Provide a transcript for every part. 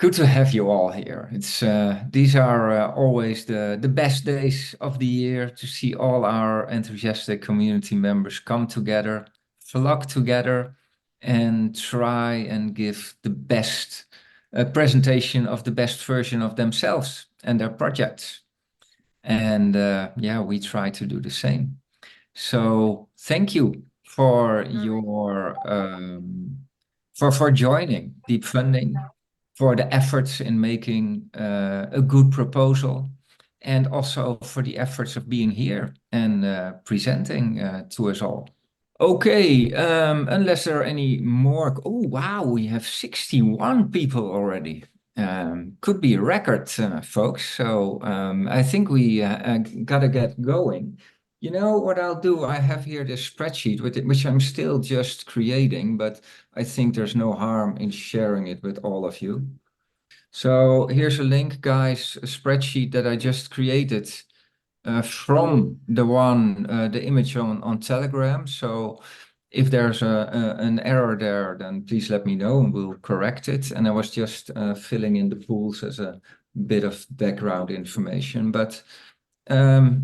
Good to have you all here. These are always the best days of the year to see all our enthusiastic community members come together, flock together, and try and give the best presentation of the best version of themselves and their projects. And yeah, we try to do the same. So thank you for your for joining Deep Funding, for the efforts in making a good proposal, and also for the efforts of being here and presenting to us all. Okay, unless there are any more. Oh, wow, we have 61 people already. Could be a record, folks. So I think we gotta get going. You know what I'll do? I have here this spreadsheet which I'm still just creating, but I think there's no harm in sharing it with all of you. So here's a link, guys, a spreadsheet that I just created from the image on Telegram. So if there's an error there, then please let me know and we'll correct it. And I was just filling in the pools as a bit of background information, but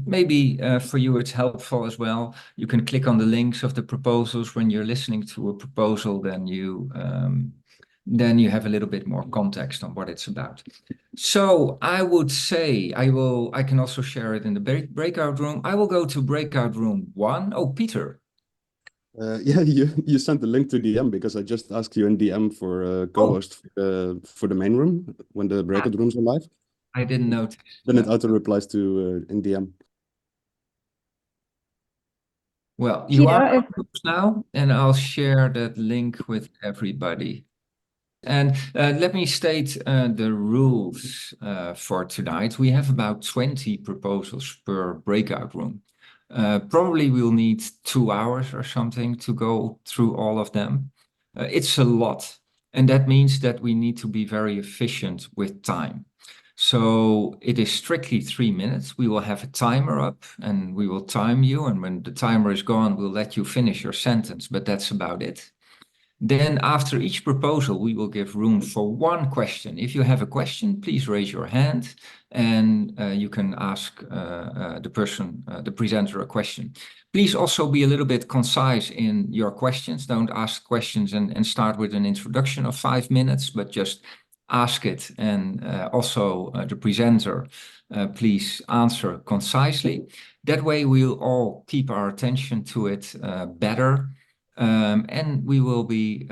maybe for you it's helpful as well. You can click on the links of the proposals when you're listening to a proposal, then you have a little bit more context on what it's about. So I would say I can also share it in the breakout room. I will go to breakout room 1. Oh, Peter. Yeah, you sent the link to DM because I just asked you in DM for co-host for the main room when the breakout rooms are live. I didn't notice. Then it auto replies to in DM. Well, you are now, and I'll share that link with everybody. And let me state the rules for tonight. We have about 20 proposals per breakout room. Probably we'll need 2 hours or something to go through all of them. It's a lot, and that means that we need to be very efficient with time. So it is strictly 3 minutes. We will have a timer up and we will time you. And when the timer is gone, we'll let you finish your sentence, but that's about it. Then after each proposal, we will give room for one question. If you have a question, please raise your hand and you can ask the presenter a question. Please also be a little bit concise in your questions. Don't ask questions and start with an introduction of 5 minutes, but just ask it. And also the presenter, please answer concisely. That way we'll all keep our attention to it better. And we will be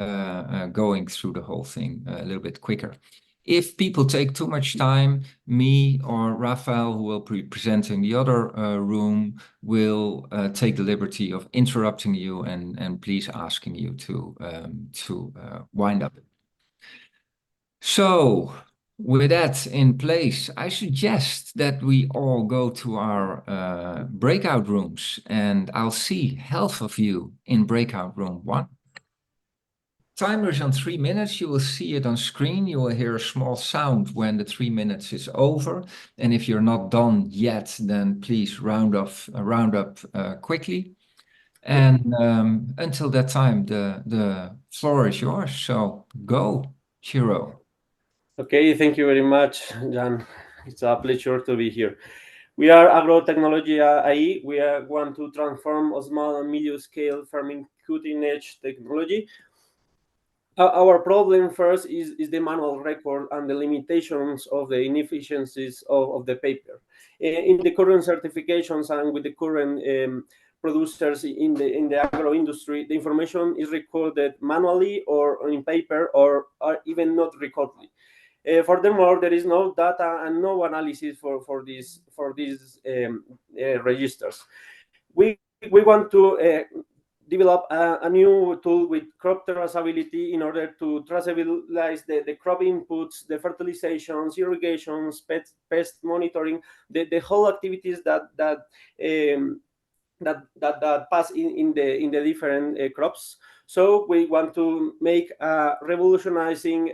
going through the whole thing a little bit quicker. If people take too much time, me or Rafael, who will be presenting the other room, will take the liberty of interrupting you and please asking you to wind up. So with that in place, I suggest that we all go to our breakout rooms, and I'll see half of you in breakout room 1. Timer is on 3 minutes. You will see it on screen. You will hear a small sound when the 3 minutes is over. And if you're not done yet, then please round up quickly. And until that time, the floor is yours. So go, Chiro. Okay, thank you very much, Jan. It's a pleasure to be here. We are Agrotechnology AI. We want to transform a small and medium-scale farming cutting-edge technology. Our problem first is the manual record and the limitations of the inefficiencies of the paper. In the current certifications and with the current producers in the agro industry, the information is recorded manually or in paper or even not recorded. Furthermore, there is no data and no analysis for these registers. We want to develop a new tool with crop traceability in order to traceabilize the crop inputs, the fertilizations, irrigations, pest monitoring, the whole activities that pass in the different crops. So we want to make a revolutionizing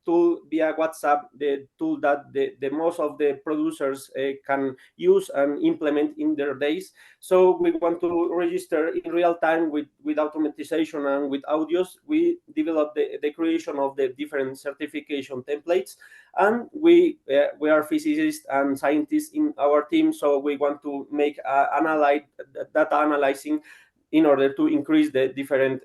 tool via WhatsApp, the tool that the most of the producers can use and implement in their days. So we want to register in real time with automatization and with audios. We develop the creation of the different certification templates, and we are physicists and scientists in our team, so we want to make data analyzing in order to increase the different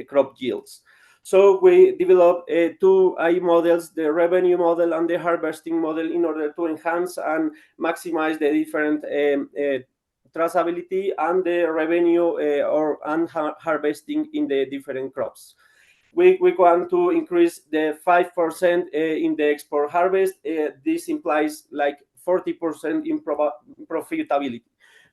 crop yields. So we developed two AI models, the revenue model and the harvesting model, in order to enhance and maximize the different traceability and the revenue harvesting in the different crops. We want to increase the 5% in the export harvest. This implies like 40% in profitability.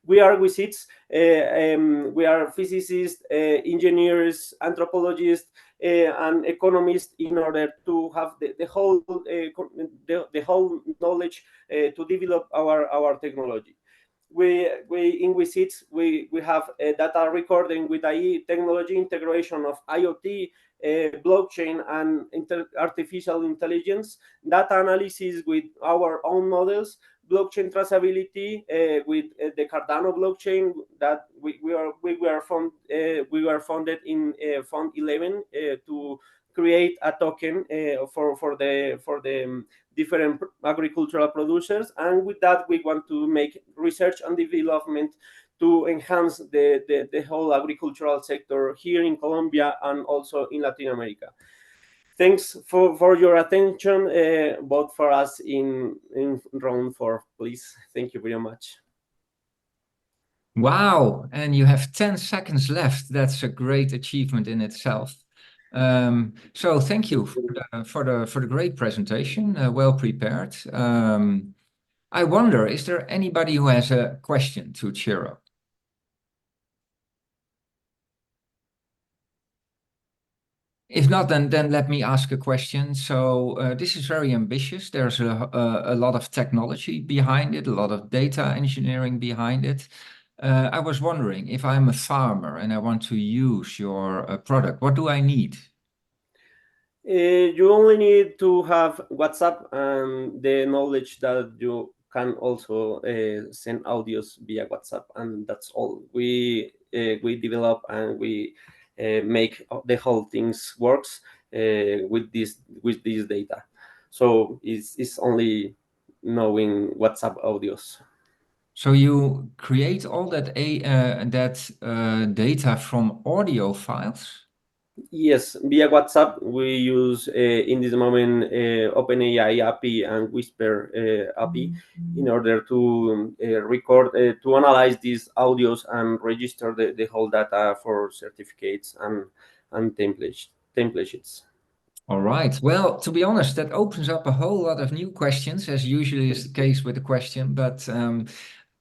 We are wizards. We are physicists, engineers, anthropologists, and economists, in order to have the whole knowledge to develop our technology. We in wizards we have data recording with AI technology, integration of IoT, blockchain, and artificial intelligence, data analysis with our own models, blockchain traceability with the Cardano blockchain that we were founded in Fund 11 to create a token for the different agricultural producers. And with that, we want to make research and development to enhance the whole agricultural sector here in Colombia and also in Latin America. Thanks for your attention, both for us in round 4, please. Thank you very much. Wow, and you have 10 seconds left. That's a great achievement in itself. So thank you for the great presentation, well prepared. I wonder, is there anybody who has a question to Chiro? If not, then let me ask a question. So this is very ambitious. There's a lot of technology behind it, a lot of data engineering behind it. I was wondering, if I'm a farmer and I want to use your product, what do I need? You only need to have WhatsApp and the knowledge that you can also send audios via WhatsApp, and that's all. We develop and we make the whole things works with this data. So it's only knowing WhatsApp audios. So you create all that data from audio files? Yes, via WhatsApp we use in this moment OpenAI API and Whisper API in order to record, to analyze these audios and register the whole data for certificates and templates. All right. Well, to be honest, that opens up a whole lot of new questions, as usually is the case with the question, but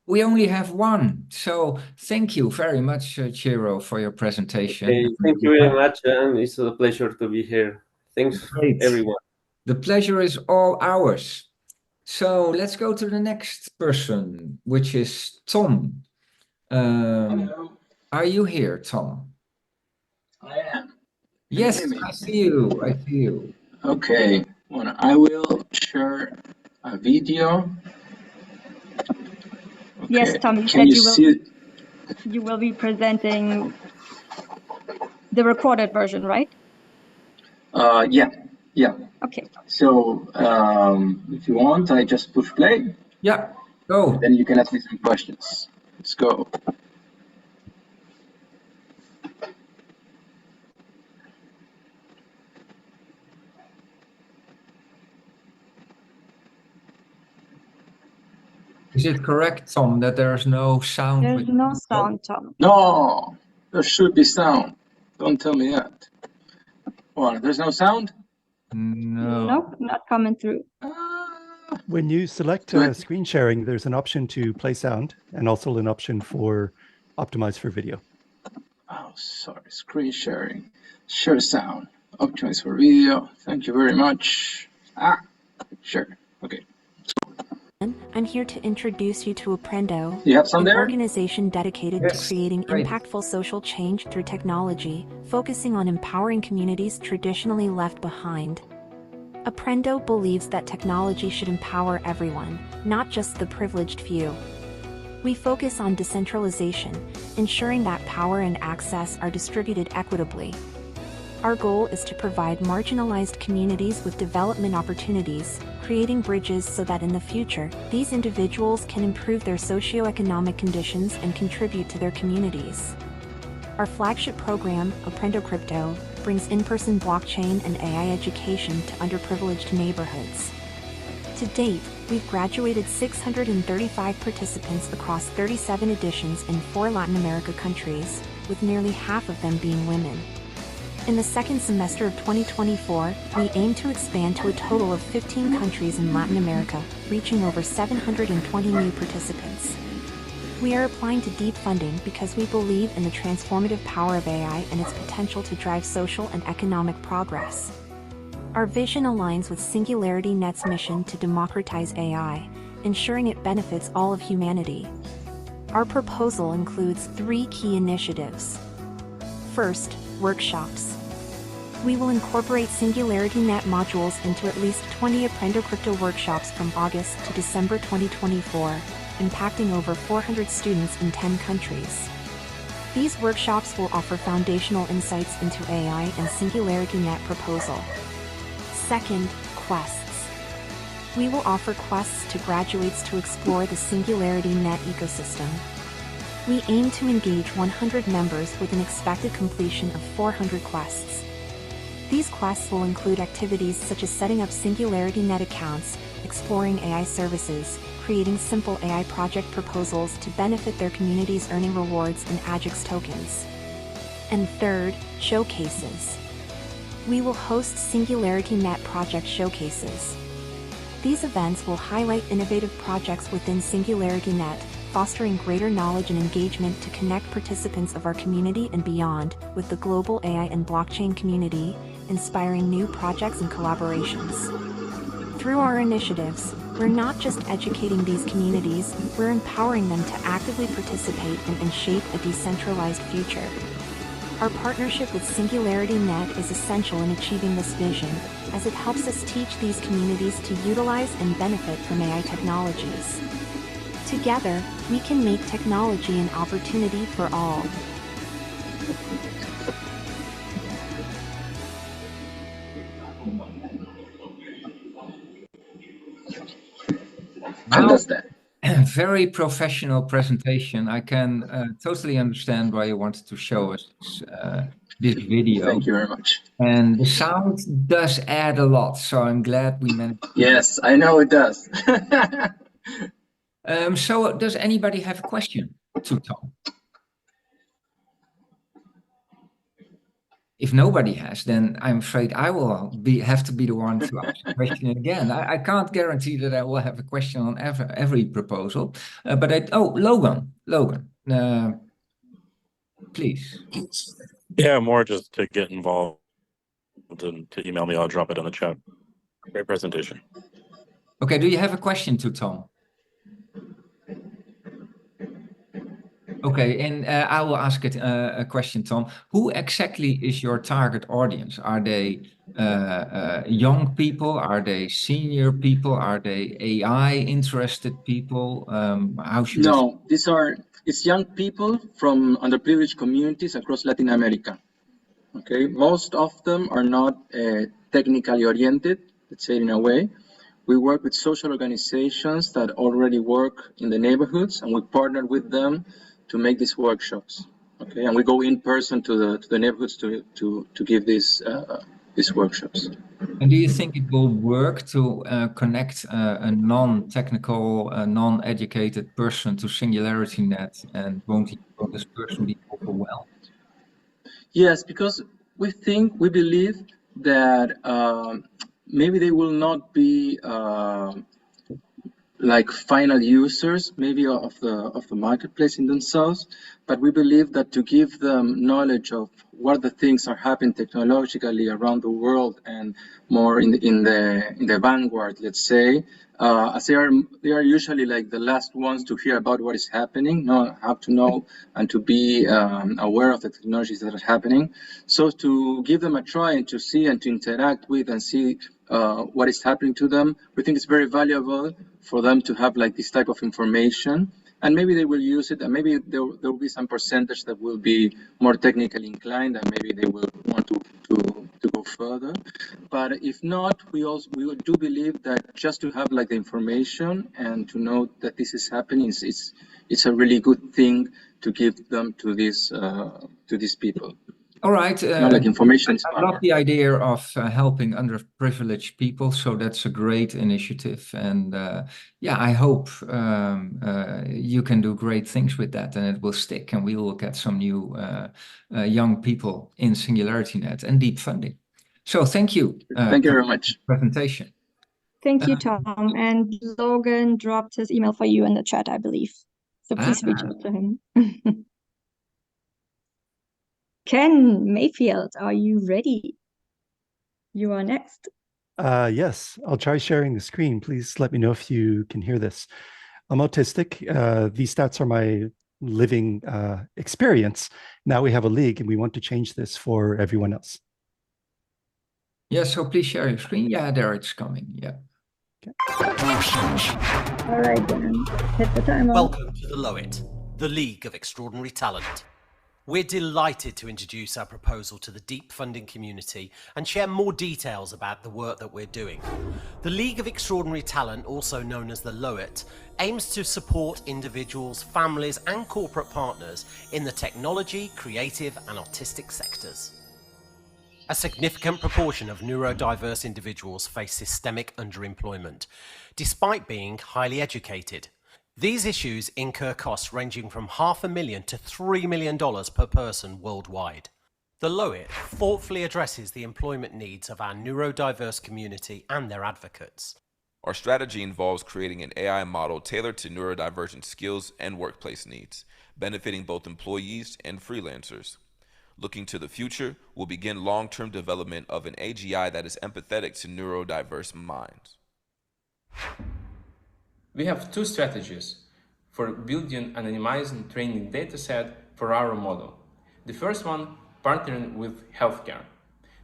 we only have one. So thank you very much, Chiro, for your presentation. Okay, thank you very much, and it's a pleasure to be here. Thanks, Great. everyone. The pleasure is all ours. So let's go to the next person, which is Tom. Hello. Are you here, Tom? I am. Yes, I see you. I see you. Okay. Well, I will share a video. Okay. Yes, Tom, you Can said you see it? you will be presenting the recorded version, right? Yeah. Okay. So if you want, I just push play. Yeah, go. Then you can ask me some questions. Let's go. Is it correct, Tom, that there's no sound? There's no sound, Tom. No, there should be sound. Don't tell me that. Well, there's no sound? No. Nope, not coming through. When you select screen sharing, there's an option to play sound and also an option for optimize for video. Oh, sorry, screen sharing. Share sound. Optimize for video. Thank you very much. Sure. Okay. I'm here to introduce you to Aprendo, You have some an there? organization dedicated to Yes, creating great. impactful social change through technology, focusing on empowering communities traditionally left behind. Aprendo believes that technology should empower everyone, not just the privileged few. We focus on decentralization, ensuring that power and access are distributed equitably. Our goal is to provide marginalized communities with development opportunities, creating bridges so that in the future, these individuals can improve their socioeconomic conditions and contribute to their communities. Our flagship program, Aprendo Crypto, brings in-person blockchain and AI education to underprivileged neighborhoods. To date, we've graduated 635 participants across 37 editions in 4 Latin America countries, with nearly half of them being women. In the second semester of 2024, we aim to expand to a total of 15 countries in Latin America, reaching over 720 new participants. We are applying to deep funding because we believe in the transformative power of AI and its potential to drive social and economic progress. Our vision aligns with SingularityNET's mission to democratize AI, ensuring it benefits all of humanity. Our proposal includes 3 key initiatives. First, workshops. We will incorporate SingularityNET modules into at least 20 Aprendo Crypto workshops from August to December 2024, impacting over 400 students in 10 countries. These workshops will offer foundational insights into AI and SingularityNET proposal. Second, quests. We will offer quests to graduates to explore the SingularityNET ecosystem. We aim to engage 100 members with an expected completion of 400 quests. These quests will include activities such as setting up SingularityNET accounts, exploring AI services, creating simple AI project proposals to benefit their communities, earning rewards and AJAX tokens. And third, showcases. We will host SingularityNET project showcases. These events will highlight innovative projects within SingularityNET, fostering greater knowledge and engagement to connect participants of our community and beyond with the global AI and blockchain community, inspiring new projects and collaborations. Through our initiatives, we're not just educating these communities, we're empowering them to actively participate and shape a decentralized future. Our partnership with SingularityNET is essential in achieving this vision, as it helps us teach these communities to utilize and benefit from AI technologies. Together, we can make technology an opportunity for all. Understand. Very professional presentation. I can totally understand why you wanted to show us this video. Thank you very much. And the sound does add a lot, so I'm glad we managed. Yes, I know it does. So does anybody have a question to Tom? If nobody has, then I'm afraid I will have to be the one to ask a question again. I can't guarantee that I will have a question on every proposal, but Logan, please. Yeah, more just to get involved and to email me. I'll drop it in the chat. Great presentation. Okay, do you have a question to Tom? Okay, and I will ask it a question, Tom. Who exactly is your target audience? Are they young people? Are they senior people? Are they AI interested people? How should No, it's young people from underprivileged communities across Latin America. Okay, most of them are not technically oriented, let's say it in a way. We work with social organizations that already work in the neighborhoods, and we partner with them to make these workshops. Okay, and we go in person to the neighborhoods to give these workshops. And do you think it will work to connect a non-technical, non-educated person to SingularityNET, and won't this person be overwhelmed? Yes, because we believe that maybe they will not be like final users, maybe of the marketplace in themselves, but we believe that to give them knowledge of what the things are happening technologically around the world and more in the vanguard, let's say, as they are usually like the last ones to hear about what is happening, have to know and to be aware of the technologies that are happening. So to give them a try and to see and to interact with and see what is happening to them, we think it's very valuable for them to have like this type of information. And maybe they will use it, and maybe there will be some percentage that will be more technically inclined, and maybe they will want to go further. But if not, we do believe that just to have like the information and to know that this is happening, it's a really good thing to give them to these people. All right. Like information is I love the idea of helping underprivileged people, so that's a great initiative. And yeah, I hope you can do great things with that, and it will stick, and we will get some new young people in SingularityNET and deep funding. So thank you. Thank you very much. Presentation. Thank you, Tom. And Logan dropped his email for you in the chat, I believe. So please reach out to him. Ken Mayfield, are you ready? You are next. Yes, I'll try sharing the screen. Please let me know if you can hear this. I'm autistic. These stats are my living experience. Now we have a league and we want to change this for everyone else. Yeah, so please share your screen. Yeah, there it's coming. Yeah. Okay. All right, then. Hit the timer. Welcome to the LOET, the League of Extraordinary Talent. We're delighted to introduce our proposal to the deep funding community and share more details about the work that we're doing. The League of Extraordinary Talent, also known as the LOET, aims to support individuals, families and corporate partners in the technology, creative and artistic sectors. A significant proportion of neurodiverse individuals face systemic underemployment, despite being highly educated. These issues incur costs ranging from $500,000 to $3 million per person worldwide. The LOET thoughtfully addresses the employment needs of our neurodiverse community and their advocates. Our strategy involves creating an AI model tailored to neurodivergent skills and workplace needs, benefiting both employees and freelancers. Looking to the future, we'll begin long-term development of an AGI that is empathetic to neurodiverse minds. We have two strategies for building an anonymized and training dataset for our model. The first one, partnering with healthcare.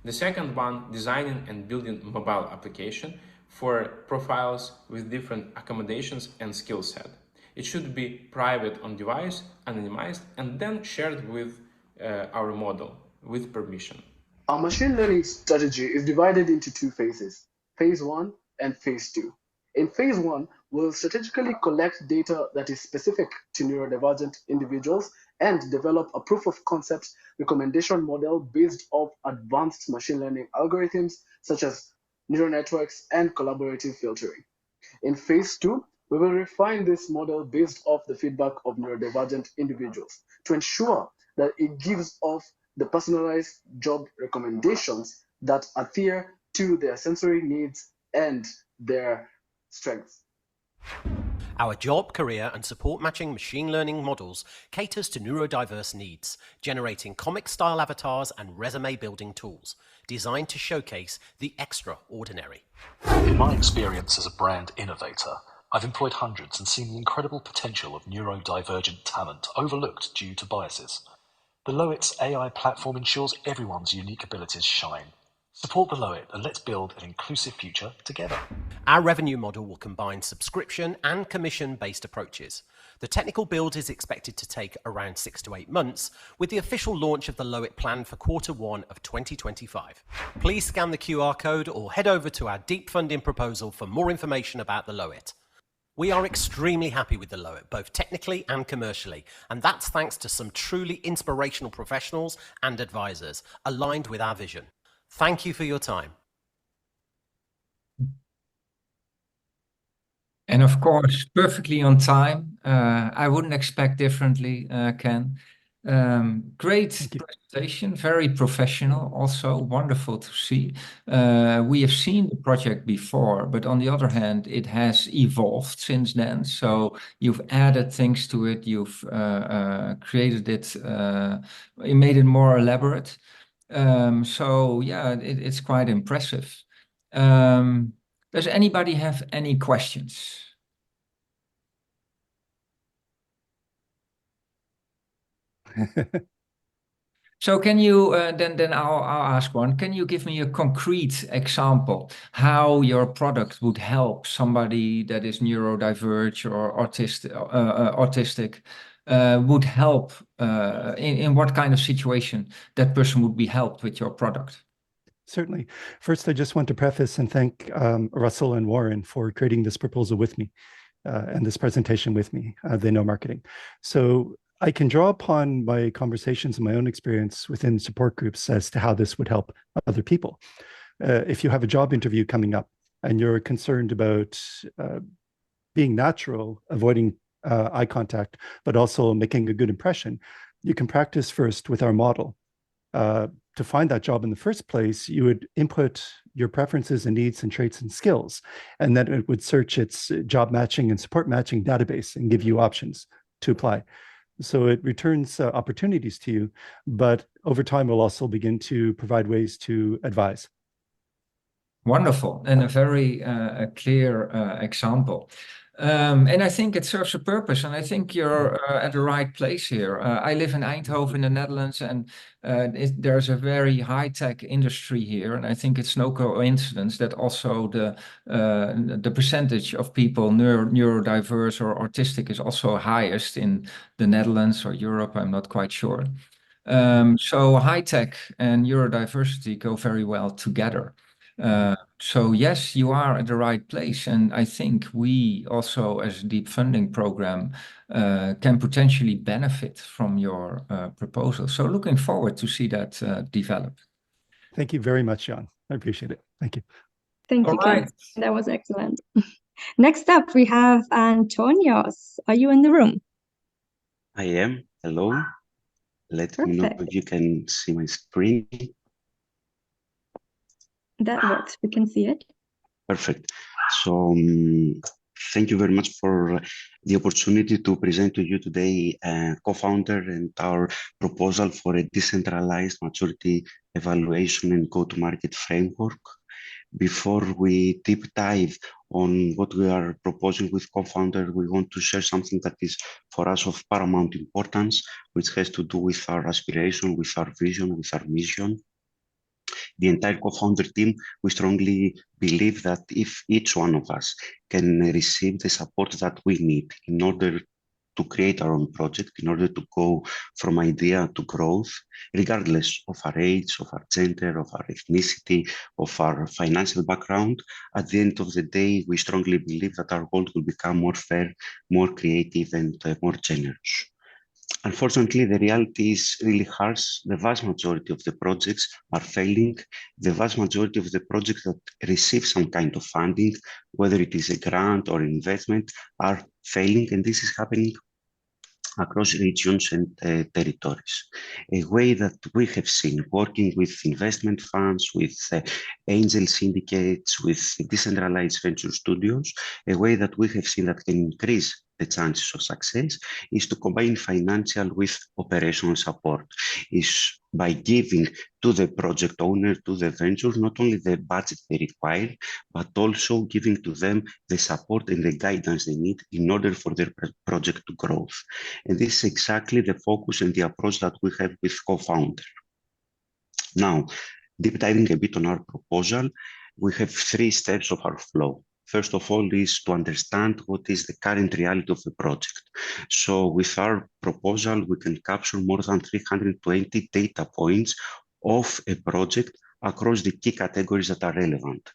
The second one, designing and building mobile application for profiles with different accommodations and skill set. It should be private on device, anonymized, and then shared with our model with permission. Our machine learning strategy is divided into two phases, phase 1 and phase 2. In phase 1, we'll strategically collect data that is specific to neurodivergent individuals and develop a proof of concept recommendation model based off advanced machine learning algorithms such as neural networks and collaborative filtering. In phase 2, we will refine this model based off the feedback of neurodivergent individuals to ensure that it gives off the personalized job recommendations that adhere to their sensory needs and their strengths. Our job, career and support matching machine learning models caters to neurodiverse needs, generating comic-style avatars and resume-building tools designed to showcase the extraordinary. In my experience as a brand innovator, I've employed hundreds and seen the incredible potential of neurodivergent talent overlooked due to biases. The LOET's AI platform ensures everyone's unique abilities shine. Support the LOET and let's build an inclusive future together. Our revenue model will combine subscription and commission-based approaches. The technical build is expected to take around 6 to 8 months, with the official launch of the LOET planned for Q1 of 2025. Please scan the QR code or head over to our deep funding proposal for more information about the LOET. We are extremely happy with the LOET, both technically and commercially, and that's thanks to some truly inspirational professionals and advisors aligned with our vision. Thank you for your time. And of course, perfectly on time. I wouldn't expect differently, Ken. Great presentation, very professional, also wonderful to see. We have seen the project before, but on the other hand, it has evolved since then. So you've added things to it, you've created it, you made it more elaborate. So yeah, it's quite impressive. Does anybody have any questions? So can you, then I'll ask one. Can you give me a concrete example how your product would help somebody that is neurodivergent or autistic, would help in what kind of situation that person would be helped with your product? Certainly. First, I just want to preface and thank Russell and Warren for creating this proposal with me and this presentation with me. They know marketing. So I can draw upon my conversations and my own experience within support groups as to how this would help other people. If you have a job interview coming up and you're concerned about being natural, avoiding eye contact, but also making a good impression, you can practice first with our model. To find that job in the first place, you would input your preferences and needs and traits and skills, and then it would search its job matching and support matching database and give you options to apply. So it returns opportunities to you, but over time, we'll also begin to provide ways to advise. Wonderful, and a very clear example. And I think it serves a purpose, and I think you're at the right place here. I live in Eindhoven in the Netherlands, and there's a very high-tech industry here, and I think it's no coincidence that also the percentage of people neurodiverse or autistic is also highest in the Netherlands or Europe. I'm not quite sure. So high-tech and neurodiversity go very well together. So yes, you are at the right place, and I think we also, as a deep funding program, can potentially benefit from your proposal. So looking forward to see that develop. Thank you very much, Jan. I appreciate it. Thank you. Thank you, Ken. That was excellent. Next up, we have Antonios. Are you in the room? I am. Hello. Let me know if you can see my screen. That works. We can see it. Perfect. So thank you very much for the opportunity to present to you today co-founder and our proposal for a decentralized maturity evaluation and go-to-market framework. Before we deep dive on what we are proposing with co-founder, we want to share something that is for us of paramount importance, which has to do with our aspiration, with our vision, with our mission. The entire co-founder team, we strongly believe that if each one of us can receive the support that we need in order to create our own project, in order to go from idea to growth, regardless of our age, of our gender, of our ethnicity, of our financial background, at the end of the day, we strongly believe that our world will become more fair, more creative, and more generous. Unfortunately, the reality is really harsh. The vast majority of the projects are failing. The vast majority of the projects that receive some kind of funding, whether it is a grant or investment, are failing, and this is happening across regions and territories. A way that we have seen working with investment funds, with angel syndicates, with decentralized venture studios, a way that we have seen that can increase the chances of success is to combine financial with operational support, is by giving to the project owner, to the venture, not only the budget they require, but also giving to them the support and the guidance they need in order for their project to grow. And this is exactly the focus and the approach that we have with co-founder. Now, deep diving a bit on our proposal, we have 3 steps of our flow. First of all is to understand what is the current reality of the project. So with our proposal, we can capture more than 320 data points of a project across the key categories that are relevant.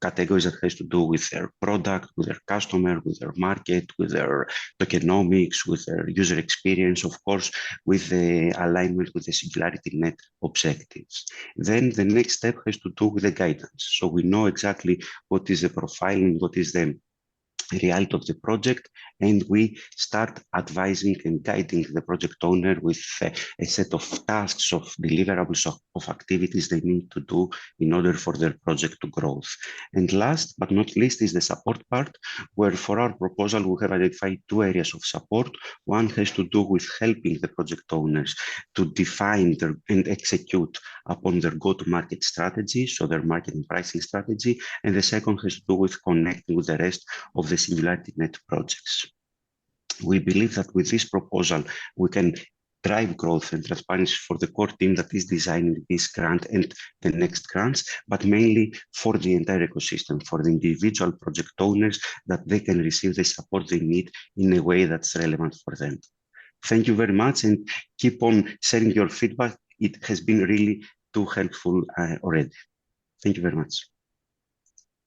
Categories that has to do with their product, with their customer, with their market, with their tokenomics, with their user experience, of course, with the alignment with the SingularityNET objectives. Then the next step has to do with the guidance. So we know exactly what is the profile and what is the reality of the project, and we start advising and guiding the project owner with a set of tasks, of deliverables, of activities they need to do in order for their project to grow. And last but not least is the support part, where for our proposal we have identified two areas of support. One has to do with helping the project owners to define and execute upon their go-to-market strategy, so their marketing pricing strategy, and the second has to do with connecting with the rest of the SingularityNET projects. We believe that with this proposal, we can drive growth and transparency for the core team that is designing this grant and the next grants, but mainly for the entire ecosystem, for the individual project owners, that they can receive the support they need in a way that's relevant for them. Thank you very much, and keep on sharing your feedback. It has been really too helpful already. Thank you very much.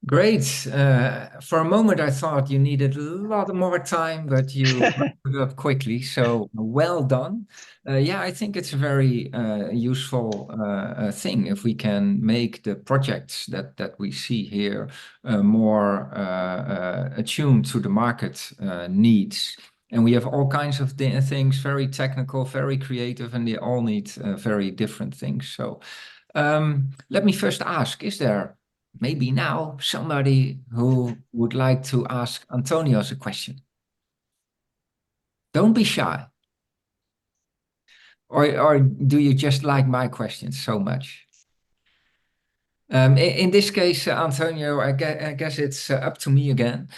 Great. For a moment, I thought you needed a lot more time, but you put it up quickly. So well done. Yeah, I think it's a very useful thing if we can make the projects that we see here more attuned to the market needs. And we have all kinds of things, very technical, very creative, and they all need very different things. So let me first ask, is there maybe now somebody who would like to ask Antonio's a question? Don't be shy. Or do you just like my questions so much? In this case, Antonio, I guess it's up to me again.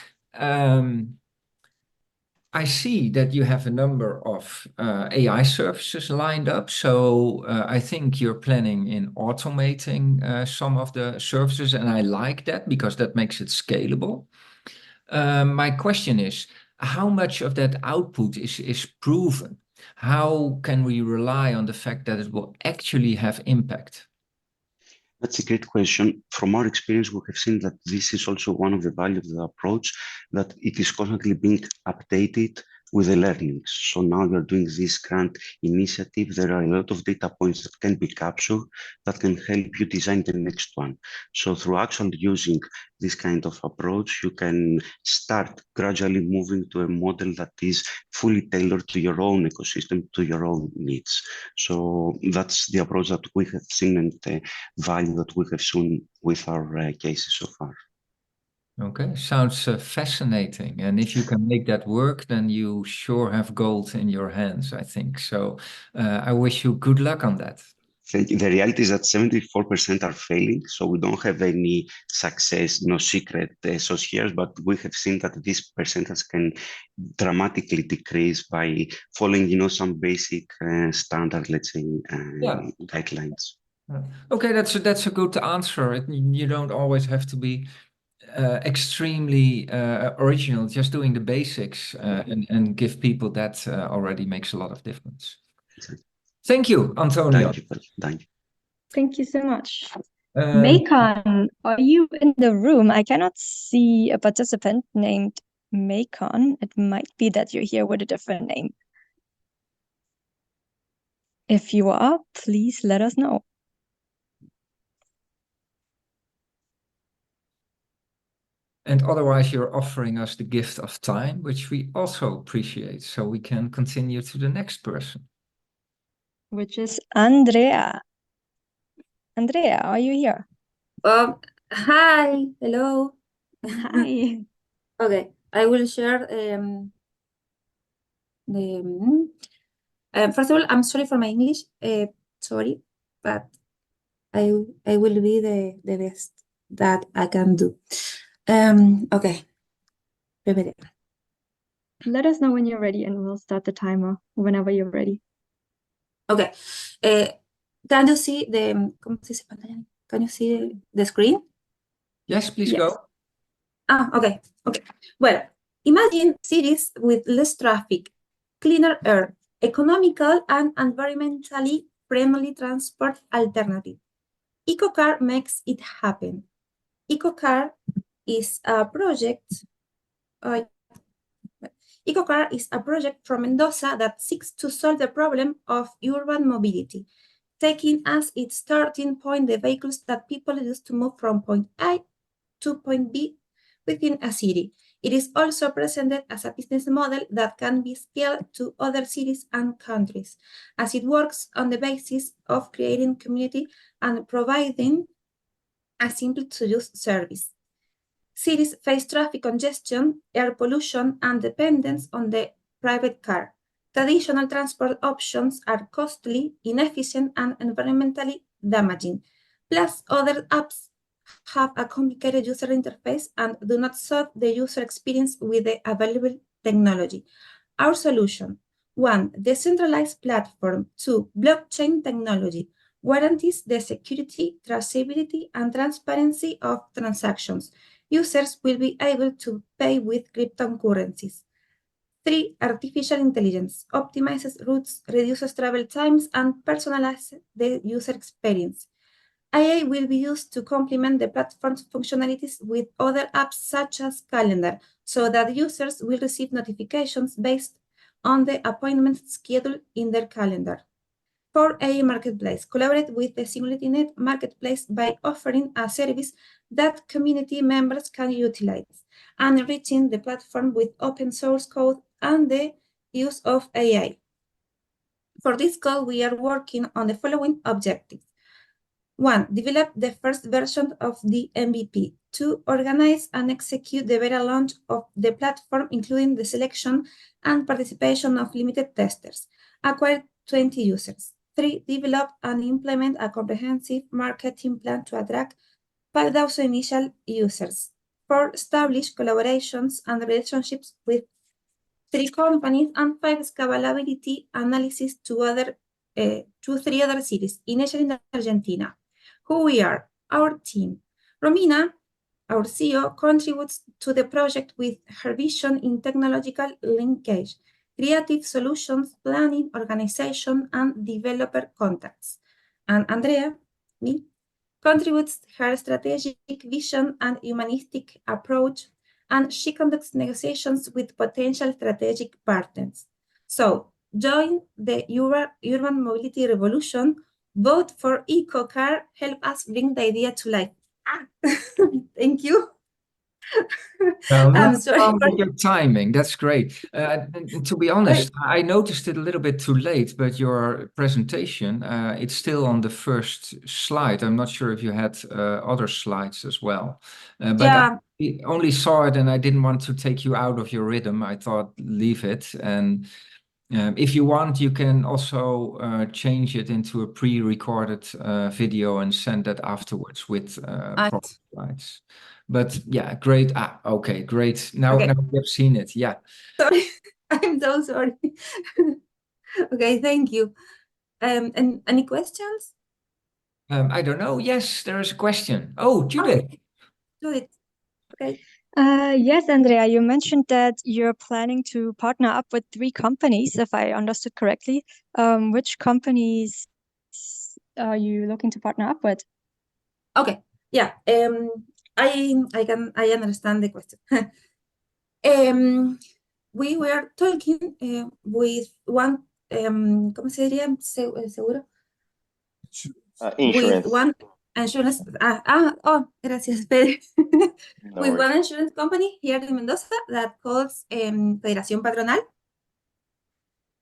I see that you have a number of AI services lined up. So I think you're planning in automating some of the services, and I like that because that makes it scalable. My question is, how much of that output is proven? How can we rely on the fact that it will actually have impact? That's a great question. From our experience, we have seen that this is also one of the values of the approach, that it is constantly being updated with the learnings. So now you're doing this grant initiative. There are a lot of data points that can be captured that can help you design the next one. So through actually using this kind of approach, you can start gradually moving to a model that is fully tailored to your own ecosystem, to your own needs. So that's the approach that we have seen and the value that we have seen with our cases so far. Okay, sounds fascinating. And if you can make that work, then you sure have gold in your hands, I think. So I wish you good luck on that. Thank you. The reality is that 74% are failing, so we don't have any success, no secret sauce here, but we have seen that this percentage can dramatically decrease by following, some basic standard, let's say, guidelines. Okay, that's a good answer. You don't always have to be extremely original. Just doing the basics and give people that already makes a lot of difference. Exactly. Thank you, Antonio. Thank you. Thank you so much. Macon, are you in the room? I cannot see a participant named Macon. It might be that you're here with a different name. If you are, please let us know. And otherwise, you're offering us the gift of time, which we also appreciate, so we can continue to the next person. Which is Andrea. Andrea, are you here? Hi, hello. Hi. Okay, I will share first of all, I'm sorry for my English. Sorry, but I will be the best that I can do. Okay. Let us know when you're ready and we'll start the timer whenever you're ready. Okay. Can you see the can you see the screen? Yes, please go. Okay. Well, imagine cities with less traffic, cleaner air, economical and environmentally friendly transport alternative. EcoCar makes it happen. EcoCar is a project. EcoCar is a project from Mendoza that seeks to solve the problem of urban mobility, taking as its starting point the vehicles that people use to move from point A to point B within a city. It is also presented as a business model that can be scaled to other cities and countries, as it works on the basis of creating community and providing a simple-to-use service. Cities face traffic congestion, air pollution, and dependence on the private car. Traditional transport options are costly, inefficient, and environmentally damaging. Plus, other apps have a complicated user interface and do not serve the user experience with the available technology. Our solution: 1. Decentralized platform. 2. Blockchain technology guarantees the security, traceability, and transparency of transactions. Users will be able to pay with cryptocurrencies. 3. Artificial intelligence optimizes routes, reduces travel times, and personalizes the user experience. AI will be used to complement the platform's functionalities with other apps such as Calendar, so that users will receive notifications based on the appointments scheduled in their calendar. 4. AI Marketplace. Collaborate with the SingularityNET Marketplace by offering a service that community members can utilize, and enriching the platform with open source code and the use of AI. For this goal, we are working on the following objectives. 1. Develop the first version of the MVP. 2. Organize and execute the beta launch of the platform, including the selection and participation of limited testers. Acquire 20 users. 3. Develop and implement a comprehensive marketing plan to attract 5,000 initial users. 4. Establish collaborations and relationships with 3 companies. And 5. Scalability analysis to 3 other cities, initially in Argentina. Who we are: our team. Romina, our CEO, contributes to the project with her vision in technological linkage, creative solutions, planning, organization, and developer contacts. And Andrea, me, contributes her strategic vision and humanistic approach, and she conducts negotiations with potential strategic partners. So, join the urban mobility revolution. Vote for EcoCar. Help us bring the idea to life. Thank you. I'm sorry Wrong for with your timing. That's great. And to be honest, I noticed it a little bit too late, but your presentation, it's still on the first slide. I'm not sure if you had other slides as well. But Yeah. I only saw it and I didn't want to take you out of your rhythm. I thought leave it. And if you want, you can also change it into a pre-recorded video and send that afterwards with proper slides. But yeah, great. Okay, great. Now we have seen it. Yeah. Sorry, I'm so sorry. Okay, thank you. And any questions? I don't know. Yes, there is a question. Oh, Judith. Judith. Okay. Yes, Andrea, you mentioned that you're planning to partner up with 3 companies, if I understood correctly. Which companies are you looking to partner up with? Okay. Yeah. I understand the question. We were talking with one, ¿cómo se diría? Seguro. Insurance. With one insurance. Gracias, Pedro. With one insurance company here in Mendoza that calls Federación Patronal.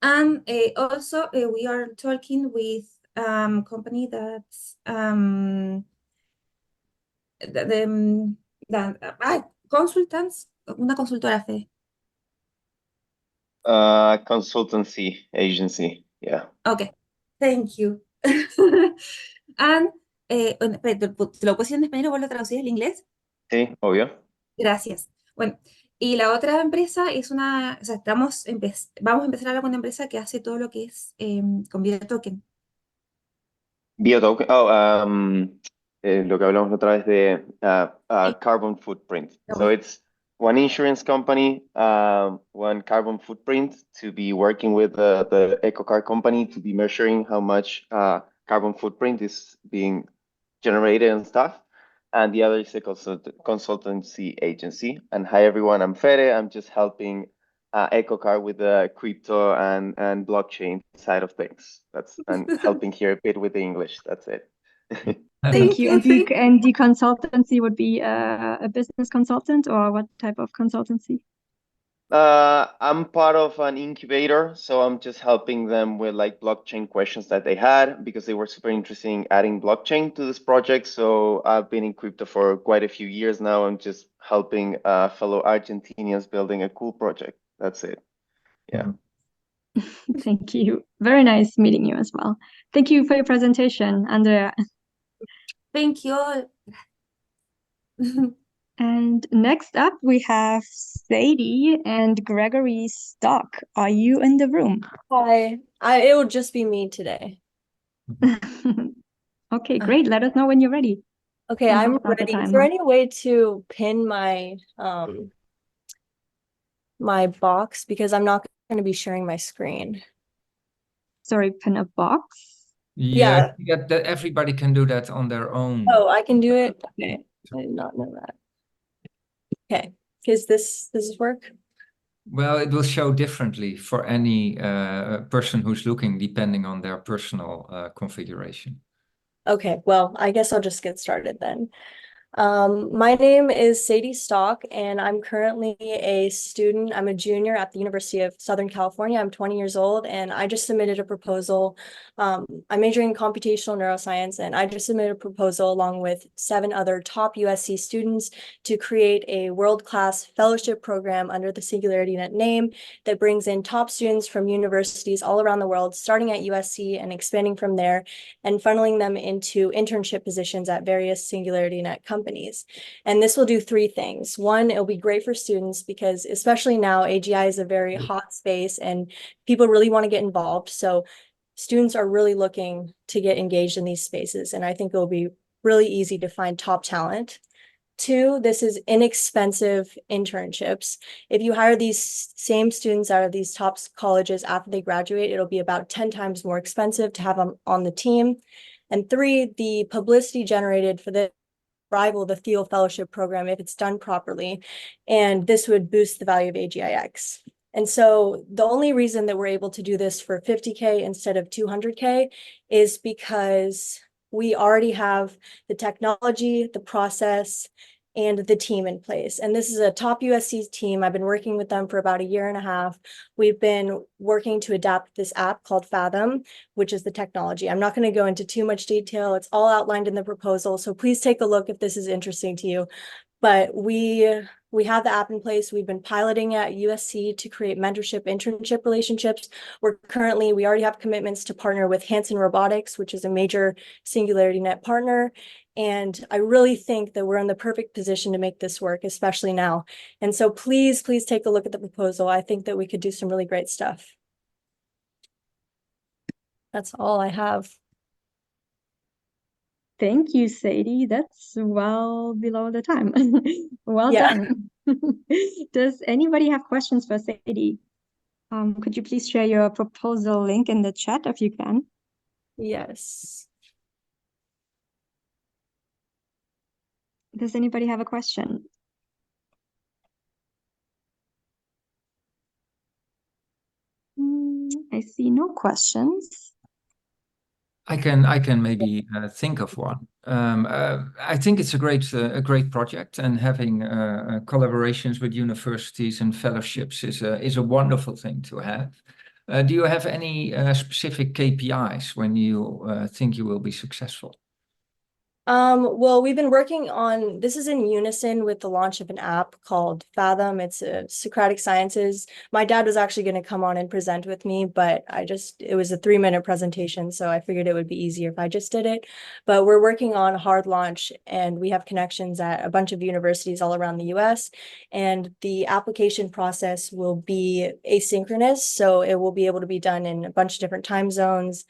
And also we are talking with company that's consultants, una consultora, Fede. Consultancy agency. Yeah. Okay, thank you. And, ¿te lo puedo decir en español o vos lo traducís al inglés? Sí, obvio. Gracias. Bueno, y la otra empresa es una, o sea, vamos a empezar a hablar con una empresa que hace todo lo que es con biotoken. Biotoken. Lo que hablamos la otra vez de carbon footprint. So it's one insurance company, one carbon footprint to be working with the EcoCar company to be measuring how much carbon footprint is being generated and stuff. And the other is a consultancy agency. And hi, everyone. I'm Fede. I'm just helping EcoCar with the crypto and blockchain side of things. And helping here a bit with the English. That's it. Thank you. And the consultancy would be a business consultant, or what type of consultancy? I'm part of an incubator, so I'm just helping them with like blockchain questions that they had because they were super interested in adding blockchain to this project. So I've been in crypto for quite a few years now. I'm just helping fellow Argentinians building a cool project. That's it. Yeah. Thank you. Very nice meeting you as well. Thank you for your presentation, Andrea. Thank you all. And next up, we have Sadie and Gregory Stock. Are you in the room? Hi. It will just be me today. Okay, great. Let us know when you're ready. Okay, And I'm we'll start the ready. Is timer. there any way to pin my my box, because I'm not going to be sharing my screen? Sorry, pin a box? Yeah, that everybody can do that on their own. Oh, I can do it? Okay. I did not know that. Okay. Does this work? Well, it will show differently for any person who's looking, depending on their personal configuration. Okay, well, I guess I'll just get started then. My name is Sadie Stock, and I'm currently a student. I'm a junior at the University of Southern California. I'm 20 years old, and I just submitted a proposal. I'm majoring in computational neuroscience, and I just submitted a proposal along with 7 other top USC students to create a world-class fellowship program under the SingularityNET name that brings in top students from universities all around the world, starting at USC and expanding from there, and funneling them into internship positions at various SingularityNET companies. And this will do 3 things. One, it'll be great for students because especially now, AGI is a very hot space and people really want to get involved. So students are really looking to get engaged in these spaces. And I think it will be really easy to find top talent. 2, this is inexpensive internships. If you hire these same students out of these top colleges after they graduate, it'll be about 10 times more expensive to have them on the team. And 3, the publicity generated for the rival the Thiel Fellowship Program if it's done properly, and this would boost the value of AGIX. And so the only reason that we're able to do this for 50K instead of 200K is because we already have the technology, the process, and the team in place. And this is a top USC team. I've been working with them for about 1.5 years. We've been working to adapt this app called Fathom, which is the technology. I'm not going to go into too much detail. It's all outlined in the proposal. So please take a look if this is interesting to you. But we have the app in place. We've been piloting at USC to create mentorship, internship relationships. We already have commitments to partner with Hanson Robotics, which is a major SingularityNET partner. And I really think that we're in the perfect position to make this work, especially now. And so please, please take a look at the proposal. I think that we could do some really great stuff. That's all I have. Thank you, Sadie. That's well below the time. Well done. Does anybody have questions for Sadie? Could you please share your proposal link in the chat if you can? Yes. Does anybody have a question? I see no questions. I can maybe think of one. I think it's a great project, and having collaborations with universities and fellowships is a wonderful thing to have. Do you have any specific KPIs when you think you will be successful? Well, we've been working on, this is in unison with the launch of an app called Fathom. It's a Socratic Sciences. My dad was actually going to come on and present with me, but it was a 3-minute presentation, so I figured it would be easier if I just did it. But we're working on a hard launch, and we have connections at a bunch of universities all around the US, and the application process will be asynchronous, so it will be able to be done in a bunch of different time zones.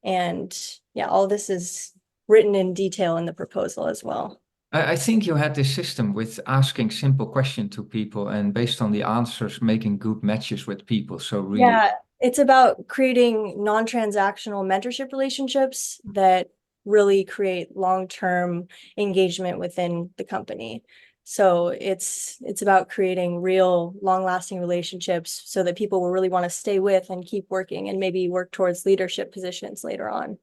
And yeah, all this is written in detail in the proposal as well. I think you had this system with asking simple questions to people and based on the answers, making good matches with people. So really, yeah, it's about creating non-transactional mentorship relationships that really create long-term engagement within the company. So it's about creating real long-lasting relationships so that people will really want to stay with and keep working and maybe work towards leadership positions later on.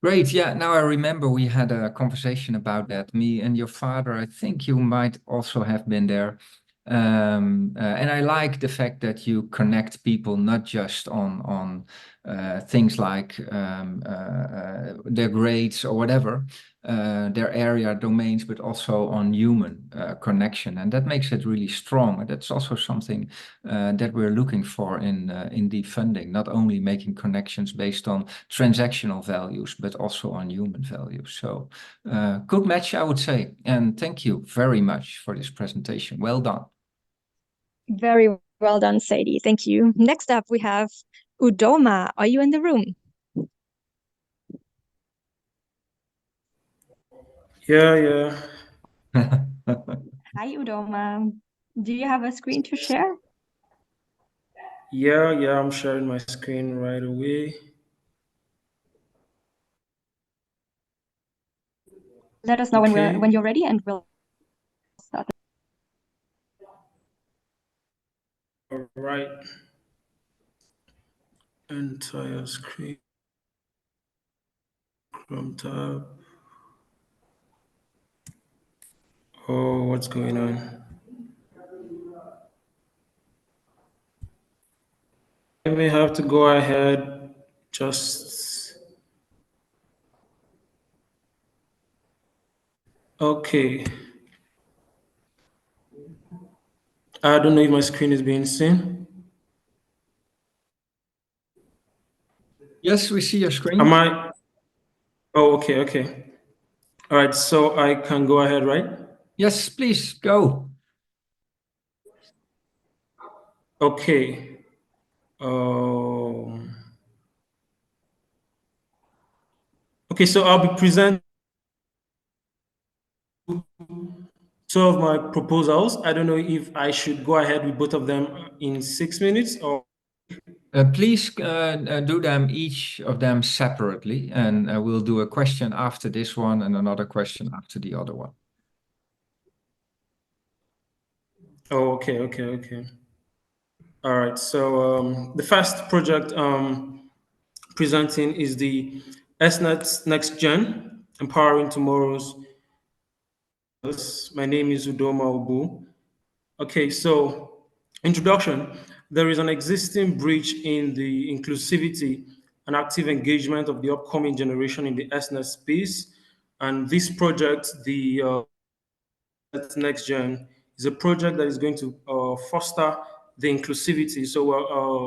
Great. Yeah, now I remember we had a conversation about that. Me and your father, I think you might also have been there. And I like the fact that you connect people not just on things like their grades or whatever, their area domains, but also on human connection, and that makes it really strong. And that's also something that we're looking for in deep funding, not only making connections based on transactional values, but also on human values. So good match, I would say. And thank you very much for this presentation. Well done. Very well done, Sadie. Thank you. Next up, we have Udoma. Are you in the room? Yeah. Hi, Udoma. Do you have a screen to share? Yeah, I'm sharing my screen right away. Let us know Okay. when you're ready, and we'll start. All right. Entire screen. Chrome tab. Oh, what's going on? I may have to go ahead. Just okay. I don't know if my screen is being seen. Yes, we see your screen. Am I? Oh, okay. All right, so I can go ahead, right? Yes, please go. Okay. Okay, so I'll be presenting two of my proposals. I don't know if I should go ahead with both of them in 6 minutes or. Please do them, each of them separately, and we'll do a question after this one and another question after the other one. Oh, okay. All right. So the first project presenting is the SNET Next Gen, Empowering Tomorrow's. My name is Udoma Ubu. Okay, so introduction. There is an existing breach in the inclusivity and active engagement of the upcoming generation in the SNET space. And this project, the Next Gen, is a project that is going to foster the inclusivity. So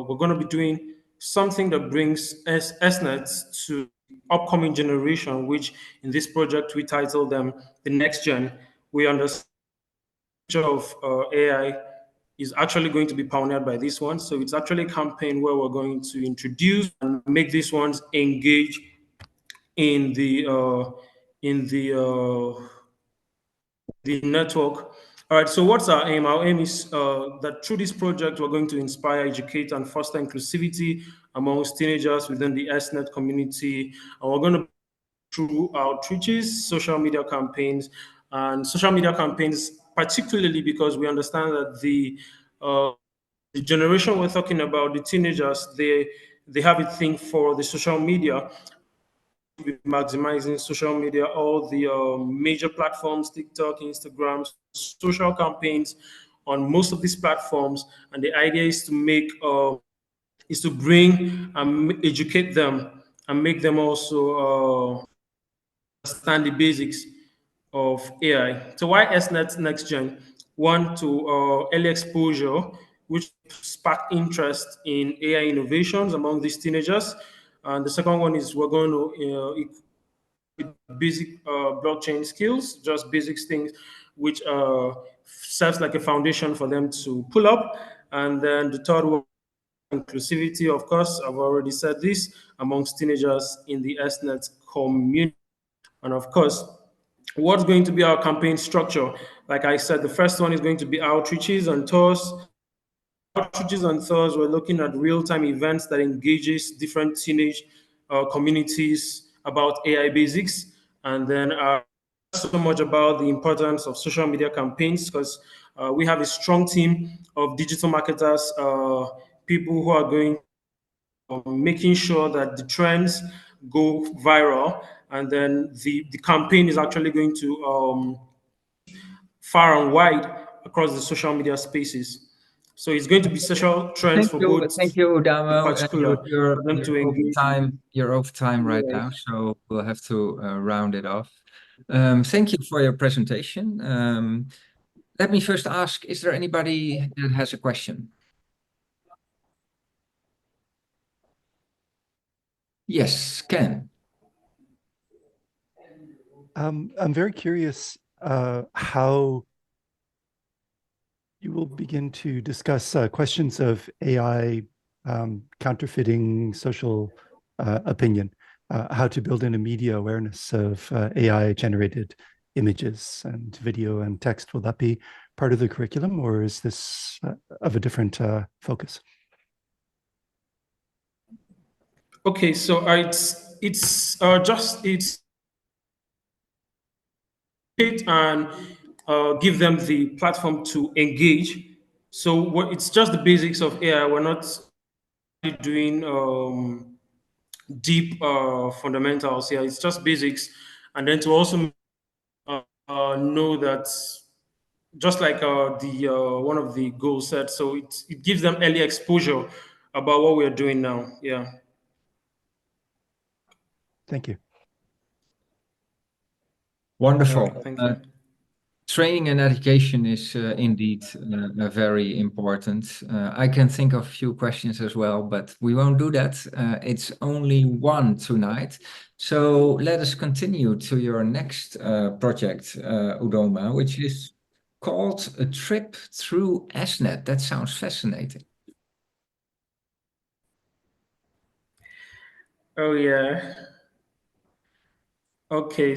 we're going to be doing something that brings SNET to upcoming generation, which in this project we title them the Next Gen. We understand of AI is actually going to be pioneered by this one. So it's actually a campaign where we're going to introduce and make these ones engage in the network. All right, so what's our aim? Our aim is that through this project, we're going to inspire, educate, and foster inclusivity amongst teenagers within the SNET community. And we're going to through outreaches, social media campaigns, particularly because we understand that the generation we're talking about, the teenagers, they have a thing for the social media, maximizing social media, all the major platforms, TikTok, Instagram, social campaigns on most of these platforms. And the idea is to make, is to bring and educate them and make them also understand the basics of AI. So why SNET Next Gen? One, to early exposure, which sparked interest in AI innovations among these teenagers. And the second one is we're going to basic blockchain skills, just basic things, which serves like a foundation for them to pull up. And then the third one, inclusivity, of course, I've already said this, amongst teenagers in the SNET community. And of course, what's going to be our campaign structure? Like I said, the first one is going to be outreaches and tours. Outreaches and tours, we're looking at real-time events that engages different teenage communities about AI basics. And then so much about the importance of social media campaigns, because we have a strong team of digital marketers, people who are going making sure that the trends go viral, and then the campaign is actually going to far and wide across the social media spaces. So it's going to be social trends for both. Thank you, Udamo. Particular for them to engage. You're over time right now, so we'll have to round it off. Thank you for your presentation. Let me first ask, is there anybody that has a question? Yes, Ken. I'm very curious how you will begin to discuss questions of AI counterfeiting social opinion, how to build in a media awareness of AI-generated images and video and text. Will that be part of the curriculum, or is this of a different focus? Okay, so it's and give them the platform to engage. So it's just the basics of AI. We're not doing deep fundamentals here. It's just basics, and then to also know that, just like the one of the goals said, so it gives them early exposure about what we're doing now. Yeah. Thank you. Wonderful. Thank you. Training and education is indeed very important. I can think of a few questions as well, but we won't do that. It's only one tonight. So let us continue to your next project, Udoma, which is called A Trip Through SNET. That sounds fascinating. Oh, yeah. Okay.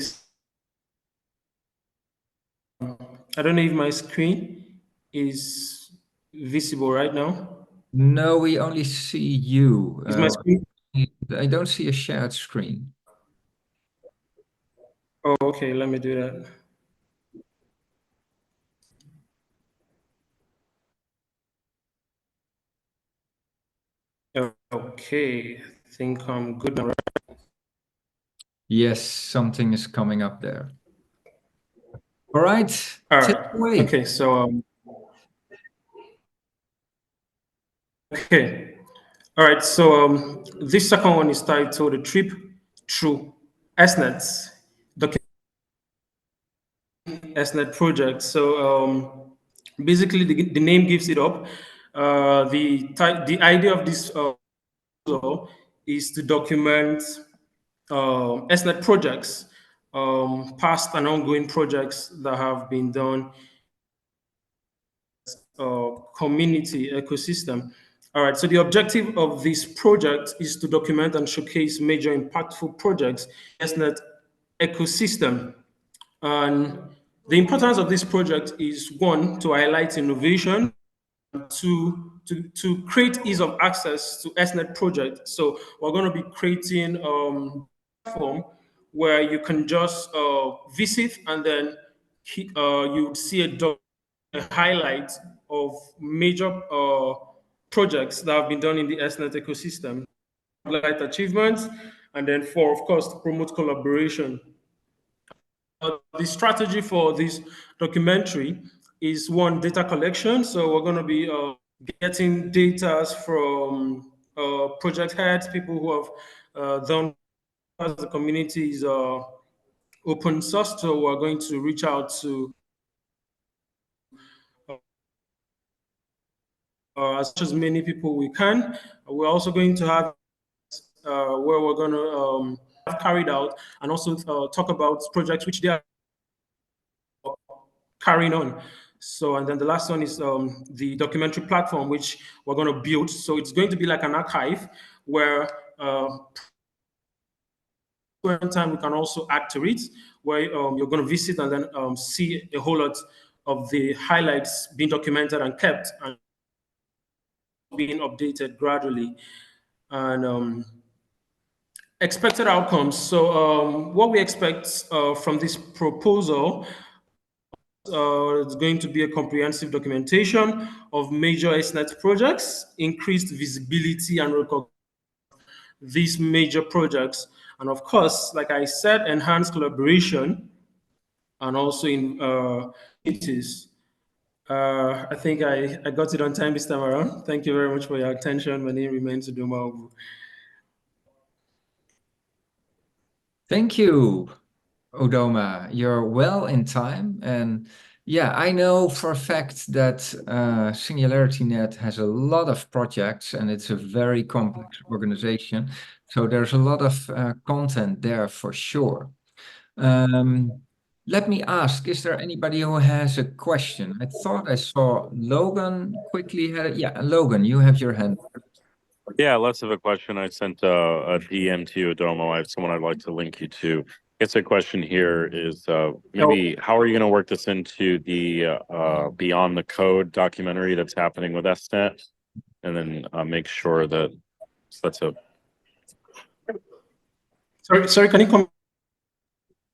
I don't know if my screen is visible right now. No, we only see you. Is my screen? I don't see a shared screen. Oh, okay. Let me do that. Okay. I think I'm good now, right? Yes, something is coming up there. All right. All take right. it away. Okay. So, okay. All right. So, this second one is titled "A Trip Through SNET." SNET project. So, basically, the name gives it up. The idea of this is to document SNET projects, past and ongoing projects that have been done, community ecosystem. All right, so the objective of this project is to document and showcase major impactful projects in SNET ecosystem. And the importance of this project is, one, to highlight innovation, to create ease of access to SNET project. So we're going to be creating a platform where you can just visit, and then you would see a highlight of major projects that have been done in the SNET ecosystem, highlight achievements, and then of course, to promote collaboration. The strategy for this documentary is, one, data collection. So we're going to be getting data from project heads, people who have done, as the community is open source. So we're going to reach out to as many people we can. We're also going to have where we're going to have carried out, and also talk about projects which they are carrying on. So, and then the last one is the documentary platform, which we're going to build. So it's going to be like an archive where time we can also add to it, where you're going to visit and then see a whole lot of the highlights being documented and kept and being updated gradually. And expected outcomes. So what we expect from this proposal, it's going to be a comprehensive documentation of major SNET projects, increased visibility and recognition of these major projects, And of course, like I said, enhanced collaboration and also in communities. I think I got it on time this time around. Thank you very much for your attention. My name remains Udoma. Thank you, Udoma. You're well in time. And yeah, I know for a fact that SingularityNET has a lot of projects and it's a very complex organization. So there's a lot of content there for sure. Let me ask, is there anybody who has a question? I thought I saw Logan quickly had it. Yeah, Logan, you have your hand. Yeah, less of a question. I sent a DM to you, Adomo. I have someone I'd like to link you to. I guess the question here is maybe how are you going to work this into the Beyond the Code documentary that's happening with SNET? And then make sure that that's a... Sorry, can you come?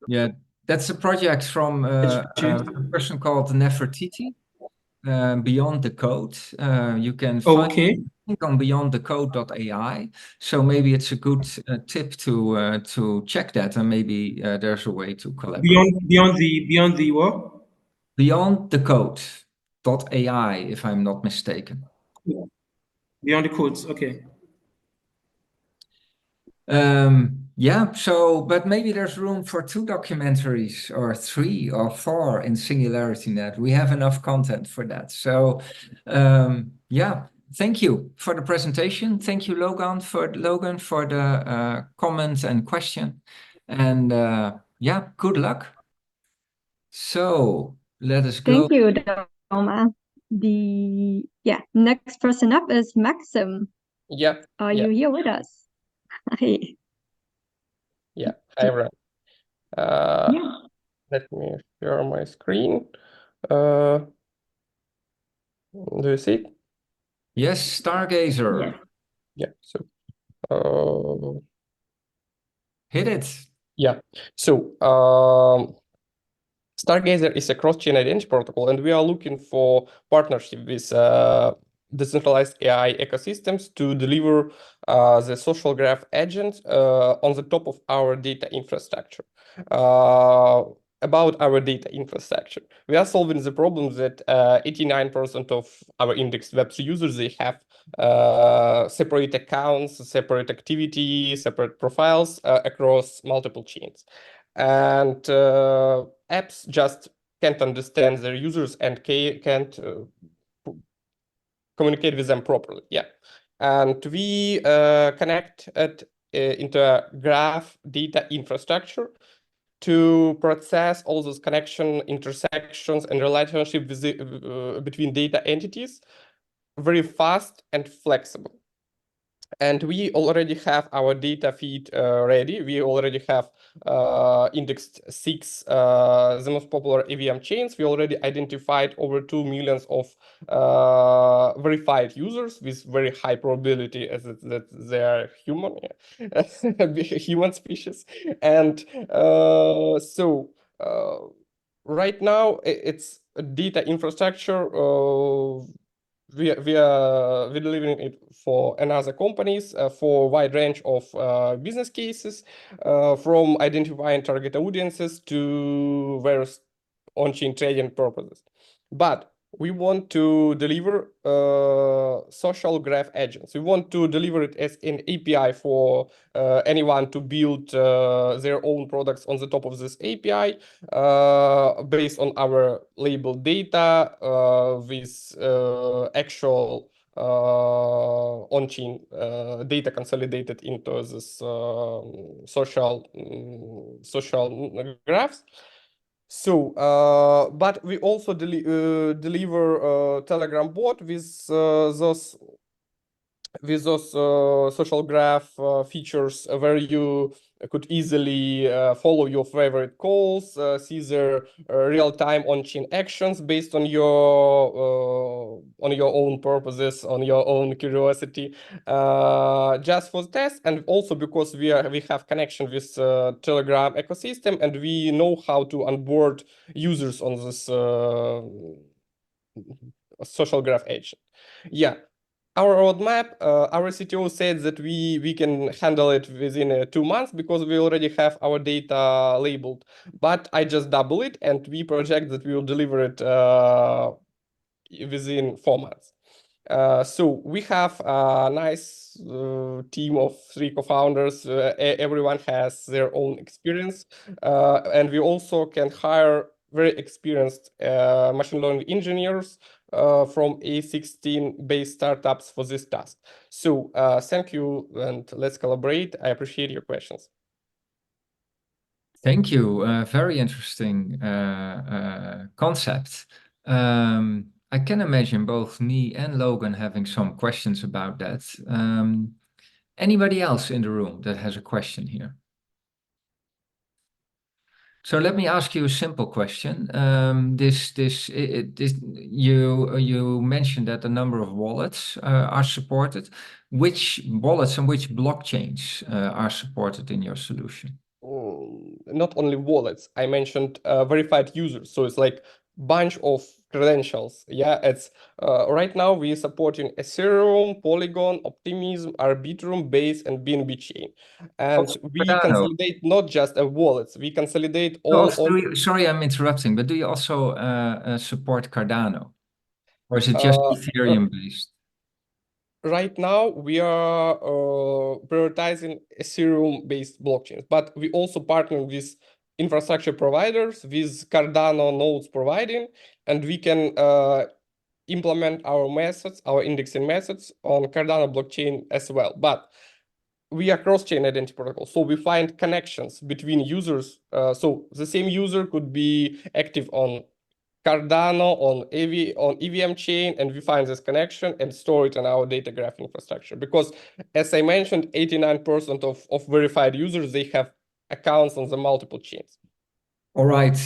Yeah, that's a project from a person called Nefertiti, Beyond the Code. You can find it on beyondthecode.ai. So maybe it's a good tip to check that, and maybe there's a way to collaborate. Beyond the what? Beyondthecode.ai, if I'm not mistaken. Beyond the codes, okay. Yeah, so, but maybe there's room for 2 documentaries or 3 or 4 in SingularityNET. We have enough content for that. So, yeah, thank you for the presentation. Thank you, Logan, for the comment and question. And yeah, good luck. So let us go. Thank you, Doma. Next person up is Maxim. Yep. Are you here with us? Hi. Yeah, hi everyone. Let me share my screen. Do you see it? Yes, Stargazer. Yeah, so hit it. Yeah, so Stargazer is a cross-chain identity protocol, and we are looking for partnership with decentralized AI ecosystems to deliver the social graph agent on the top of our data infrastructure. About our data infrastructure, we are solving the problem that 89% of our indexed Web3 users, they have separate accounts, separate activity, separate profiles across multiple chains. And apps just can't understand their users and can't communicate with them properly. Yeah, and we connect it into a graph data infrastructure to process all those connection, intersections, and relationship between data entities very fast and flexible. And we already have our data feed ready. We already have indexed 6 the most popular EVM chains. We already identified over 2 million of verified users with very high probability as that they are human, human species. And so right now it's a data infrastructure. We're delivering it for another companies for a wide range of business cases, from identifying target audiences to various on-chain trading purposes. But we want to deliver social graph agents. We want to deliver it as an API for anyone to build their own products on the top of this API based on our labeled data with actual on-chain data consolidated into this social graphs. So, but we also deliver Telegram bot with those social graph features where you could easily follow your favorite calls, see their real-time on-chain actions based on your own purposes, on your own curiosity, just for test, and also because we have connection with Telegram ecosystem, and we know how to onboard users on this social graph agent. Yeah. our roadmap, our CTO said that we can handle it within 2 months because we already have our data labeled. But I just double it, and we project that we will deliver it within 4 months. So we have a nice team of 3 co-founders. Everyone has their own experience, and we also can hire very experienced machine learning engineers from A16-based startups for this task. So thank you, and let's collaborate. I appreciate your questions. Thank you. Very interesting concept. I can imagine both me and Logan having some questions about that. Anybody else in the room that has a question here? So let me ask you a simple question. You mentioned that a number of wallets are supported. Which wallets and which blockchains are supported in your solution? Not only wallets, I mentioned verified users. So it's like bunch of credentials. Yeah, it's right now we're supporting Ethereum, Polygon, Optimism, Arbitrum, Base, and BNB chain. And we consolidate not just wallets, we consolidate all. Sorry, I'm interrupting, but do you also support Cardano? Or is it just Ethereum based? Right now, we are prioritizing Ethereum-based blockchains, but we also partner with infrastructure providers, with Cardano nodes providing, and we can implement our methods, our indexing methods on Cardano blockchain as well. But we are cross-chain identity protocol, so we find connections between users. So the same user could be active on Cardano, on EVM chain, and we find this connection and store it in our data graph infrastructure. Because as I mentioned, 89% of verified users, they have accounts on the multiple chains. All right.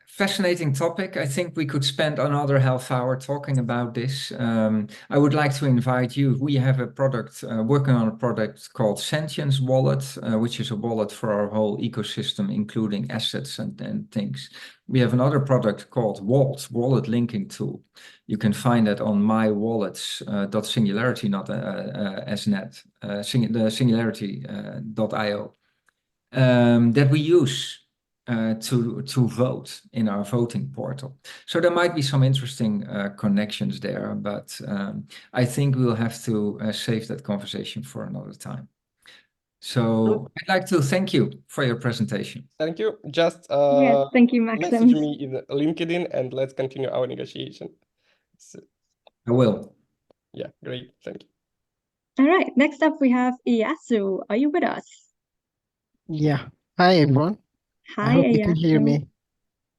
Fascinating topic. I think we could spend another half hour talking about this. I would like to invite you. We have a product, working on a product called Sentience Wallet, which is a wallet for our whole ecosystem, including assets and things. We have another product called Vault, Wallet Linking Tool. You can find that on mywallets.singularity.net, the singularity.io, that we use to vote in our voting portal. So there might be some interesting connections there, but I think we'll have to save that conversation for another time. So I'd like to thank you for your presentation. Thank you. Just yes, thank you, Maxim. Message me in LinkedIn and let's continue our negotiation. So, I will. Yeah, great. Thank you. All right. Next up, we have Iyasu. Are you with us? Yeah. Hi, everyone. Hi, I hope you can hear Iyasu. me.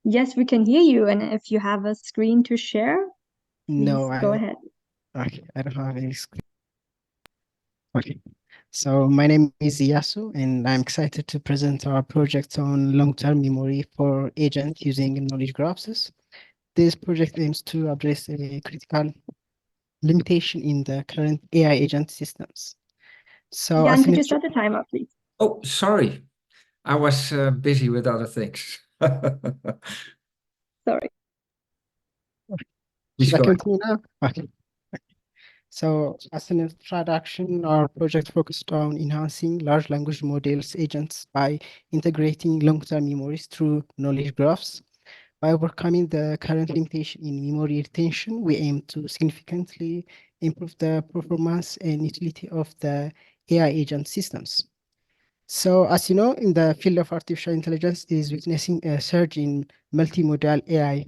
Yes, we can hear you. And if you have a screen to share, No, please go ahead. Okay, I don't have any screen. Okay. So my name is Iyasu, and I'm excited to present our project on long-term memory for agents using knowledge graphs. This project aims to address a critical limitation in the current AI agent systems. So, Jan, could you start the timer, please? Oh, sorry. I was busy with other things. Sorry. Should I continue now? Okay. So as an introduction, our project focused on enhancing large language models agents by integrating long-term memories through knowledge graphs. By overcoming the current limitation in memory retention, we aim to significantly improve the performance and utility of the AI agent systems. So as you know, in the field of artificial intelligence is witnessing a surge in multimodal AI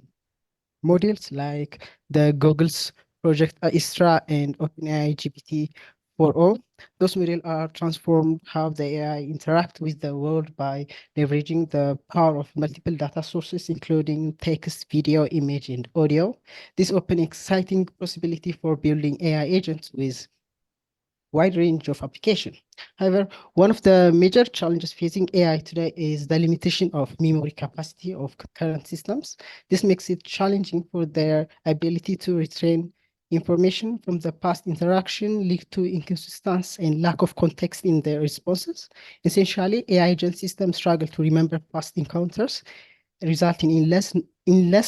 models like the Google's Project Istra and OpenAI GPT-4o. Those models are transformed how the AI interact with the world by leveraging the power of multiple data sources, including text, video, image, and audio. This opens exciting possibility for building AI agents with wide range of application. However, one of the major challenges facing AI today is the limitation of memory capacity of current systems. This makes it challenging for their ability to retain information from the past interaction, lead to inconsistency and lack of context in their responses. Essentially, AI agent systems struggle to remember past encounters, resulting in less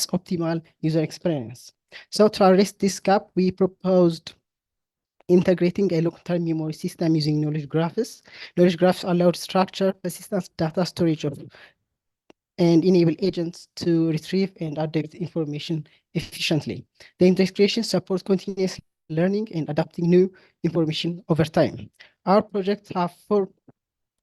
optimal user experience. So to address this gap, we proposed integrating a long-term memory system using knowledge graphs. Knowledge graphs allow structured, persistent data storage and enable agents to retrieve and update information efficiently. The integration supports continuous learning and adapting new information over time. Our projects have 4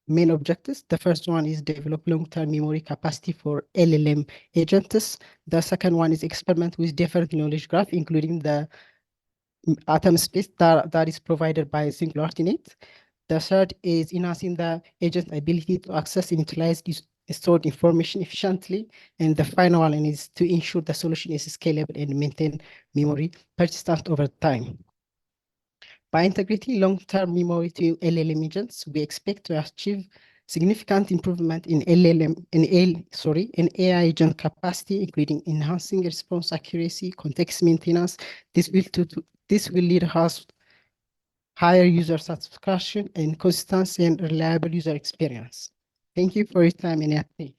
main objectives. The first one is develop long-term memory capacity for LLM agents. The second one is experiment with different knowledge graph, including the atom space that is provided by SingularityNET. The third is enhancing the agent's ability to access and utilize stored information efficiently. And the final one is to ensure the solution is scalable and maintain memory persistent over time. By integrating long-term memory to LLM agents, we expect to achieve significant improvement in AI agent capacity, including enhancing response accuracy, context maintenance. This will lead us higher user satisfaction and consistency and reliable user experience. Thank you for your time and attention.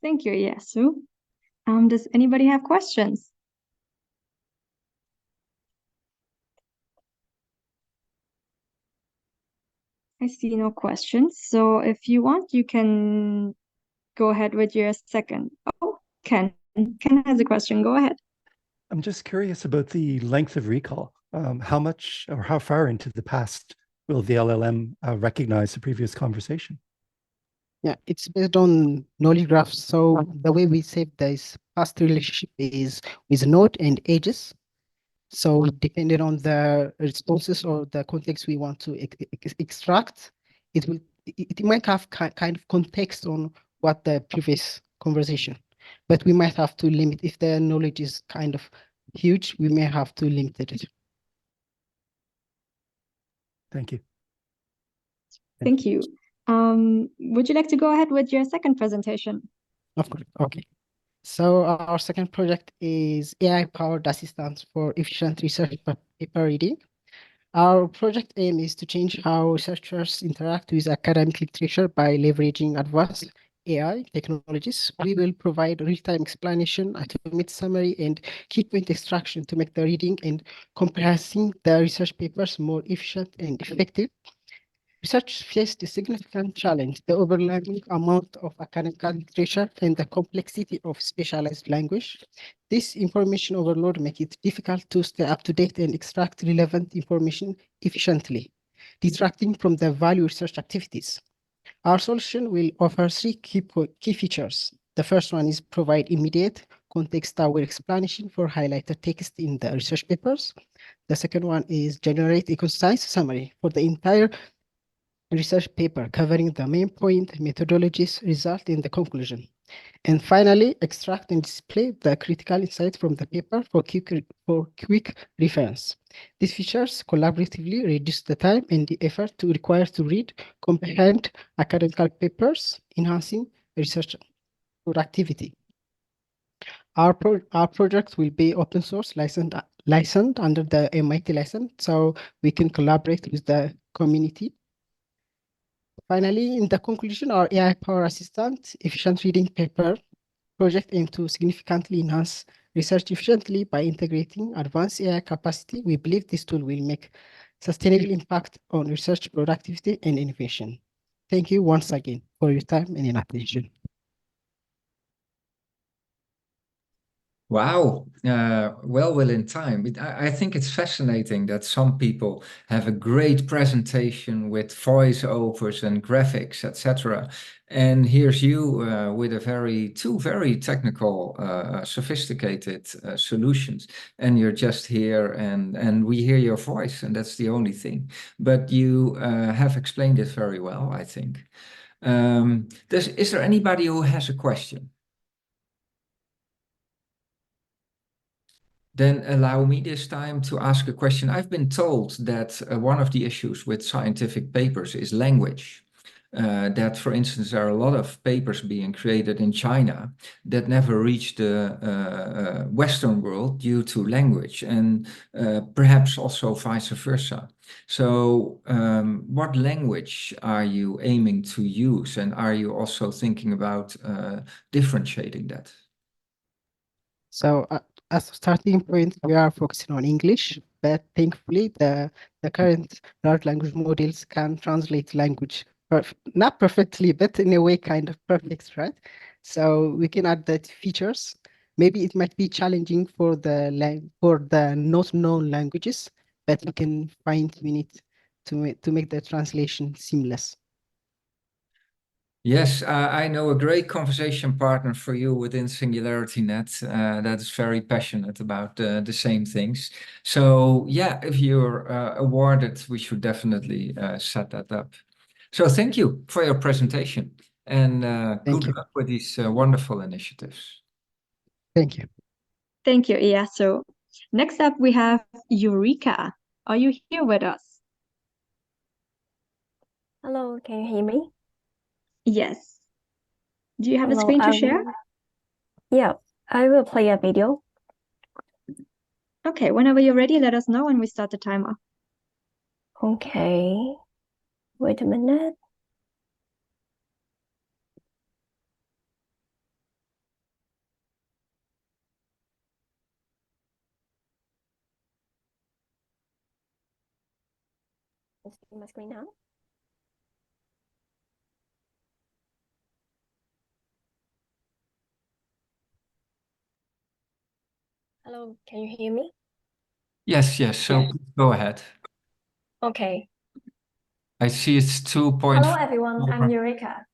Thank you, Yasu. Does anybody have questions? I see no questions. So if you want, you can go ahead with your second. Oh, Ken. Ken has a question. Go ahead. I'm just curious about the length of recall. How much or how far into the past will the LLM recognize the previous conversation? Yeah, it's based on knowledge graphs. So the way we save this past relationship is with node and ages. So depending on the responses or the context we want to extract, it might have kind of context on what the previous conversation, but we might have to limit if the knowledge is kind of huge, we may have to limit it. Thank you. Thank you. Would you like to go ahead with your second presentation? Of course. Okay. So our second project is AI-powered assistance for efficient research paper reading. Our project aim is to change how researchers interact with academic literature by leveraging advanced AI technologies. We will provide real-time explanation, automated summary, and key point extraction to make the reading and compressing the research papers more efficient and effective. Research faced a significant challenge, the overwhelming amount of academic literature and the complexity of specialized language. This information overload makes it difficult to stay up to date and extract relevant information efficiently, detracting from the value research activities. Our solution will offer 3 key features. The first one is provide immediate context-aware explanation for highlighted text in the research papers. The second one is generate a concise summary for the entire research paper covering the main point, methodologies, result, and the conclusion. And finally, extract and display the critical insights from the paper for quick reference. These features collaboratively reduce the time and the effort required to read, comprehend academic papers, enhancing research productivity. Our project will be open source licensed under the MIT license, so we can collaborate with the community. Finally, in the conclusion, our AI power assistant efficient reading paper project aims to significantly enhance research efficiently by integrating advanced AI capacity. We believe this tool will make sustainable impact on research productivity and innovation. Thank you once again for your time and attention. Wow, well within time. I think it's fascinating that some people have a great presentation with voiceovers and graphics, etc. And here's you with two very technical, sophisticated solutions. And you're just here and we hear your voice, and that's the only thing. But you have explained it very well, I think. Is there anybody who has a question? Then allow me this time to ask a question. I've been told that one of the issues with scientific papers is language. That, for instance, there are a lot of papers being created in China that never reach the Western world due to language, and perhaps also vice versa. So what language are you aiming to use, and are you also thinking about differentiating that? So as a starting point, we are focusing on English, but thankfully the current large language models can translate language not perfectly, but in a way kind of perfect, right? So we can add that features. Maybe it might be challenging for the not known languages, but we can fine-tune it to make the translation seamless. Yes, I know a great conversation partner for you within SingularityNET that is very passionate about the same things. So yeah, if you're awarded, we should definitely set that up. So thank you for your presentation and good luck with these wonderful initiatives. Thank you. Thank you, Iya. So next up we have Eureka. Are you here with us? Hello, can you hear me? Yes. Do you have a Hello, screen to share? Yeah, I will play a video. Okay, whenever you're ready, let us know and we start the timer. Okay, wait a minute. Let's see my screen now. Hello, can you hear me? Yes, so go ahead. Okay. I see it's 2.4. Hello, everyone. I'm Eureka.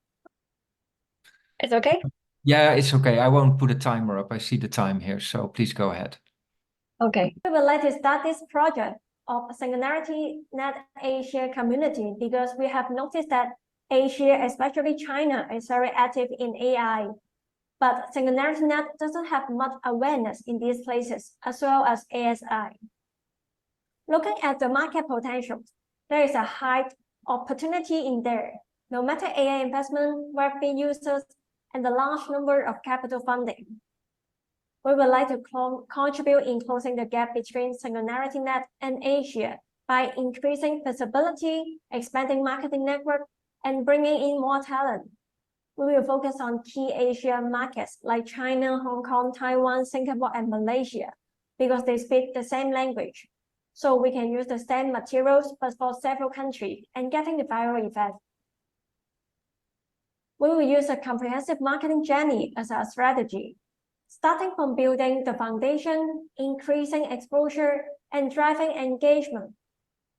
It's okay? Yeah, it's okay. I won't put a timer up. I see the time here, so please go ahead. Okay. We would like to start this project of SingularityNet Asia community because we have noticed that Asia, especially China, is very active in AI. But SingularityNet doesn't have much awareness in these places, as well as ASI. Looking at the market potential, there is a high opportunity in there, no matter AI investment, Web3 users, and the large number of capital funding. We would like to contribute in closing the gap between SingularityNet and Asia by increasing visibility, expanding marketing network, and bringing in more talent. We will focus on key Asian markets like China, Hong Kong, Taiwan, Singapore, and Malaysia because they speak the same language. So we can use the same materials but for several countries and getting the viral effect. We will use a comprehensive marketing journey as our strategy, starting from building the foundation, increasing exposure, and driving engagement.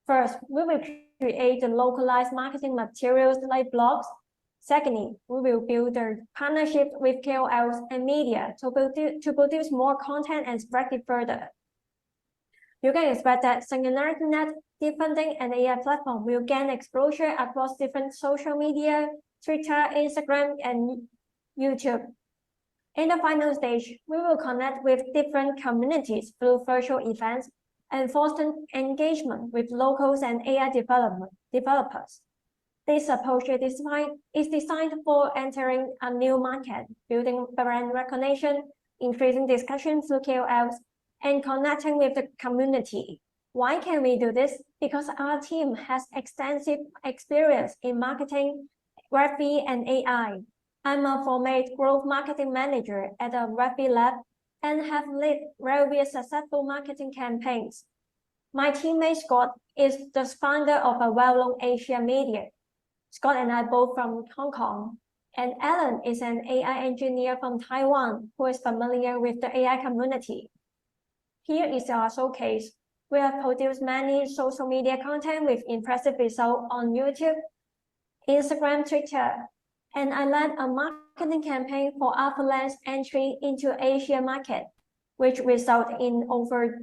First, we will create the localized marketing materials like blogs. Secondly, we will build a partnership with KOLs and media to produce more content and spread it further. You can expect that SingularityNet deep funding and AI platform will gain exposure across different social media, Twitter, Instagram, and YouTube. In the final stage, we will connect with different communities through virtual events and foster engagement with locals and AI developers. This approach is designed for entering a new market, building brand recognition, increasing discussion through KOLs, and connecting with the community. Why can we do this? Because our team has extensive experience in marketing, Web3, and AI. I'm a former growth marketing manager at a Web3 lab and have led various successful marketing campaigns. My teammate Scott is the founder of a well-known Asian media. Scott and I both from Hong Kong. And Alan is an AI engineer from Taiwan who is familiar with the AI community. Here is our showcase. We have produced many social media content with impressive results on YouTube, Instagram, Twitter, and I led a marketing campaign for Avalanche entry into Asia market, which resulted in over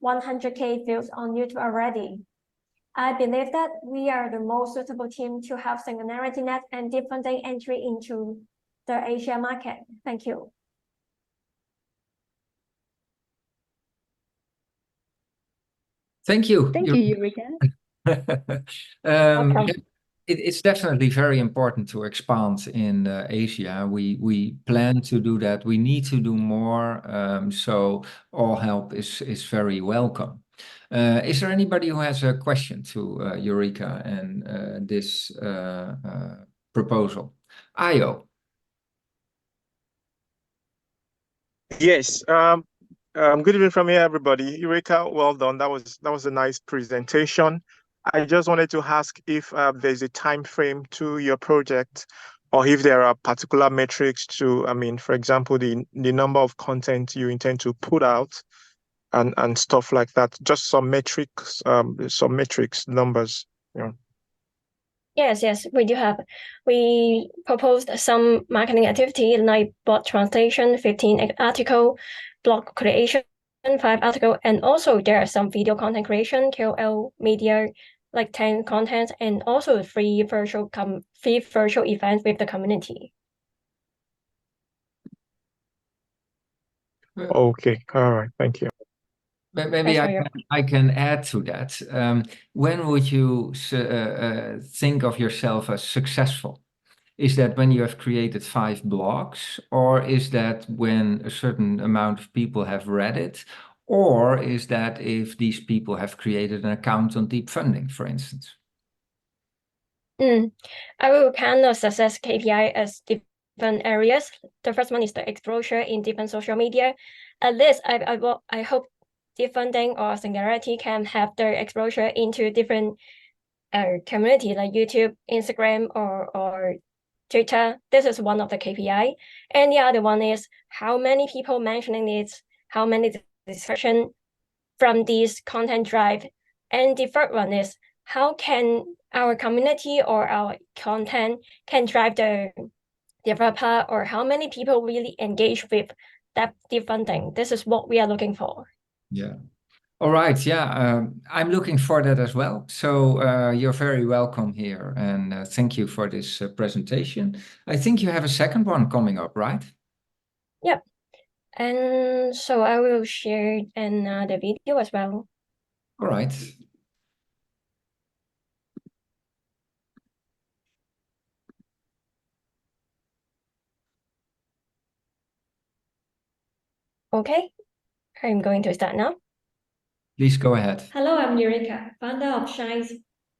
100K views on YouTube already. I believe that we are the most suitable team to have SingularityNet and deep funding entry into the Asia market. Thank you. Thank you. Thank you, Eureka. It's definitely very important to expand in Asia. We plan to do that. We need to do more. So all help is very welcome. Is there anybody who has a question to Eureka and this proposal? Ayo. Yes. Good evening from here, everybody. Eureka, well done. That was a nice presentation. I just wanted to ask if there's a time frame to your project, or if there are particular metrics to, I mean, for example, the number of content you intend to put out, and stuff like that. Just some metrics, numbers. Yeah. Yes, we do have. We proposed some marketing activity like bot translation, 15 article, blog creation, 5 article, and also there are some video content creation, KOL media, like 10 contents, and also free virtual events with the community. Okay, all right, thank you. But maybe I can add to that. When would you think of yourself as successful? Is that when you have created 5 blogs, or is that when a certain amount of people have read it, or is that if these people have created an account on Deep Funding, for instance? I will kind of success KPI as different areas. The first one is the exposure in different social media. At least I hope Deep Funding or Singularity can have their exposure into different community like YouTube, Instagram, or Twitter. This is one of the KPI. And the other one is how many people mentioning it, how many discussion from this content drive. And the third one is how can our community or our content can drive the developer, or how many people really engage with that Deep Funding. This is what we are looking for. Yeah. All right. Yeah, I'm looking for that as well. So you're very welcome here, and thank you for this presentation. I think you have a second one coming up, right? Yep. And so I will share the video as well. All right. Okay, I'm going to start now. Please go ahead. Hello, I'm Eureka, founder of Shines.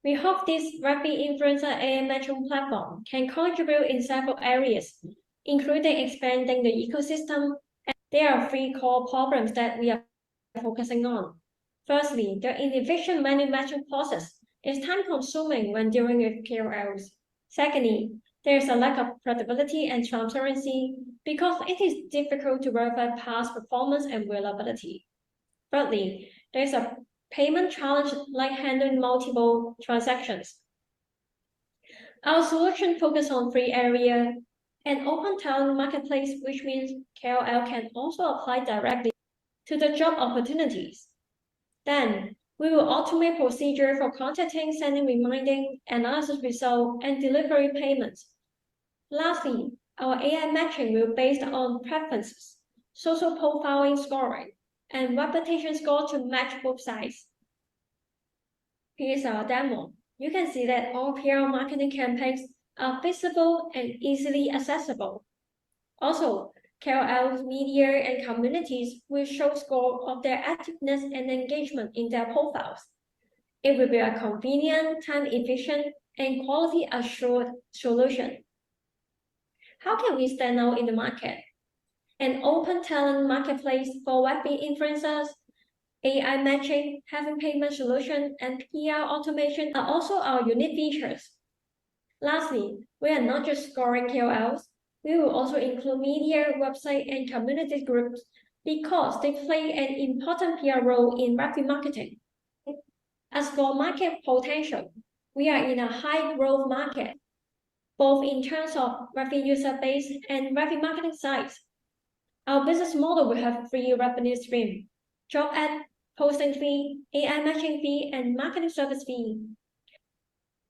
We hope this rapid influencer AI matching platform can contribute in several areas, including expanding the ecosystem. And there are 3 core problems that we are focusing on. Firstly, the inefficient manual matching process is time-consuming when dealing with KOLs. Secondly, there is a lack of credibility and transparency because it is difficult to verify past performance and reliability. Thirdly, there is a payment challenge like handling multiple transactions. Our solution focuses on 3 areas: an open talent marketplace, which means KOL can also apply directly to the job opportunities. Then, we will automate procedure for contacting, sending, reminding, analysis result, and delivery payments. Lastly, our AI matching will be based on preferences, social profiling scoring, and reputation score to match both sides. Here's our demo. You can see that all PR marketing campaigns are visible and easily accessible. Also, KOLs, media, and communities will show score of their activeness and engagement in their profiles. It will be a convenient, time-efficient, and quality-assured solution. How can we stand out in the market? An open talent marketplace for web-based influencers, AI matching, having payment solution, and PR automation are also our unique features. Lastly, we are not just scoring KOLs. We will also include media, website, and community groups because they play an important PR role in rapid marketing. As for market potential, we are in a high-growth market, both in terms of rapid user base and rapid marketing size. Our business model will have 3 revenue streams: job ad, posting fee, AI matching fee, and marketing service fee.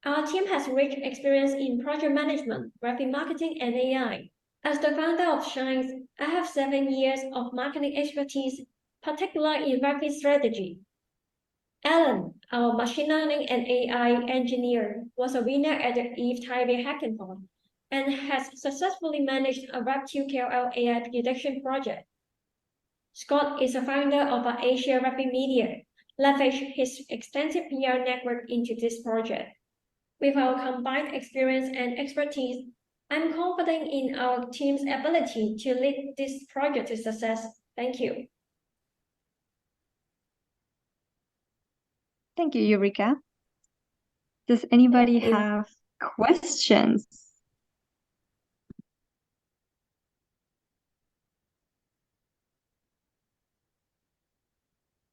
Our team has rich experience in project management, rapid marketing, and AI. As the founder of Shines, I have 7 years of marketing expertise, particularly in rapid strategy. Alan, our machine learning and AI engineer, was a winner at the EVE Taipei Hackathon and has successfully managed a Web2 KOL AI prediction project. Scott is a founder of Asia Rapid Media, leveraged his extensive PR network into this project. With our combined experience and expertise, I'm confident in our team's ability to lead this project to success. Thank you. Thank you, Eureka. Does anybody have questions?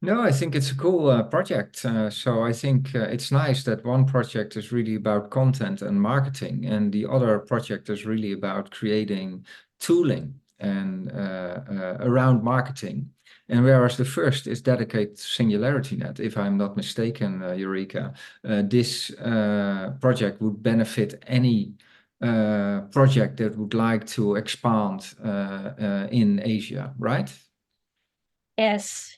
No, I think it's a cool project. So I think it's nice that one project is really about content and marketing, and the other project is really about creating tooling and around marketing. And whereas the first is dedicated to SingularityNET, if I'm not mistaken, Eureka, this project would benefit any project that would like to expand in Asia, right? Yes.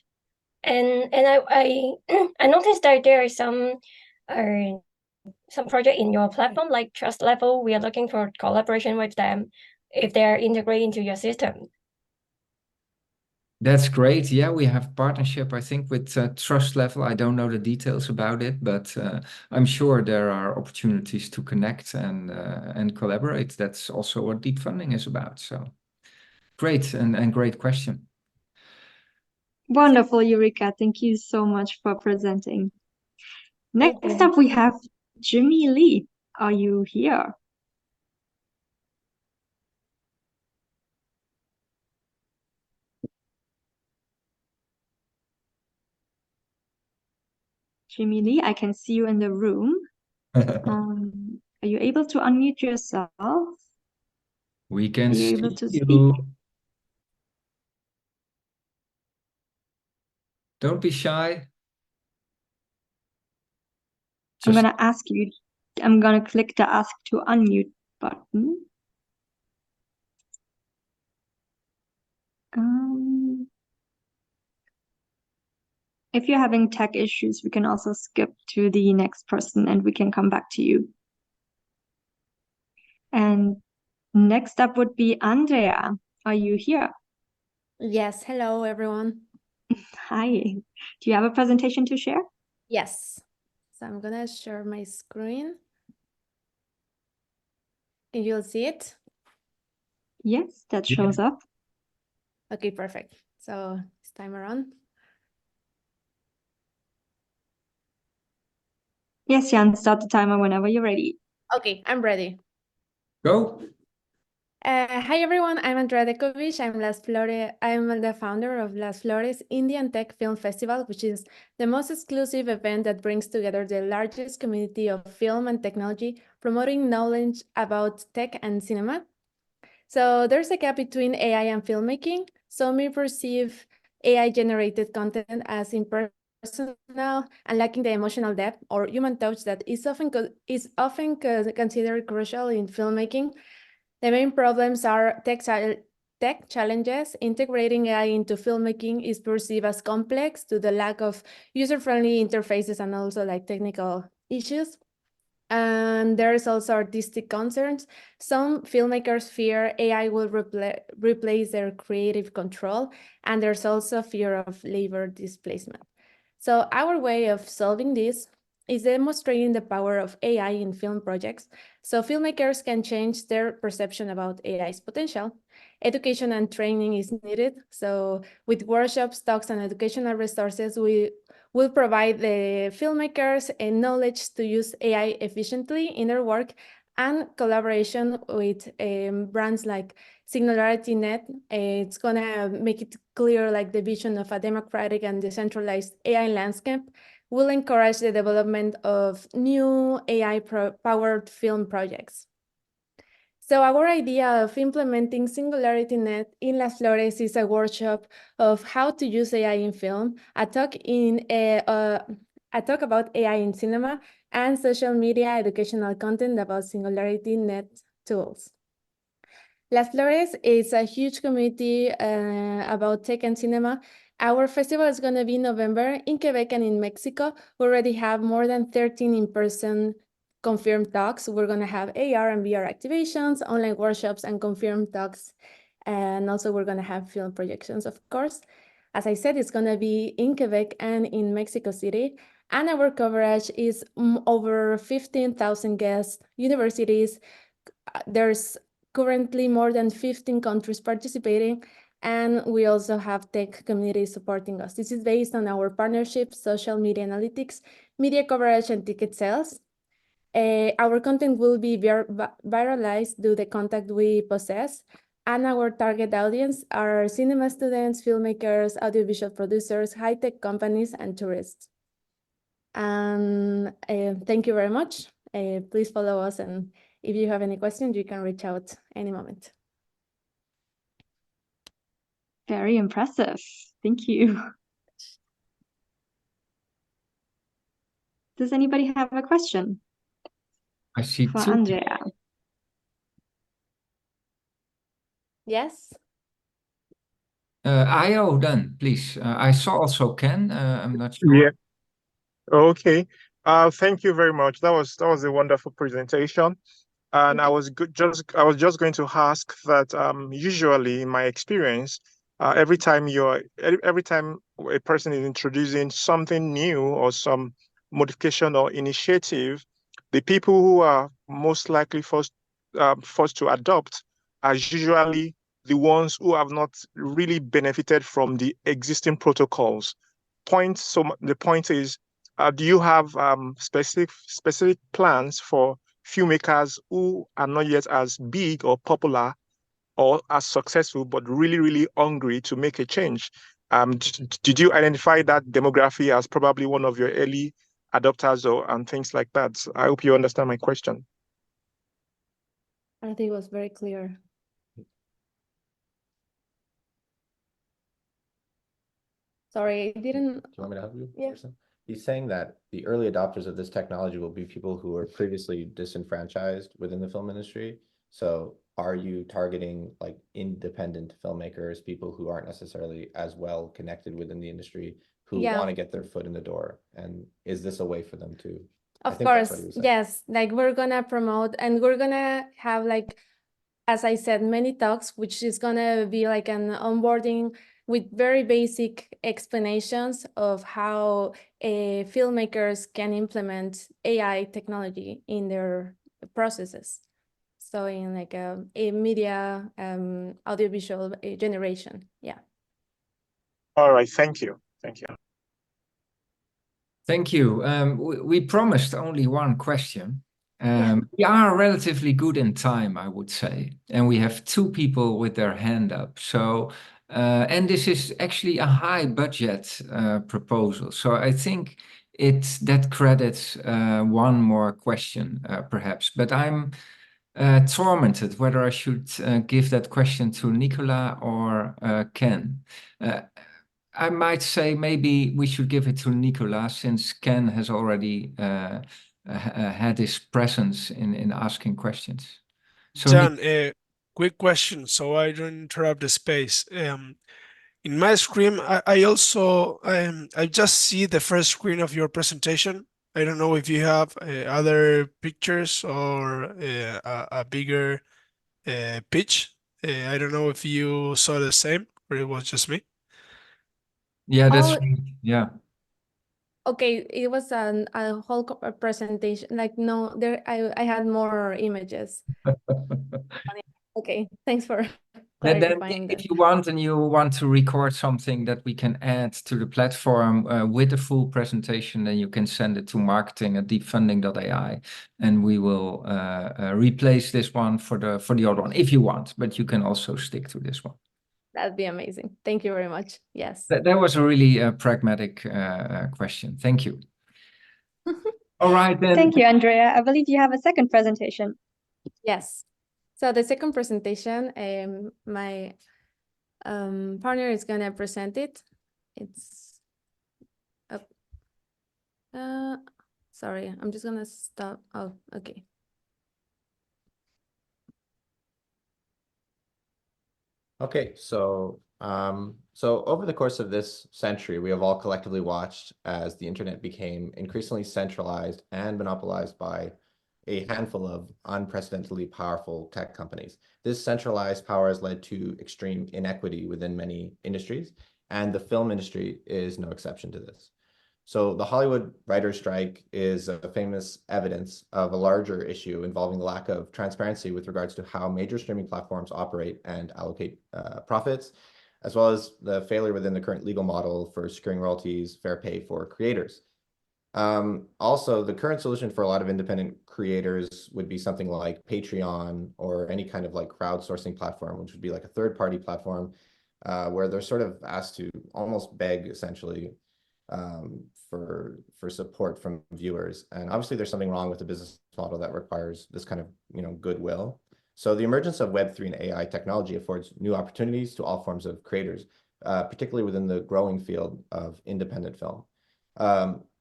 And I I noticed that there is some project in your platform like Trust Level. We are looking for collaboration with them if they are integrated into your system. That's great. Yeah, we have partnership, I think, with Trust Level. I don't know the details about it, but I'm sure there are opportunities to connect and collaborate. That's also what deep funding is about. So great and great question. Wonderful, Eureka. Thank you so much for presenting. Next up, we have Jimmy Lee. Are you here? Jimmy Lee, I can see you in the room. Are you able to unmute yourself? We can Are you see able to you. speak? Don't be shy. I'm gonna ask you. I'm gonna click the ask to unmute button. If you're having tech issues, we can also skip to the next person and we can come back to you. And next up would be Andrea. Are you here? Yes, hello everyone. Hi. Do you have a presentation to share? Yes. So I'm gonna share my screen. And you'll see it? Yes, that shows up. Okay, perfect. So it's timer on. Yes, Jan, start the timer whenever you're ready. Okay, I'm ready. Go. Hi everyone, I'm Andrea Dekovic. I'm the founder of Las Flores Indian Tech Film Festival, which is the most exclusive event that brings together the largest community of film and technology, promoting knowledge about tech and cinema. So there's a gap between AI and filmmaking. Some may perceive AI-generated content as impersonal and lacking the emotional depth or human touch that is often considered crucial in filmmaking. The main problems are tech challenges. Integrating AI into filmmaking is perceived as complex due to the lack of user-friendly interfaces and also like technical issues. And there's also artistic concerns. Some filmmakers fear AI will replace their creative control, and there's also fear of labor displacement. So our way of solving this is demonstrating the power of AI in film projects so filmmakers can change their perception about AI's potential. Education and training is needed. So with workshops, talks, and educational resources, we will provide the filmmakers a knowledge to use AI efficiently in their work, and collaboration with brands like SingularityNET. It's gonna make it clear like the vision of a democratic and decentralized AI landscape will encourage the development of new AI-powered film projects. So our idea of implementing SingularityNET in Las Flores is a workshop of how to use AI in film, a talk about AI in cinema, and social media educational content about SingularityNET tools. Las Flores is a huge community about tech and cinema. Our festival is going to be in November in Quebec and in Mexico. We already have more than 13 in-person confirmed talks. We're going to have AR and VR activations, online workshops, and confirmed talks. And also we're going to have film projections, of course. As I said, it's going to be in Quebec and in Mexico City. And our coverage is over 15,000 guests, universities. There's currently more than 15 countries participating, and we also have tech communities supporting us. This is based on our partnerships, social media analytics, media coverage and ticket sales. Our content will be viralized due to the contact we possess, and our target audience are cinema students, filmmakers, audiovisual producers, high-tech companies, and tourists. And thank you very much. Please follow us, and if you have any questions, you can reach out any moment. Very impressive. Thank you. Does anybody have a question I see for two. Andrea? Yes. Io, then, please. I saw also Ken. I'm not sure. Yeah. Okay. Thank you very much. That was a wonderful presentation. And I was just going to ask that usually in my experience, every time a person is introducing something new or some modification or initiative, the people who are most likely forced to adopt are usually the ones who have not really benefited from the existing protocols. The point is, do you have specific plans for filmmakers who are not yet as big or popular or as successful, but really, really hungry to make a change? Did you identify that demography as probably one of your early adopters and things like that? I hope you understand my question. I think it was very clear. Sorry, I didn't. Do you want me to help you? Yeah. He's saying that the early adopters of this technology will be people who were previously disenfranchised within the film industry. So are you targeting like independent filmmakers, people who aren't necessarily as well connected within the industry, who want to get their foot in the door? And is this a way for them to? Of course, yes. Like we're gonna promote, and we're gonna have, like, as I said, many talks, which is gonna be like an onboarding with very basic explanations of how filmmakers can implement AI technology in their processes. So in like a media audiovisual generation, yeah. All right, thank you. Thank you. Thank you. We promised only one question. We are relatively good in time, I would say, and we have two people with their hand up. So, and this is actually a high budget proposal. So I think that credits one more question, perhaps. But I'm tormented whether I should give that question to Nicola or Ken. I might say maybe we should give it to Nicola, since Ken has already had his presence in asking questions. So John, a quick question, so I don't interrupt the space. In my screen, I also I just see the first screen of your presentation. I don't know if you have other pictures or a bigger pitch. I don't know if you saw the same or it was just me. Yeah, that's yeah. Okay, it was a whole presentation. Like, no, I had more images. Okay, thanks for clarifying that. If you want and you want to record something that we can add to the platform with the full presentation, then you can send it to marketing@deepfunding.ai, and we will replace this one for the other one if you want. But you can also stick to this one. That'd be amazing. Thank you very much. Yes. That was a really pragmatic question. Thank you. All right, then. Thank you, Andrea. I believe you have a second presentation. Yes. So the second presentation, my partner is going to present it. It's up. Sorry, I'm just going to stop. Oh, okay. Okay, so over the course of this century, we have all collectively watched as the internet became increasingly centralized and monopolized by a handful of unprecedentedly powerful tech companies. This centralized power has led to extreme inequity within many industries, and the film industry is no exception to this. So the Hollywood writers' strike is a famous evidence of a larger issue involving the lack of transparency with regards to how major streaming platforms operate and allocate profits, as well as the failure within the current legal model for securing royalties, fair pay for creators. Also, the current solution for a lot of independent creators would be something like Patreon or any kind of like crowdsourcing platform, which would be like a third-party platform where they're sort of asked to almost beg essentially for support from viewers. And obviously there's something wrong with the business model that requires this kind of, goodwill. So the emergence of Web3 and AI technology affords new opportunities to all forms of creators, particularly within the growing field of independent film.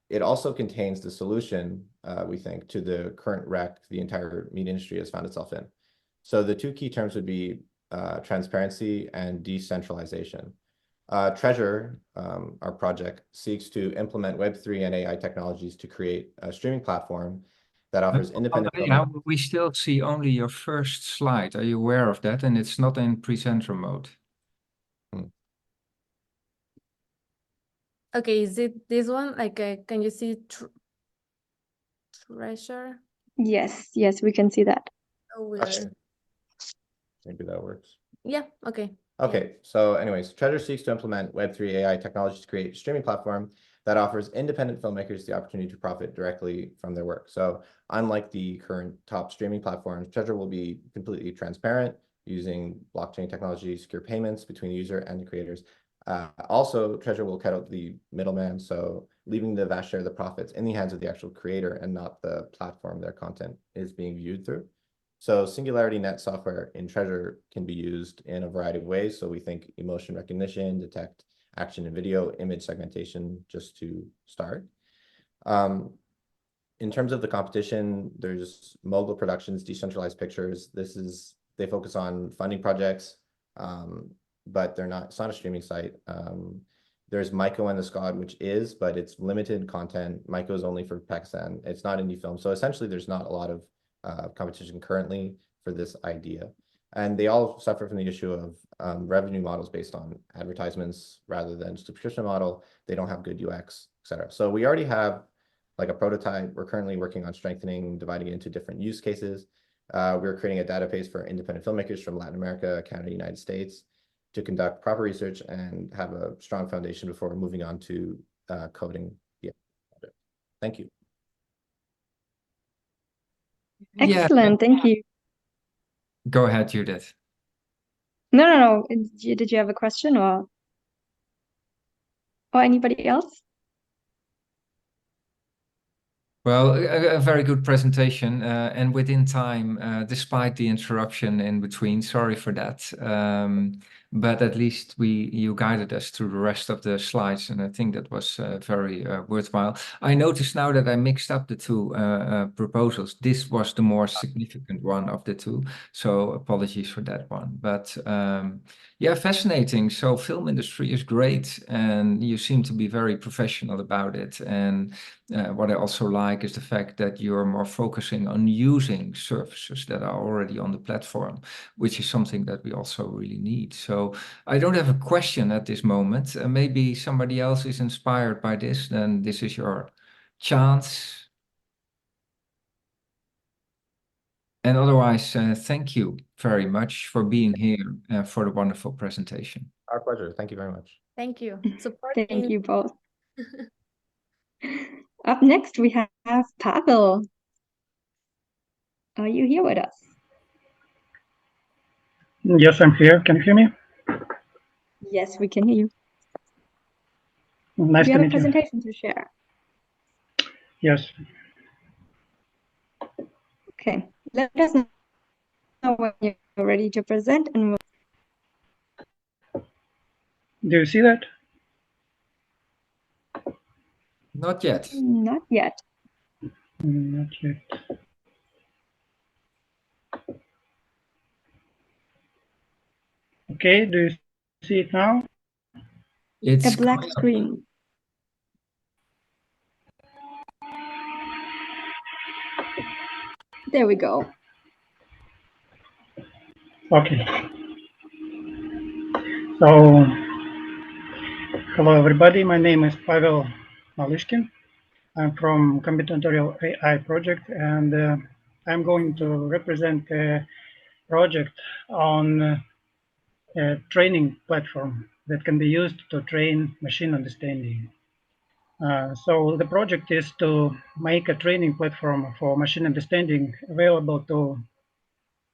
It also contains the solution, we think, to the current wreck the entire media industry has found itself in. So the two key terms would be transparency and decentralization. Treasure, our project, seeks to implement Web3 and AI technologies to create a streaming platform that offers independent Yeah, we still see only your first slide. Are you aware of that? And it's not in presenter mode. Okay, is it this one? Like, can you see treasure? Yes, yes, we can see that. Oh, weird. Maybe that works. Yeah, okay. Okay, so anyways, Treasure seeks to implement Web3 AI technology to create a streaming platform that offers independent filmmakers the opportunity to profit directly from their work. So unlike the current top streaming platforms, Treasure will be completely transparent using blockchain technology, secure payments between the user and the creators. Also, Treasure will cut out the middleman, so leaving the vast share of the profits in the hands of the actual creator and not the platform their content is being viewed through. So SingularityNET software in Treasure can be used in a variety of ways. So we think emotion recognition, detect action in video, image segmentation, just to start. In terms of the competition, there's Mogul Productions, Decentralized Pictures. They focus on funding projects, but it's not a streaming site. There's Maiko and the Squad, which is, but it's limited content. Maiko is only for Pakistan. It's not indie film. So essentially there's not a lot of competition currently for this idea. And they all suffer from the issue of revenue models based on advertisements rather than subscription model. They don't have good UX, etc. So we already have like a prototype. We're currently working on strengthening, dividing it into different use cases. We're creating a database for independent filmmakers from Latin America, Canada, United States to conduct proper research and have a strong foundation before moving on to coding. Yeah. Thank you. Excellent, thank you. Go ahead, Judith. No. Did you have a question or anybody else? Well, a very good presentation and within time, despite the interruption in between. Sorry for that. But at least you guided us through the rest of the slides, and I think that was very worthwhile. I noticed now that I mixed up the two proposals. This was the more significant one of the two, so apologies for that one. But yeah, fascinating. So film industry is great, and you seem to be very professional about it. And what I also like is the fact that you're more focusing on using services that are already on the platform, which is something that we also really need. So I don't have a question at this moment. Maybe somebody else is inspired by this, then this is your chance. And otherwise, thank you very much for being here for the wonderful presentation. Our pleasure. Thank you very much. Thank you. Thank you both. Up next, we have Pavel. Are you here with us? Yes, I'm here. Can you hear me? Yes, we can hear you. Nice Do you to have a meet you. presentation to share? Yes. Okay, let us know when you're ready to present, and Do you see that? Not yet. Not yet. Not yet. Okay, do you see it now? It's a black screen. There we go. Okay. So, hello everybody. My name is Pavel Malishkin. I'm from Combinatorial AI project, and I'm going to represent a project on a training platform that can be used to train machine understanding. So the project is to make a training platform for machine understanding available to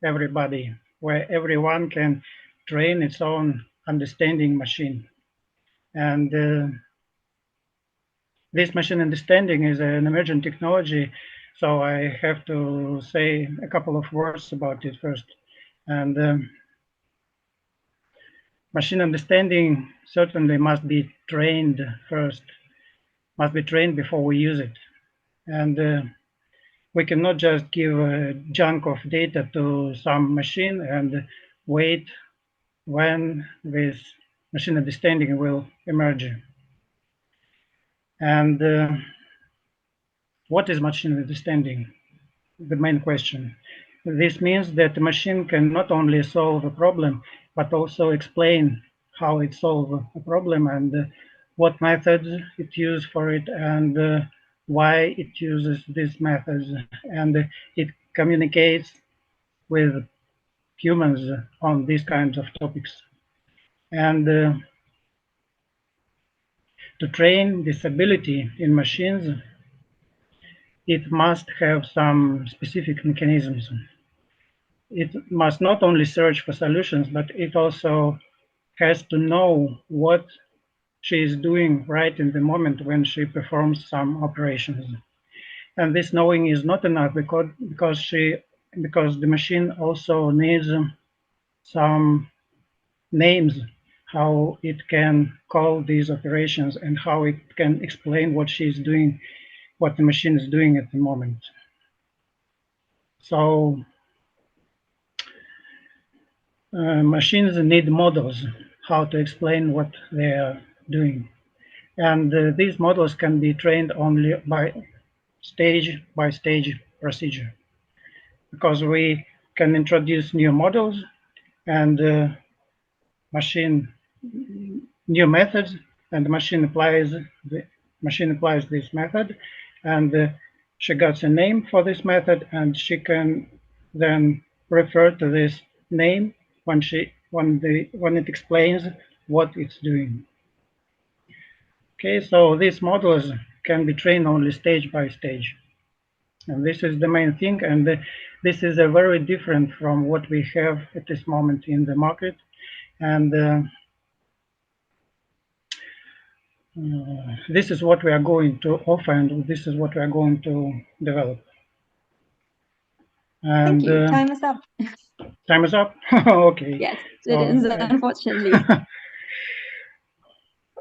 everybody, where everyone can train its own understanding machine. And this machine understanding is an emerging technology, so I have to say a couple of words about it first. And machine understanding certainly must be trained first, must be trained before we use it. And we cannot just give a chunk of data to some machine and wait when this machine understanding will emerge. And what is machine understanding? The main question. This means that the machine can not only solve a problem, but also explain how it solves a problem and what methods it uses for it and why it uses these methods. And it communicates with humans on these kinds of topics. And to train this ability in machines, it must have some specific mechanisms. It must not only search for solutions, but it also has to know what she is doing right in the moment when she performs some operations. And this knowing is not enough because the machine also needs some names, how it can call these operations and how it can explain what she is doing, what the machine is doing at the moment. So machines need models, how to explain what they are doing. And these models can be trained only by stage procedure, because we can introduce new models and new methods, and the machine applies this method, and she gets a name for this method, and she can then refer to this name when it explains what it's doing. Okay, so these models can be trained only stage by stage, and this is the main thing. And this is a very different from what we have at this moment in the market, and this is what we are going to offer, and this is what we are going to develop. And, Thank you. Time is up. Time is up? Okay. Yes, it is, unfortunately.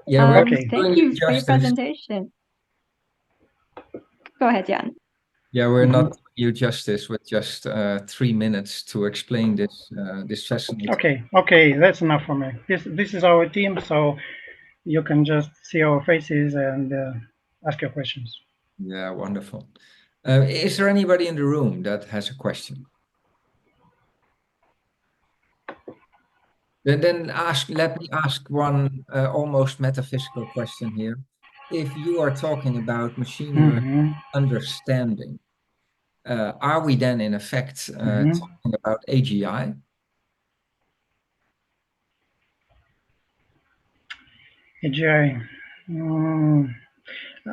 Yeah, okay. Thank you for your presentation. Go ahead, Jan. Yeah, we're not doing you justice with just 3 minutes to explain this fascinating. Okay, that's enough for me. This is our team, so you can just see our faces and ask your questions. Yeah, wonderful. Is there anybody in the room that has a question? Then let me ask one almost metaphysical question here. If you are talking about machine learning understanding, are we then in effect talking about AGI? AGI.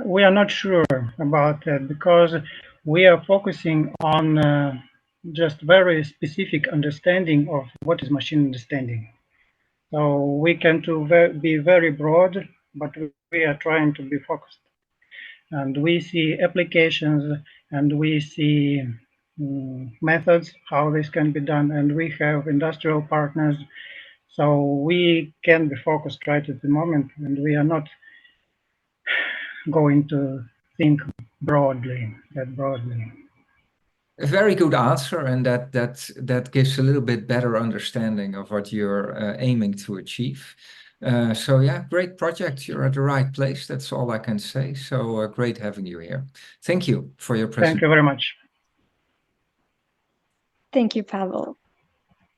We are not sure about that because we are focusing on just very specific understanding of what is machine understanding. So we can be very broad, but we are trying to be focused. And we see applications and we see methods, how this can be done, and we have industrial partners. So we can be focused right at the moment, and we are not going to think broadly. A very good answer, and that gives a little bit better understanding of what you're aiming to achieve. So yeah, great project. You're at the right place. That's all I can say. So great having you here. Thank you for your presentation. Thank you very much. Thank you, Pavel.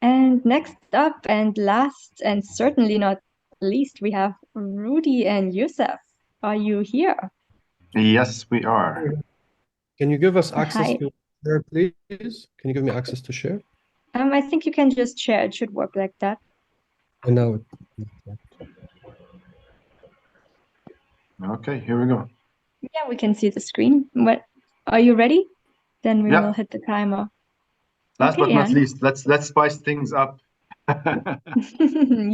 And next up and last and certainly not least, we have Rudy and Yusuf. Are you here? Yes, we are. Can you give us access Hi. to share, please? Can you give me access to share? I think you can just share. It should work like that. I know. Okay, here we go. Yeah, we can see the screen. What, are you ready? Then we Yeah. will hit the timer. Last but Okay, not Anne. least, let's spice things up.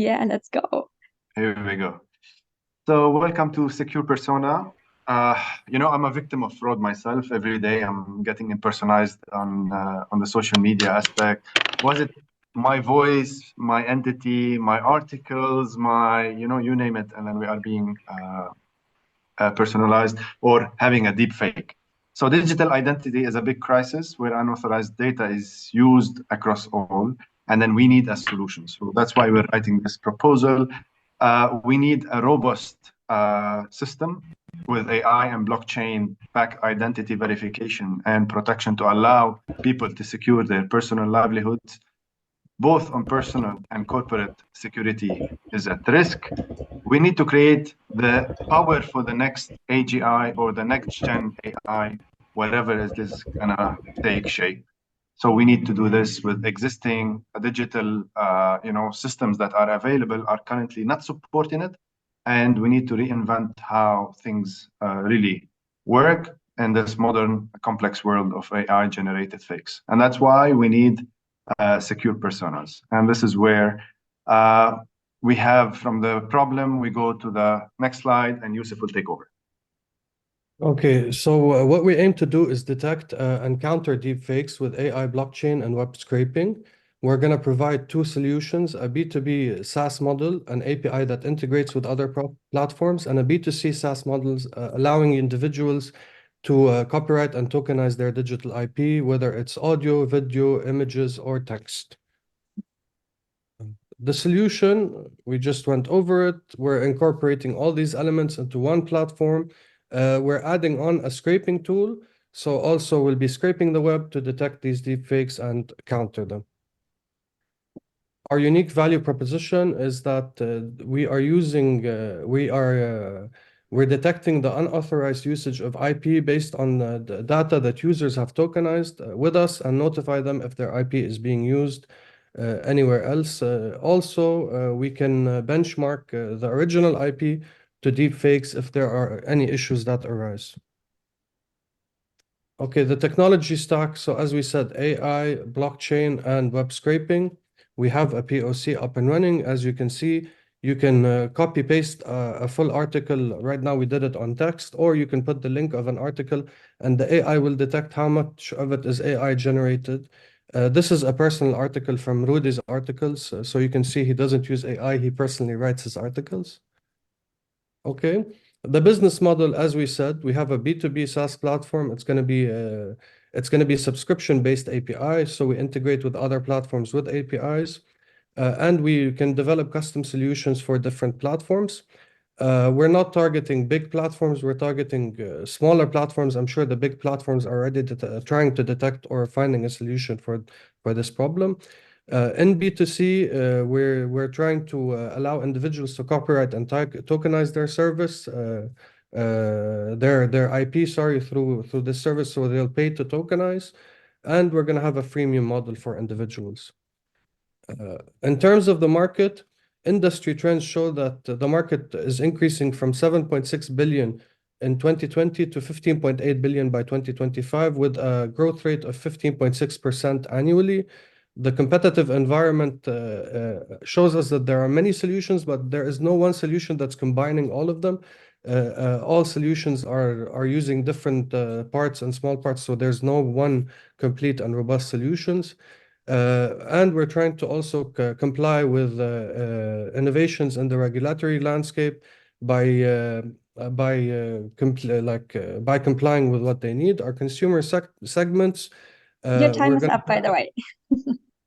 Yeah, let's go. Here we go. So welcome to Secure Persona. I'm a victim of fraud myself. Every day I'm getting impersonalized on the social media aspect. Was it my voice, my entity, my articles, you name it, and then we are being personalized or having a deep fake. So digital identity is a big crisis where unauthorized data is used across all, and then we need a solution. So that's why we're writing this proposal. We need a robust system with AI and blockchain back identity verification and protection to allow people to secure their personal livelihoods, both on personal and corporate security is at risk. We need to create the power for the next AGI or the next gen AI, whatever it is gonna take shape. So we need to do this with existing digital, systems that are available are currently not supporting it, and we need to reinvent how things really work in this modern, complex world of AI-generated fakes. And that's why we need secure personas. And this is where we have from the problem, we go to the next slide, and Yusuf will take over. Okay, so what we aim to do is detect and counter deepfakes with AI, blockchain, and web scraping. We're going to provide two solutions, a B2B SaaS model, an API that integrates with other platforms, and a B2C SaaS models allowing individuals to copyright and tokenize their digital IP, whether it's audio, video, images, or text. The solution, we just went over it. We're incorporating all these elements into one platform. We're adding on a scraping tool. So also we'll be scraping the web to detect these deepfakes and counter them. Our unique value proposition is that we're detecting the unauthorized usage of IP based on the data that users have tokenized with us and notify them if their IP is being used anywhere else. Also, we can benchmark the original IP to deepfakes if there are any issues that arise. Okay, the technology stack. So as we said, AI, blockchain, and web scraping. We have a POC up and running. As you can see, you can copy paste a full article. Right now we did it on text, or you can put the link of an article and the AI will detect how much of it is AI generated. This is a personal article from Rudy's articles. So you can see he doesn't use AI. He personally writes his articles. Okay. The business model, as we said, we have a B2B SaaS platform. It's going to be subscription-based API. So we integrate with other platforms with APIs, and we can develop custom solutions for different platforms. We're not targeting big platforms. We're targeting smaller platforms. I'm sure the big platforms are already trying to detect or finding a solution for this problem. In B2C, we're trying to allow individuals to copyright and tokenize their service, their IP, through this service, so they'll pay to tokenize, and we're going to have a freemium model for individuals. In terms of the market, industry trends show that the market is increasing from 7.6 billion in 2020 to 15.8 billion by 2025, with a growth rate of 15.6% annually. The competitive environment shows us that there are many solutions, but there is no one solution that's combining all of them. All solutions are using different parts and small parts, so there's no one complete and robust solutions. And we're trying to also comply with innovations in the regulatory landscape by complying with what they need. Our consumer segments. Your time is up, by the way.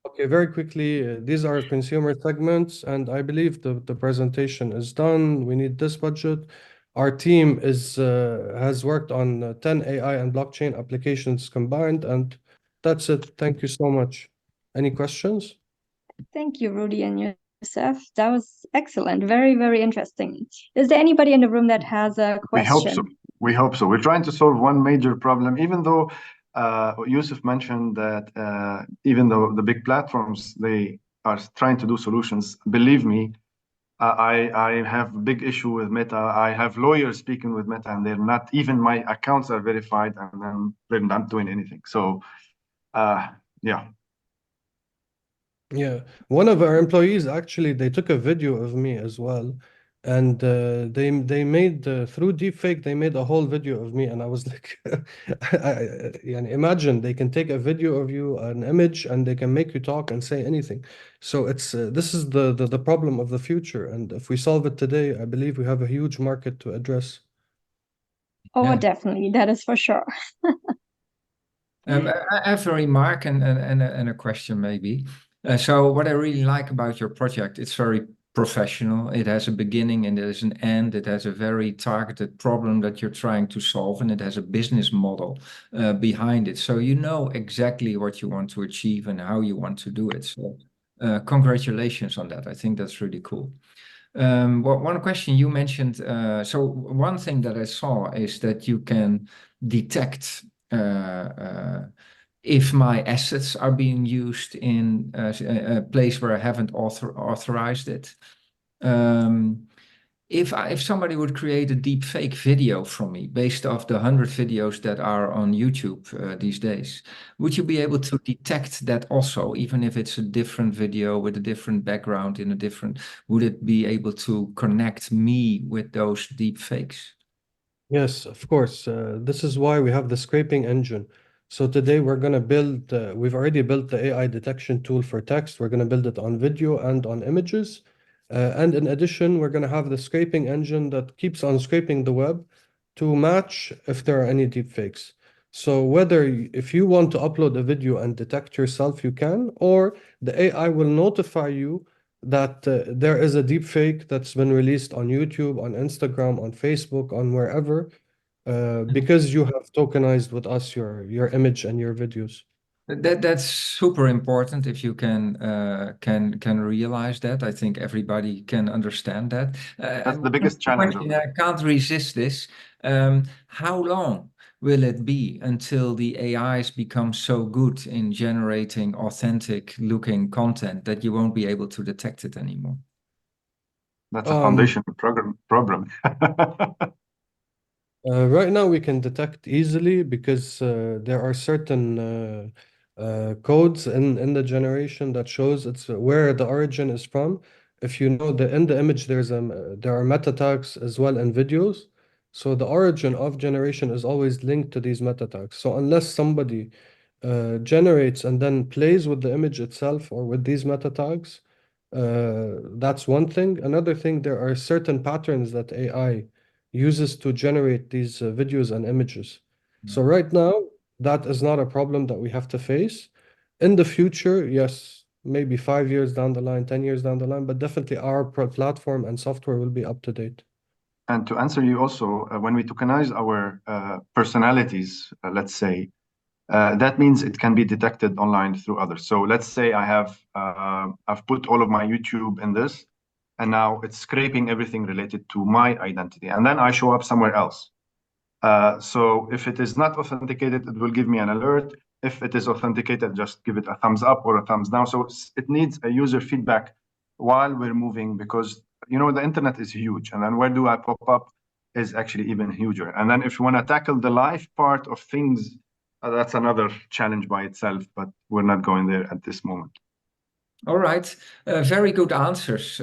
Okay, very quickly, these are consumer segments, and I believe the presentation is done. We need this budget. Our team has worked on 10 AI and blockchain applications combined, and that's it. Thank you so much. Any questions? Thank you, Rudy and Youssef. That was excellent. Very, very interesting. Is there anybody in the room that has a question? We hope so. We're trying to solve one major problem, even though Yusuf mentioned that even though the big platforms, they are trying to do solutions, believe me, I have a big issue with Meta. I have lawyers speaking with Meta, and they're not even my accounts are verified, and then they're not doing anything. So, yeah. Yeah, one of our employees actually they took a video of me as well, and they made through deepfake they made a whole video of me, and I was like, yeah, imagine they can take a video of you, an image, and they can make you talk and say anything. So it's this is the problem of the future, and if we solve it today, I believe we have a huge market to address. Oh, Yeah. definitely, that is for sure. I have a remark and a question maybe. So what I really like about your project, it's very professional. It has a beginning and there's an end. It has a very targeted problem that you're trying to solve, and it has a business model behind it. So you know exactly what you want to achieve and how you want to do it. So congratulations on that. I think that's really cool. Well, one question you mentioned, so one thing that I saw is that you can detect if my assets are being used in a place where I haven't authorized it. If somebody would create a deep fake video from me based off the 100 videos that are on YouTube these days, would you be able to detect that also, even if it's a different video with a different background in a different, would it be able to connect me with those deep fakes? Yes, of course. This is why we have the scraping engine. So today we're going to build, we've already built the AI detection tool for text. We're going to build it on video and on images. And in addition, we're going to have the scraping engine that keeps on scraping the web to match if there are any deepfakes. So if you want to upload a video and detect yourself, you can, or the AI will notify you that there is a deep fake that's been released on YouTube, on Instagram, on Facebook, on wherever, because you have tokenized with us your image and your videos. That's super important if you can realize that. I think everybody can understand that. That's the biggest challenge. I can't resist this. How long will it be until the AIs become so good in generating authentic looking content that you won't be able to detect it anymore? That's a foundation problem. Right now we can detect easily because there are certain codes in the generation that shows it's where the origin is from. If you know in the image there are meta tags as well in videos. So the origin of generation is always linked to these meta tags. So unless somebody generates and then plays with the image itself or with these meta tags, that's one thing. Another thing, there are certain patterns that AI uses to generate these videos and images. So right now, that is not a problem that we have to face. In the future, yes, maybe 5 years down the line, 10 years down the line, but definitely our platform and software will be up to date. And to answer you also, when we tokenize our personalities, let's say, that means it can be detected online through others. So let's say I've put all of my YouTube in this, and now it's scraping everything related to my identity, and then I show up somewhere else. So if it is not authenticated, it will give me an alert. If it is authenticated, just give it a thumbs up or a thumbs down. So it needs a user feedback while we're moving, because the internet is huge, and then where do I pop up is actually even huger. And then if you want to tackle the life part of things, that's another challenge by itself, but we're not going there at this moment. All right, very good answers.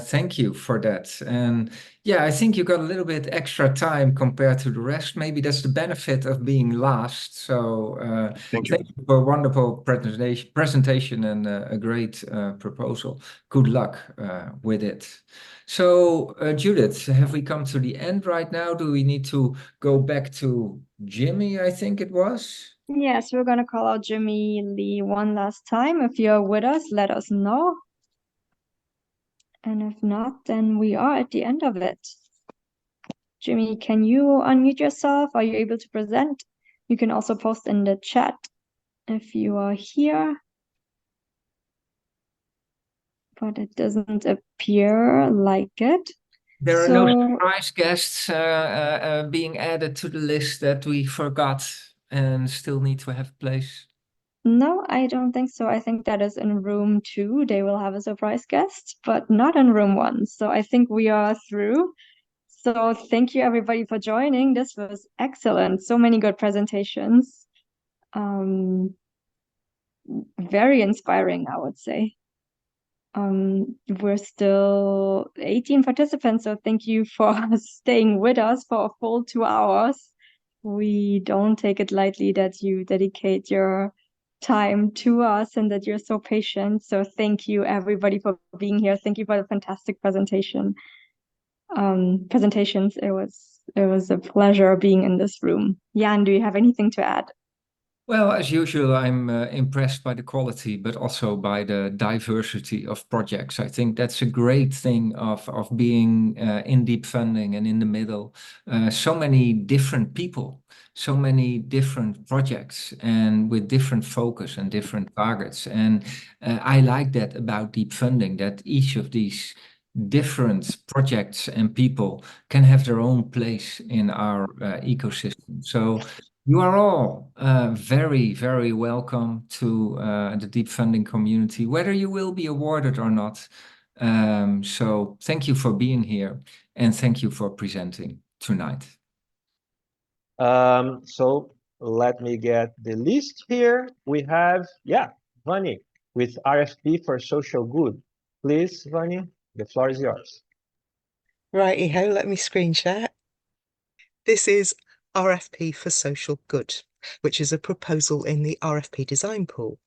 Thank you for that. And yeah, I think you got a little bit extra time compared to the rest. Maybe that's the benefit of being last. So thank you for a wonderful presentation and a great proposal. Good luck with it. So Judith, have we come to the end right now? Do we need to go back to Jimmy, I think it was? Yes, we're going to call out Jimmy Lee one last time. If you're with us, let us know. And if not, then we are at the end of it. Jimmy, can you unmute yourself? Are you able to present? You can also post in the chat if you are here. But it doesn't appear like it. There are no surprise guests being added to the list that we forgot and still need to have place. No, I don't think so. I think that is in room 2. They will have a surprise guest, but not in room 1. So I think we are through. So thank you everybody for joining. This was excellent. So many good presentations. Very inspiring, I would say. We're still 18 participants, so thank you for staying with us for a full 2 hours. We don't take it lightly that you dedicate your time to us and that you're so patient. So thank you everybody for being here. Thank you for the fantastic presentations. It was a pleasure being in this room. Jan, do you have anything to add? Well, as usual, I'm impressed by the quality, but also by the diversity of projects. I think that's a great thing of being in deep funding and in the middle. So many different people, so many different projects, and with different focus and different targets. And I like that about deep funding, that each of these different projects and people can have their own place in our ecosystem. So you are all very, very welcome to the deep funding community, whether you will be awarded or not. So thank you for being here and thank you for presenting tonight. So let me get the list here. We have, Vani with RFP for social good. Please, Vani, the floor is yours. Righty-ho, let me screen share. This is RFP for social good, which is a proposal in the RFP design pool.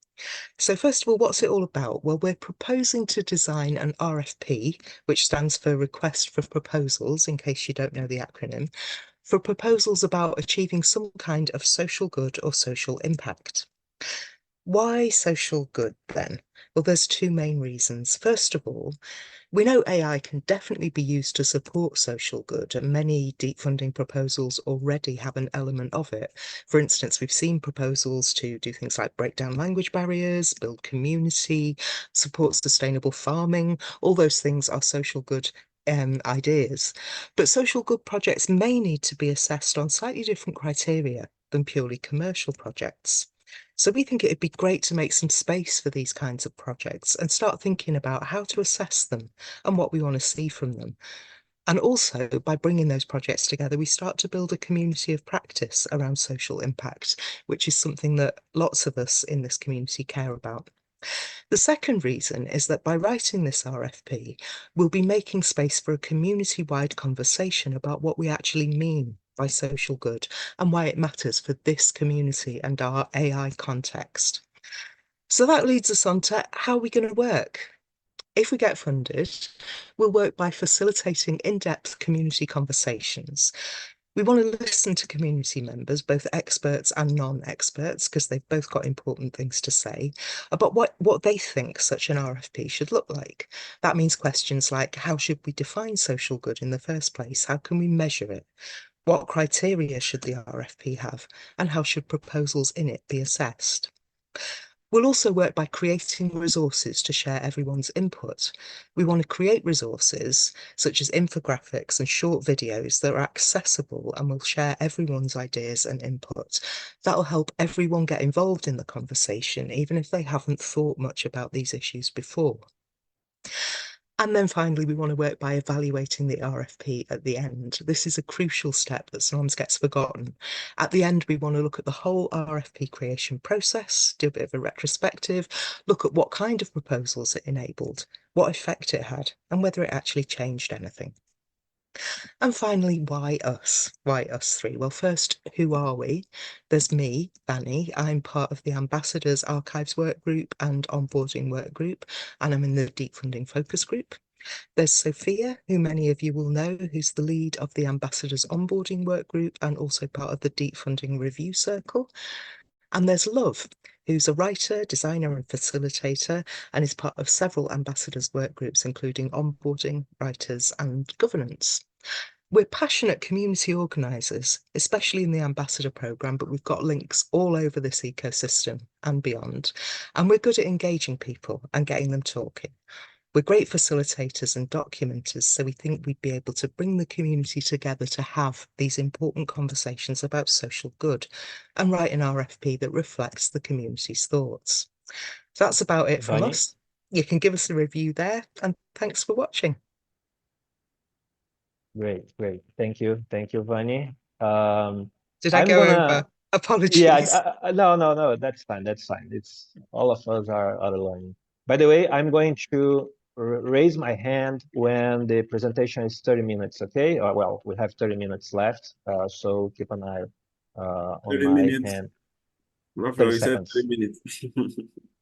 So first of all, what's it all about? Well, we're proposing to design an RFP, which stands for Request for Proposals, in case you don't know the acronym, for proposals about achieving some kind of social good or social impact. Why social good then? Well, there's 2 main reasons. First of all, we know AI can definitely be used to support social good, and many deep funding proposals already have an element of it. For instance, we've seen proposals to do things like break down language barriers, build community, support sustainable farming. All those things are social good ideas. But social good projects may need to be assessed on slightly different criteria than purely commercial projects. So we think it'd be great to make some space for these kinds of projects and start thinking about how to assess them and what we want to see from them. And also, by bringing those projects together, we start to build a community of practice around social impact, which is something that lots of us in this community care about. The second reason is that by writing this RFP, we'll be making space for a community-wide conversation about what we actually mean by social good and why it matters for this community and our AI context. So that leads us on to how we're going to work. If we get funded, we'll work by facilitating in-depth community conversations. We want to listen to community members, both experts and non-experts, because they've both got important things to say about what they think such an RFP should look like. That means questions like, how should we define social good in the first place? How can we measure it? What criteria should the RFP have? And how should proposals in it be assessed? We'll also work by creating resources to share everyone's input. We want to create resources such as infographics and short videos that are accessible and will share everyone's ideas and input. That'll help everyone get involved in the conversation, even if they haven't thought much about these issues before. And then finally, we want to work by evaluating the RFP at the end. This is a crucial step that sometimes gets forgotten. At the end, we want to look at the whole RFP creation process, do a bit of a retrospective, look at what kind of proposals it enabled, what effect it had, and whether it actually changed anything. And finally, why us? Why us 3? Well, first, who are we? There's me, Vani. I'm part of the Ambassadors Archives Work Group and Onboarding Work Group, and I'm in the Deep Funding Focus Group. There's Sophia, who many of you will know, who's the lead of the Ambassadors Onboarding Work Group and also part of the Deep Funding Review Circle. And there's Love, who's a writer, designer and facilitator, and is part of several ambassadors work groups, including onboarding, writers and governance. We're passionate community organisers, especially in the ambassador programme, but we've got links all over this ecosystem and beyond. And we're good at engaging people and getting them talking. We're great facilitators and documenters, so we think we'd be able to bring the community together to have these important conversations about social good and write an RFP that reflects the community's thoughts. That's about it from Vani? us. You can give us a review there, and thanks for watching. Great, great. Thank you, Vani. Did I I'm go gonna, over? Apologies. yeah, no, that's fine, that's fine. It's all of us are learning. By the way, I'm going to raise my hand when the presentation is 30 minutes, okay? Well, we have 30 minutes left, so keep an eye on 30 my minutes. hand. Rafael, 30 you said seconds. 3 minutes.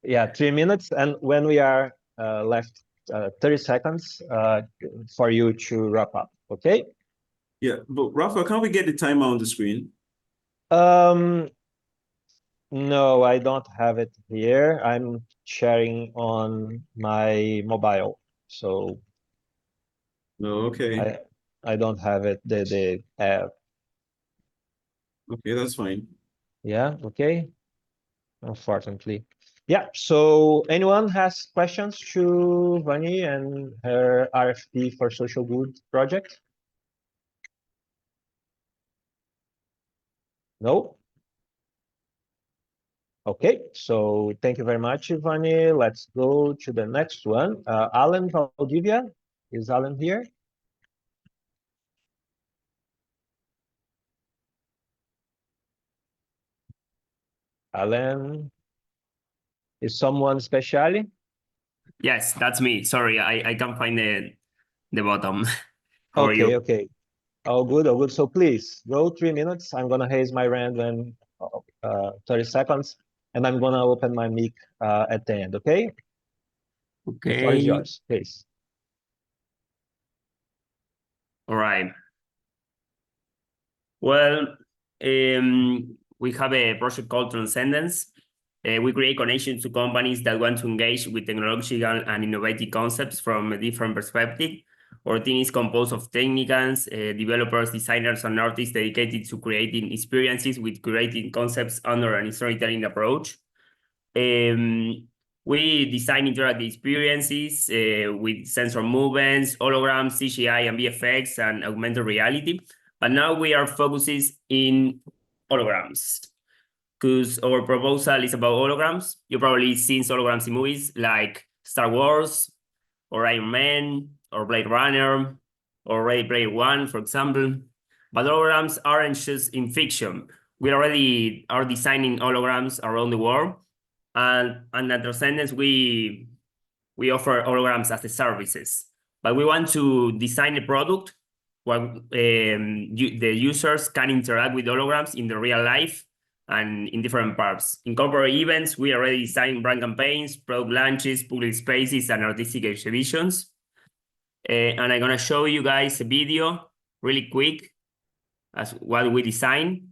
Yeah, 3 minutes, and when we are left 30 seconds for you to wrap up, okay? Yeah, but Rafael, can we get the timer on the screen? No, I don't have it here. I'm sharing on my mobile, so No, okay. I don't have it. The app. Okay, that's fine. Yeah, okay. Unfortunately. Yeah, so anyone has questions to Vani and her RFP for social good project? No? Okay, so thank you very much, Vani. Let's go to the next one. Alan Valdivia, is Alan here? Alan, is someone special? Yes, that's me. Sorry, I can't find the bottom. How are you? Okay. All good, all good. So please go 3 minutes. I'm gonna raise my hand when 30 seconds, and I'm gonna open my mic at the end, okay? The floor is Okay. yours, please. All right. Well, we have a project called Transcendence. We create connections to companies that want to engage with technological and innovative concepts from a different perspective. Our team is composed of technicians, developers, designers, and artists dedicated to creating experiences with creating concepts under an storytelling approach. We design interactive experiences with sensor movements, holograms, CGI, and VFX, and augmented reality. But now we are focusing in holograms, because our proposal is about holograms. You've probably seen holograms in movies like Star Wars, or Iron Man, or Blade Runner, or Ready Player One, for example. But holograms aren't just in fiction. We already are designing holograms around the world. And at Transcendence, we offer holograms as the services. But we want to design a product where the users can interact with holograms in the real life and in different parts. In corporate events, we already design brand campaigns, product launches, public spaces, and artistic exhibitions. And I'm gonna show you guys a video really quick as what we design.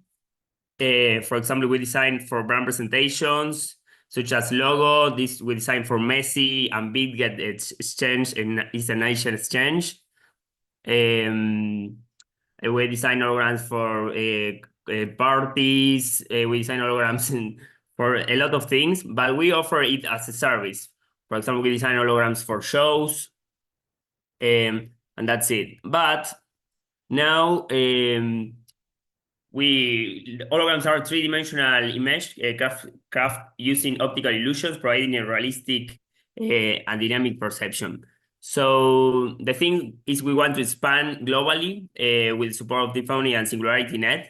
For example, we design for brand presentations, such as logo. This we design for Messi and Bitget exchange, and it's a nation exchange. We design holograms for parties. We design holograms for a lot of things, but we offer it as a service. For example, we design holograms for shows, and that's it. But now holograms are three-dimensional image craft using optical illusions, providing a realistic and dynamic perception. So the thing is, we want to expand globally with the support of Tiffany and SingularityNET,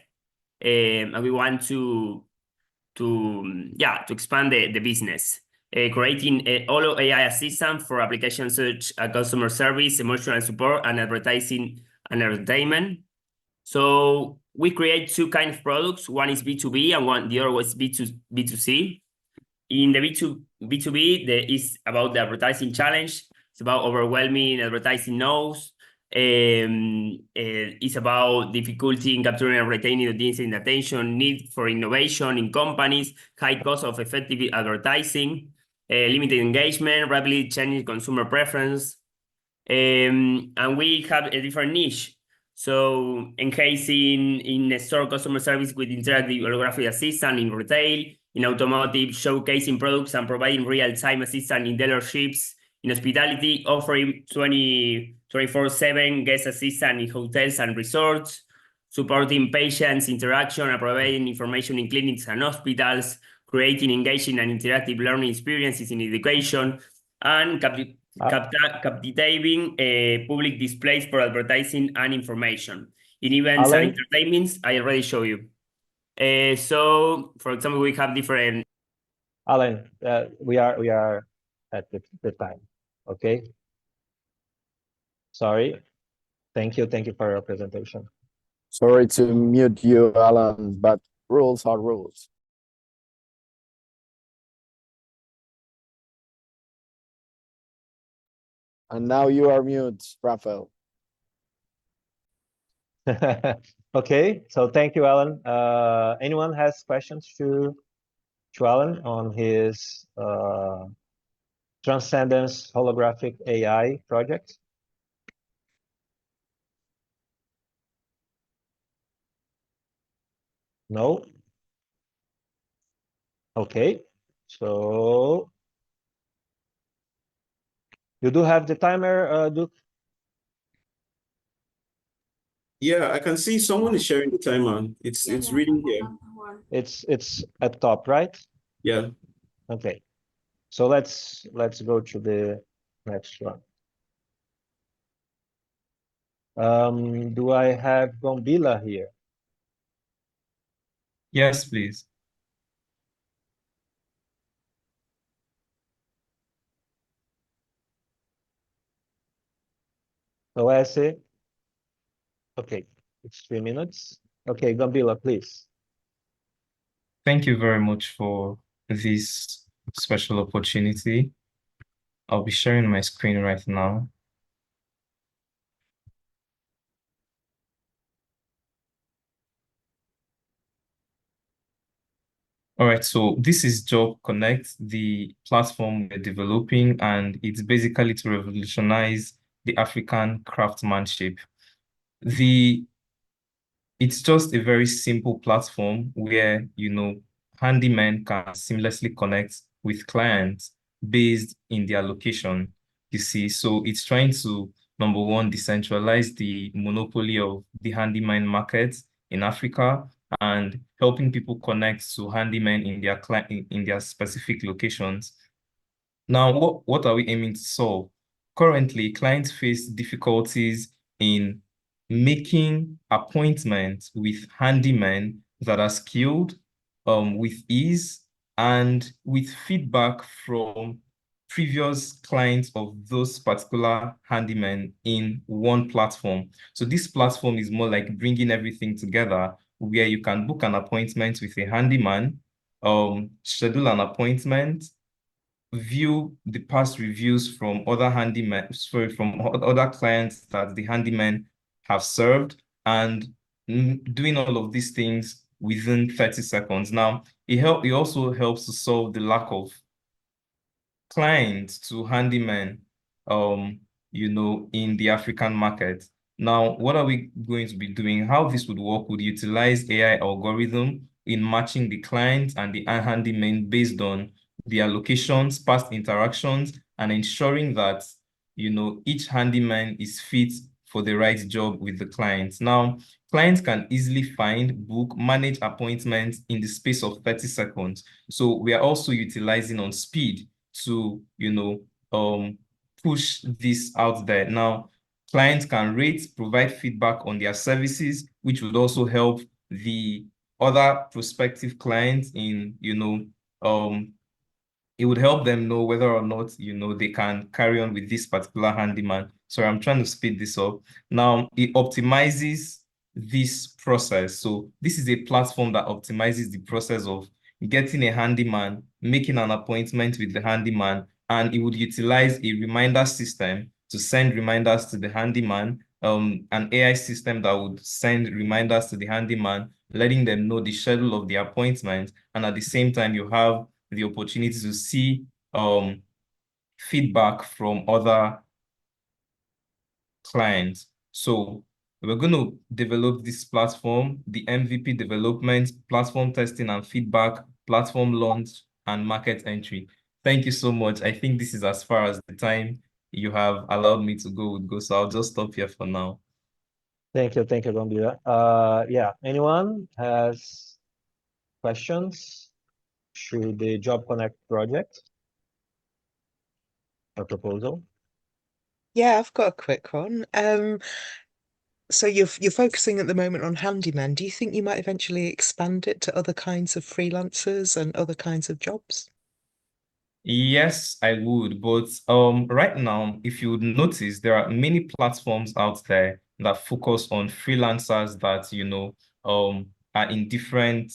and we want to expand the business, creating a holo AI assistant for applications such as customer service, emotional support, and advertising and entertainment. So we create two kinds of products. One is B2B and the other was B2C. In the B2B, is about the advertising challenge. It's about overwhelming advertising no's. It's about difficulty in capturing and retaining audience and attention, need for innovation in companies, high cost of effective advertising, limited engagement, rapidly changing consumer preference. And we have a different niche. So enhancing in a store customer service with interactive holographic assistant in retail, in automotive, showcasing products and providing real-time assistance in dealerships, in hospitality, offering 24/7 guest assistance in hotels and resorts, supporting patients' interaction and providing information in clinics and hospitals, creating engaging and interactive learning experiences in education, and captivating public displays for advertising and information. In events Alan? and entertainments, I already showed you. So, for example, we have different. Alan, we are at the time. Okay. Sorry. Thank you for your presentation. Sorry to mute you, Alan, but rules are rules. And now you are mute, Rafael. Okay, so thank you, Alan. Anyone has questions to Alan on his Transcendence Holographic AI project? No? Okay, so you do have the timer, Duke? Yeah, I can see someone is sharing the timer. It's reading here. It's at top, right? Yeah. Okay. So let's go to the next one. Do I have Gombila here? Yes, please. So I say, okay, it's 3 minutes. Okay, Gombila, please. Thank you very much for this special opportunity. I'll be sharing my screen right now. All right, so this is Job Connect, the platform we're developing, and it's basically to revolutionize the African craftsmanship. It's just a very simple platform where, handymen can seamlessly connect with clients based in their location, you see. So it's trying to, number one, decentralize the monopoly of the handyman market in Africa and helping people connect to handymen in their specific locations. Now, what are we aiming to solve? Currently, clients face difficulties in making appointments with handymen that are skilled, with ease, and with feedback from previous clients of those particular handymen in one platform. So this platform is more like bringing everything together where you can book an appointment with a handyman, schedule an appointment, view the past reviews from other other clients that the handymen have served, and doing all of these things within 30 seconds. Now, it also helps to solve the lack of clients to handymen, in the African market. Now, what are we going to be doing? How this would work would utilize AI algorithm in matching the client and the handyman based on their locations, past interactions, and ensuring that, each handyman is fit for the right job with the client. Now, clients can easily find, book, manage appointments in the space of 30 seconds. So we are also utilizing on speed to, push this out there. Now, clients can rate, provide feedback on their services, which would also help the other prospective clients in, it would help them know whether or not, they can carry on with this particular handyman. Sorry, I'm trying to speed this up. Now, it optimizes this process. So this is a platform that optimizes the process of getting a handyman, making an appointment with the handyman, and it would utilize a reminder system to send reminders to the handyman, an AI system that would send reminders to the handyman, letting them know the schedule of the appointment. And at the same time, you have the opportunity to see feedback from other clients. So we're going to develop this platform, the MVP development, platform testing and feedback, platform launch, and market entry. Thank you so much. I think this is as far as the time you have allowed me to go, so I'll just stop here for now. Thank you, Gambira. Yeah, anyone has questions to the Job Connect project or proposal? Yeah, I've got a quick one. So you're focusing at the moment on handyman. Do you think you might eventually expand it to other kinds of freelancers and other kinds of jobs? Yes, I would, but right now, if you would notice, there are many platforms out there that focus on freelancers that, are in different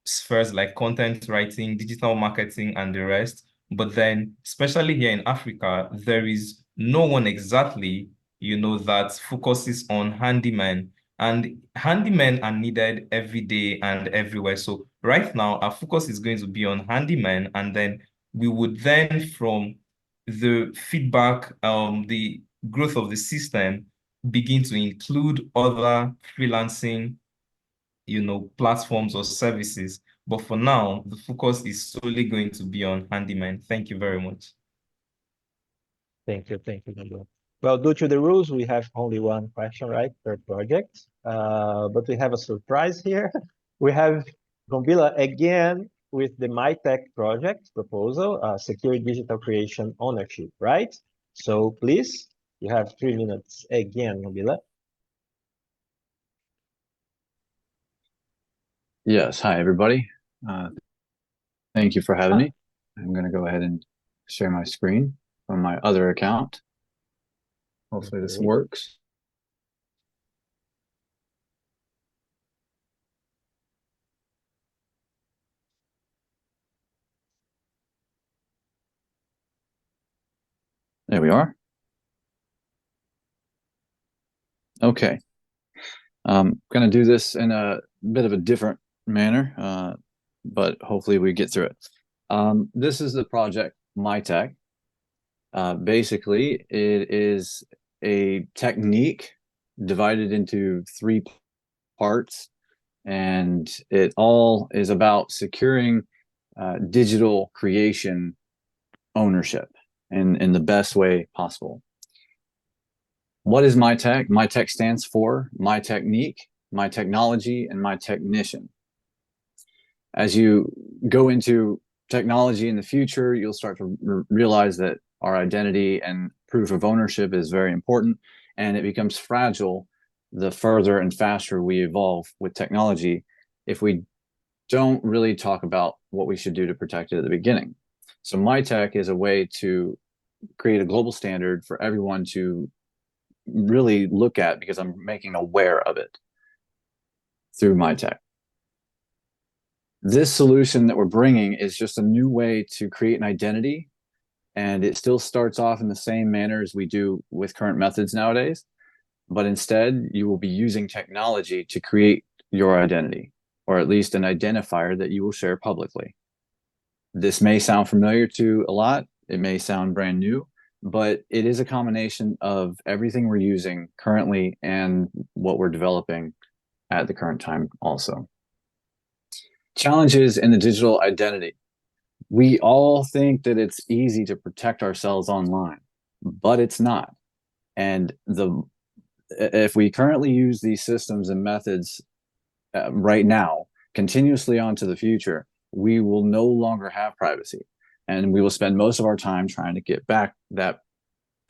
spheres like content writing, digital marketing, and the rest. But then, especially here in Africa, there is no one exactly, that focuses on handyman. And handymen are needed every day and everywhere. So right now, our focus is going to be on handyman, and then we would then, from the feedback, the growth of the system, begin to include other freelancing, platforms or services. But for now, the focus is solely going to be on handyman. Thank you very much. Thank you, Gambira. Well, due to the rules, we have only one question, right, per project. But we have a surprise here. We have Gambira again with the MyTech project proposal, secure digital creation ownership, right? So please, you have 3 minutes again, Gambira. Yes, hi everybody. Thank you for having me. I'm going to go ahead and share my screen from my other account. Hopefully this works. There we are. Okay. I'm going to do this in a bit of a different manner, but hopefully we get through it. This is the project MyTech. Basically, it is a technique divided into 3 parts, and it all is about securing digital creation ownership in the best way possible. What is MyTech? MyTech stands for My Technique, My Technology, and My Technician. As you go into technology in the future, you'll start to realize that our identity and proof of ownership is very important, and it becomes fragile the further and faster we evolve with technology if we don't really talk about what we should do to protect it at the beginning. So MyTech is a way to create a global standard for everyone to really look at, because I'm making aware of it through MyTech. This solution that we're bringing is just a new way to create an identity, and it still starts off in the same manner as we do with current methods nowadays, but instead you will be using technology to create your identity, or at least an identifier that you will share publicly. This may sound familiar to a lot, it may sound brand new, but it is a combination of everything we're using currently and what we're developing at the current time also. Challenges in the digital identity. We all think that it's easy to protect ourselves online, but it's not. And if we currently use these systems and methods right now, continuously on to the future, we will no longer have privacy. And we will spend most of our time trying to get back that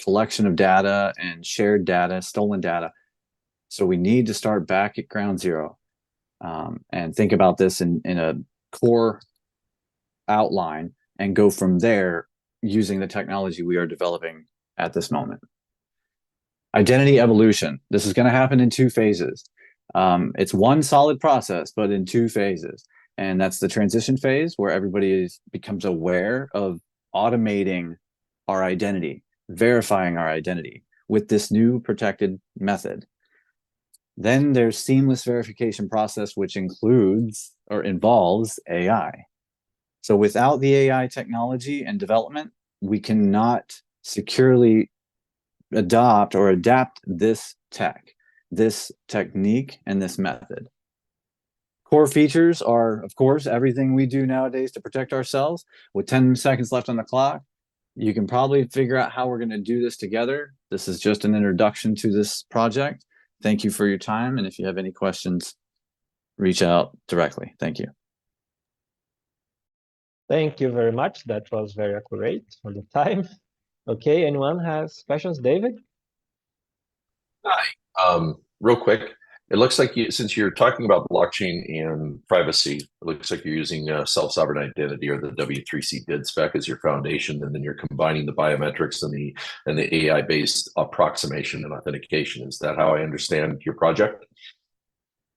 collection of data and shared data, stolen data. So we need to start back at ground zero and think about this in a core outline and go from there using the technology we are developing at this moment. Identity evolution. This is going to happen in 2 phases. It's one solid process, but in 2 phases. And that's the transition phase, where everybody becomes aware of automating our identity, verifying our identity with this new protected method. Then there's seamless verification process, which includes or involves AI. So without the AI technology and development, we cannot securely adopt or adapt this tech, this technique, and this method. Core features are, of course, everything we do nowadays to protect ourselves. With 10 seconds left on the clock, you can probably figure out how we're going to do this together. This is just an introduction to this project. Thank you for your time. And if you have any questions, reach out directly. Thank you. Thank you very much. That was very accurate for the time. Okay, anyone has questions? David? Hi. Real quick, it looks like since you're talking about blockchain and privacy, it looks like you're using self-sovereign identity or the W3C DID spec as your foundation, and then you're combining the biometrics and the AI-based approximation and authentication. Is that how I understand your project?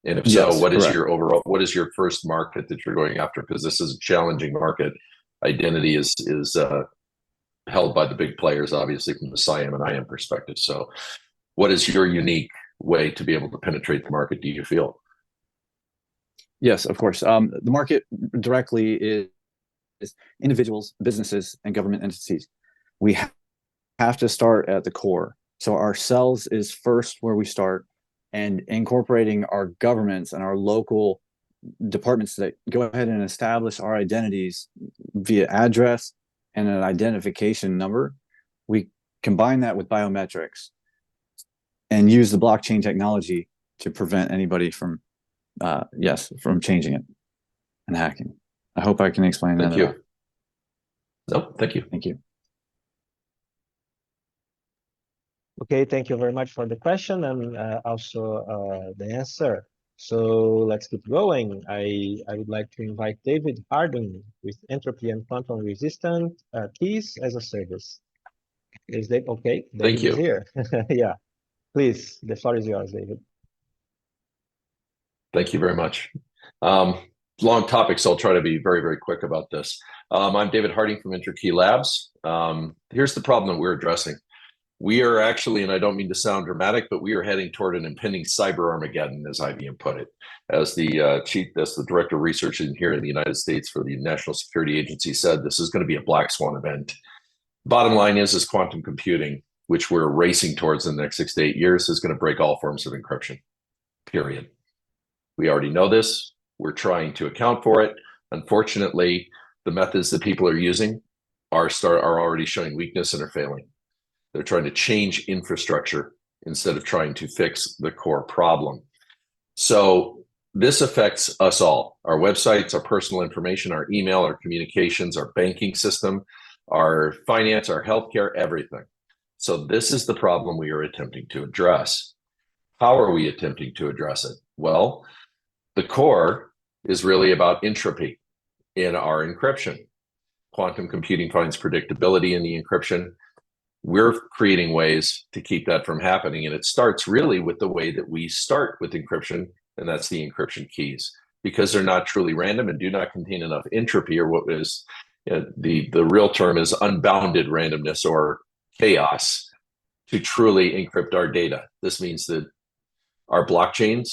And if so, Yes, what is correct. your overall? What is your first market that you're going after? Because this is a challenging market. Identity is held by the big players, obviously from the SIAM and IAM perspective. So, what is your unique way to be able to penetrate the market, do you feel? Yes, of course. The market directly is individuals, businesses, and government entities. We have to start at the core. So our cells is first where we start, and incorporating our governments and our local departments that go ahead and establish our identities via address and an identification number. We combine that with biometrics and use the blockchain technology to prevent anybody from, from changing it and hacking. I hope I can explain that. Thank you. No, thank you. Thank you. Okay, thank you very much for the question and also the answer. So let's keep going. I would like to invite David Harding with entropy and quantum resistant keys as a service. Is that okay? David Thank you. is here. Yeah. Please, the floor is yours, David. Thank you very much. Long topic, so I'll try to be very, very quick about this. I'm David Harding from InterKey Labs. Here's the problem that we're addressing. We are actually, and I don't mean to sound dramatic, but we are heading toward an impending cyber Armageddon, as IBM put it. As the director of research in here in the United States for the National Security Agency said, this is going to be a black swan event. Bottom line is quantum computing, which we're racing towards in the next 6 to 8 years, is going to break all forms of encryption, period. We already know this. We're trying to account for it. Unfortunately, the methods that people are using are already showing weakness and are failing. They're trying to change infrastructure instead of trying to fix the core problem. So this affects us all, our websites, our personal information, our email, our communications, our banking system, our finance, our healthcare, everything. So this is the problem we are attempting to address. How are we attempting to address it? Well, the core is really about entropy in our encryption. Quantum computing finds predictability in the encryption. We're creating ways to keep that from happening. And it starts really with the way that we start with encryption, and that's the encryption keys, because they're not truly random and do not contain enough entropy, or what is the real term is unbounded randomness or chaos, to truly encrypt our data. This means that our blockchains,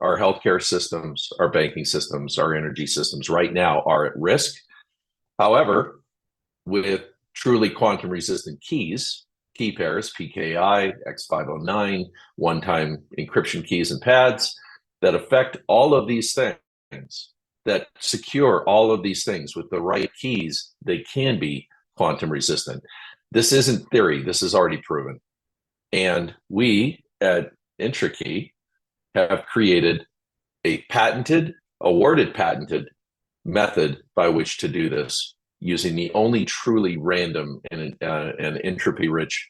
our healthcare systems, our banking systems, our energy systems right now are at risk. However, with truly quantum resistant keys, key pairs, PKI, X509, one-time encryption keys and pads that affect all of these things, that secure all of these things with the right keys, they can be quantum resistant. This isn't theory, this is already proven. And we at InterKey have created a awarded patented method by which to do this, using the only truly random and entropy-rich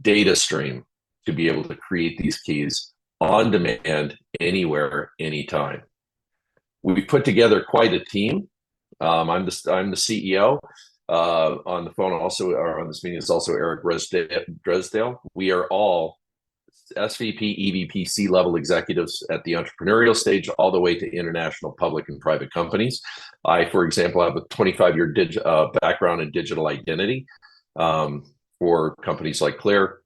data stream to be able to create these keys on demand, anywhere, anytime. We've put together quite a team. I'm the CEO. On the phone also, or on this meeting, is also Eric Dresdale. We are all SVP, EVP, C-level executives at the entrepreneurial stage, all the way to international public and private companies. I, for example, have a 25-year background in digital identity for companies like Clear,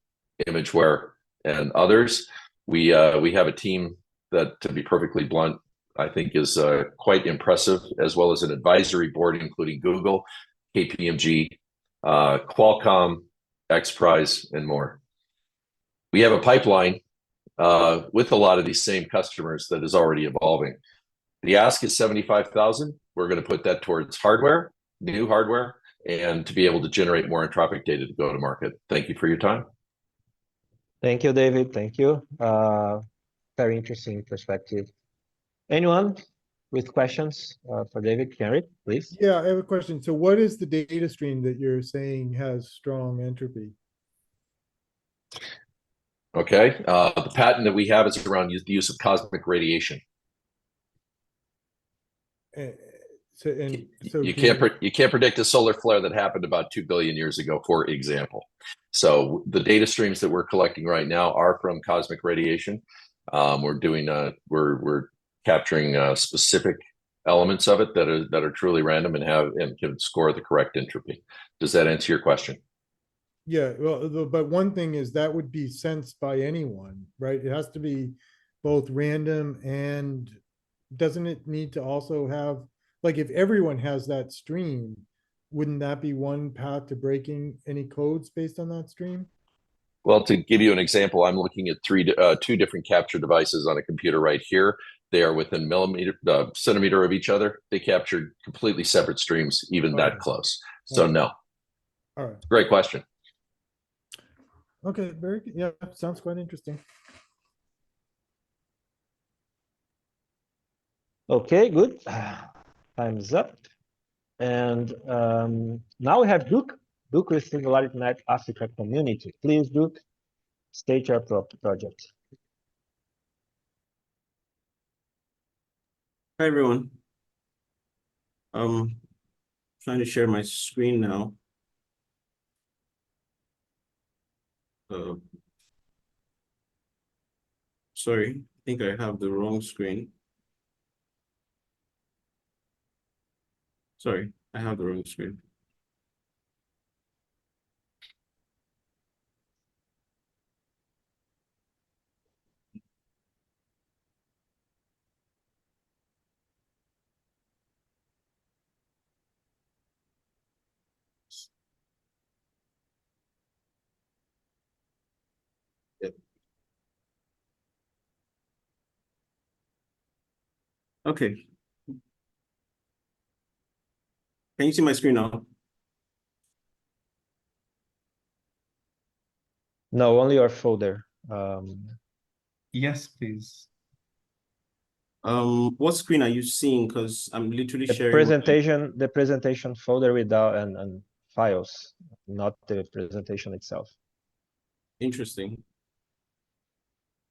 Imageware, and others. We have a team that, to be perfectly blunt, I think is quite impressive, as well as an advisory board, including Google, KPMG, Qualcomm, XPRIZE, and more. We have a pipeline with a lot of these same customers that is already evolving. The ask is 75,000. We're going to put that towards hardware, new hardware, and to be able to generate more entropic data to go to market. Thank you for your time. Thank you, David. Thank you. Very interesting perspective. Anyone with questions for David? Henry, please. Yeah, I have a question. So what is the data stream that you're saying has strong entropy? Okay. The patent that we have is around the use of cosmic radiation. So You can't predict a solar flare that happened about 2 billion years ago, for example. So the data streams that we're collecting right now are from cosmic radiation. We're capturing specific elements of it that are truly random and can score the correct entropy. Does that answer your question? Yeah, well, but one thing is that would be sensed by anyone, right? It has to be both random and doesn't it need to also have, like, if everyone has that stream, wouldn't that be one path to breaking any codes based on that stream? Well, to give you an example, I'm looking at two different capture devices on a computer right here. They are within centimeter of each other. They captured completely separate streams, even that close. So no. All right. Great question. Okay, very good. Yeah, sounds quite interesting. Okay, good. Time's up. And now we have Duke. Duke with SingularityNET Africa community. Please, Duke, state your project. Hi, everyone. Trying to share my screen now. Sorry, I think I have the wrong screen. Sorry, I have the wrong screen. Yep. Okay. Can you see my screen now? No, only your folder. Yes, please. What screen are you seeing? Because I'm literally sharing The presentation folder without and files, not the presentation itself. Interesting.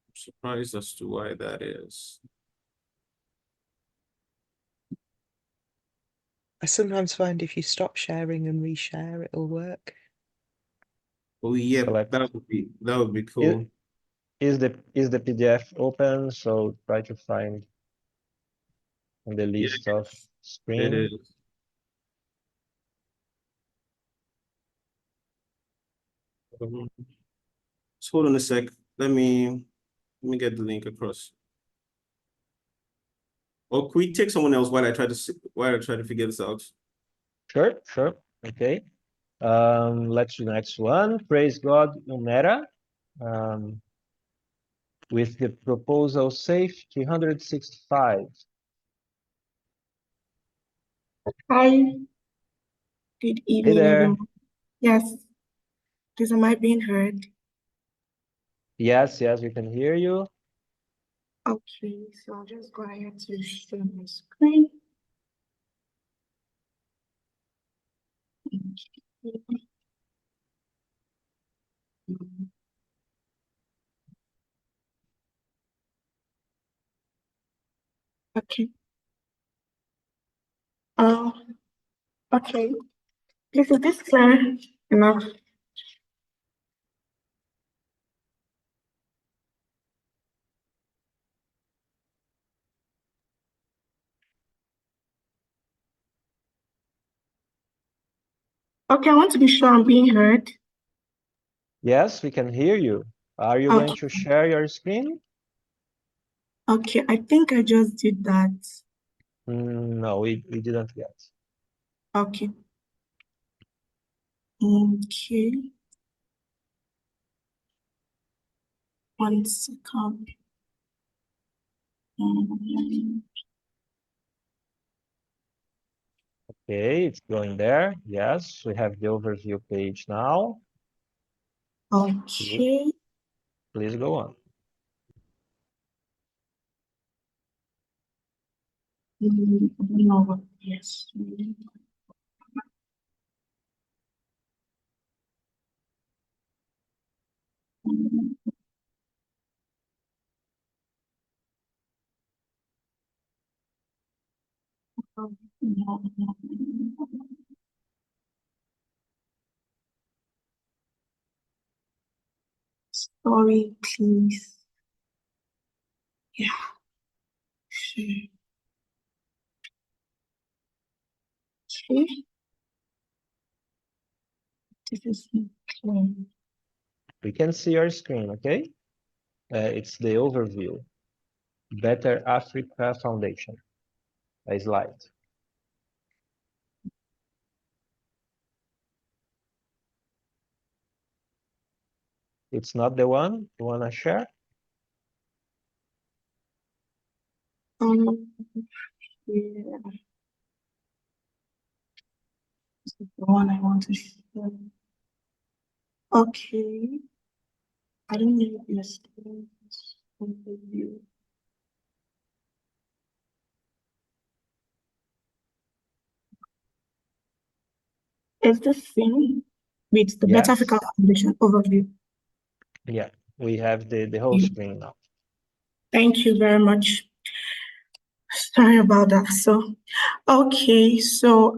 I'm surprised as to why that is. I sometimes find if you stop sharing and reshare, it'll work. Oh yeah, that would be cool. Is the PDF open? So try to find on the list of screen. It is. Just hold on a sec. Let me get the link across. Or could we take someone else while I try to figure this out? Sure. Okay. Let's do the next one. Praise God, Umera. With the proposal safe 365. Hi. Good evening, there. everyone. Yes. Am I being heard? Yes, we can hear you. Okay, so I'll just go ahead to share my screen. Okay. Okay. Is this clear enough? Okay, I want to be sure I'm being heard. Yes, we can hear you. Are you going to share your screen? Okay, I think I just did that. No, we didn't yet. Okay. Okay. 1 second. Okay, it's going there. Yes, we have the overview page now. Okay. Please go on. No, yes. Sorry, please. Yeah. Sure. Okay. This is clear. We can see your screen, okay? It's the overview. Better Africa Foundation. A slide. It's not the one you want to share? Yeah. This is the one I want to share. Okay. I don't know if you're still overview. Is this thing with the Better Yes. Africa Foundation overview? Yeah, we have the whole screen now. Thank you very much. Sorry about that. So, okay, so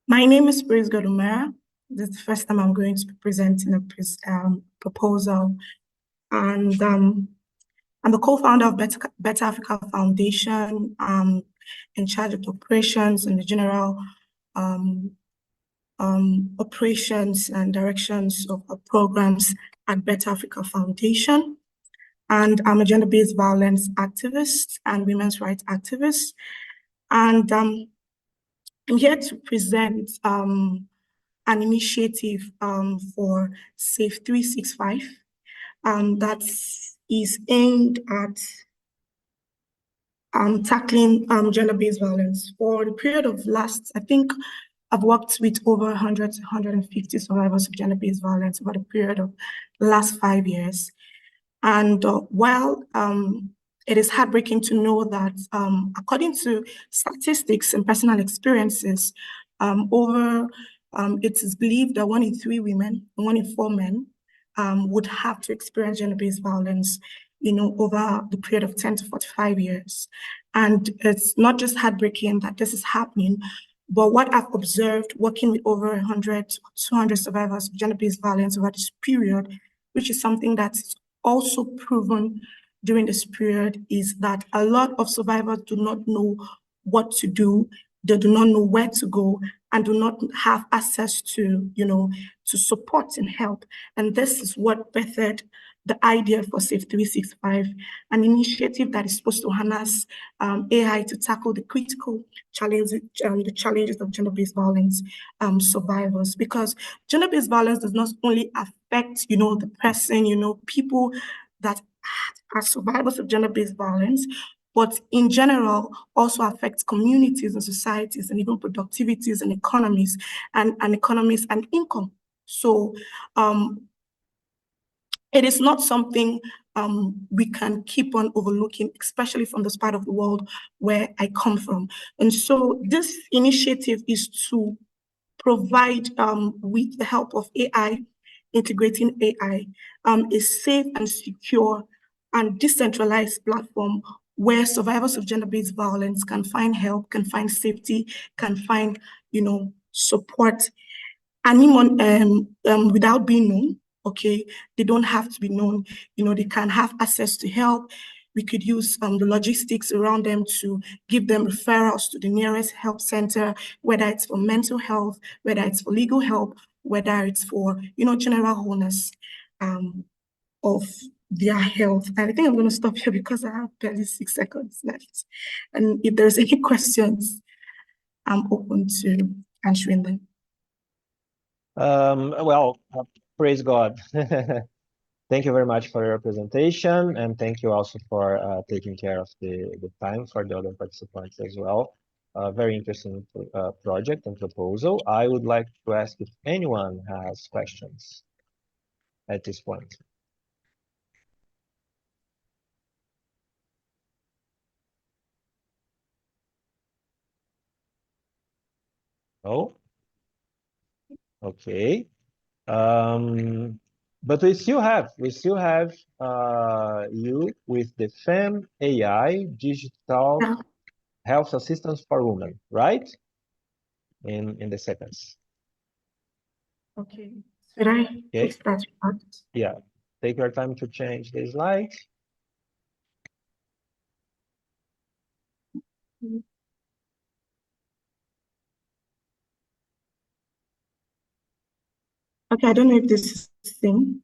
my name is Presa. This is the first time I'm going to be presenting a proposal, and I'm the co-founder of Better Africa Foundation, in charge of operations and the general operations and directions of our programs at Better Africa Foundation. And I'm a gender-based violence activist and women's rights activist. And I'm here to present an initiative for Safe 365 that is aimed at tackling gender-based violence. For the period of I think I've worked with over 100 to 150 survivors of gender-based violence over the period of the last 5 years. And while it is heartbreaking to know that according to statistics and personal experiences, it is believed that 1 in 3 women and 1 in 4 men would have to experience gender-based violence, over the period of 10 to 45 years. And it's not just heartbreaking that this is happening, but what I've observed working with over 100 to 200 survivors of gender-based violence over this period, which is something that's also proven during this period, is that a lot of survivors do not know what to do. They do not know where to go and do not have access to, to support and help. And this is what birthed the idea for Safe 365, an initiative that is supposed to harness AI to tackle the critical challenges, the challenges of gender-based violence survivors. Because gender-based violence does not only affect, the person, people that are survivors of gender-based violence, but in general also affects communities and societies and even productivities and economies and income. So it is not something we can keep on overlooking, especially from this part of the world where I come from. And so this initiative is to provide, with the help of AI, integrating AI, a safe and secure and decentralized platform where survivors of gender-based violence can find help, can find safety, can find, support, and even without being known. Okay, they don't have to be known. They can have access to help. We could use the logistics around them to give them referrals to the nearest help center, whether it's for mental health, whether it's for legal help, whether it's for, general wholeness of their health. And I think I'm going to stop here because I have barely 6 seconds left. And if there's any questions, I'm open to answering them. Well, praise God. Thank you very much for your presentation, and thank you also for taking care of the time for the other participants as well. a very interesting project and proposal. I would like to ask if anyone has questions at this point. No? Okay. But we still have you with the FEM AI digital health assistance for women, right? In the seconds. Okay. Should I fix that part? Yeah. Take your time to change the slide. Okay, I don't know if this is the thing.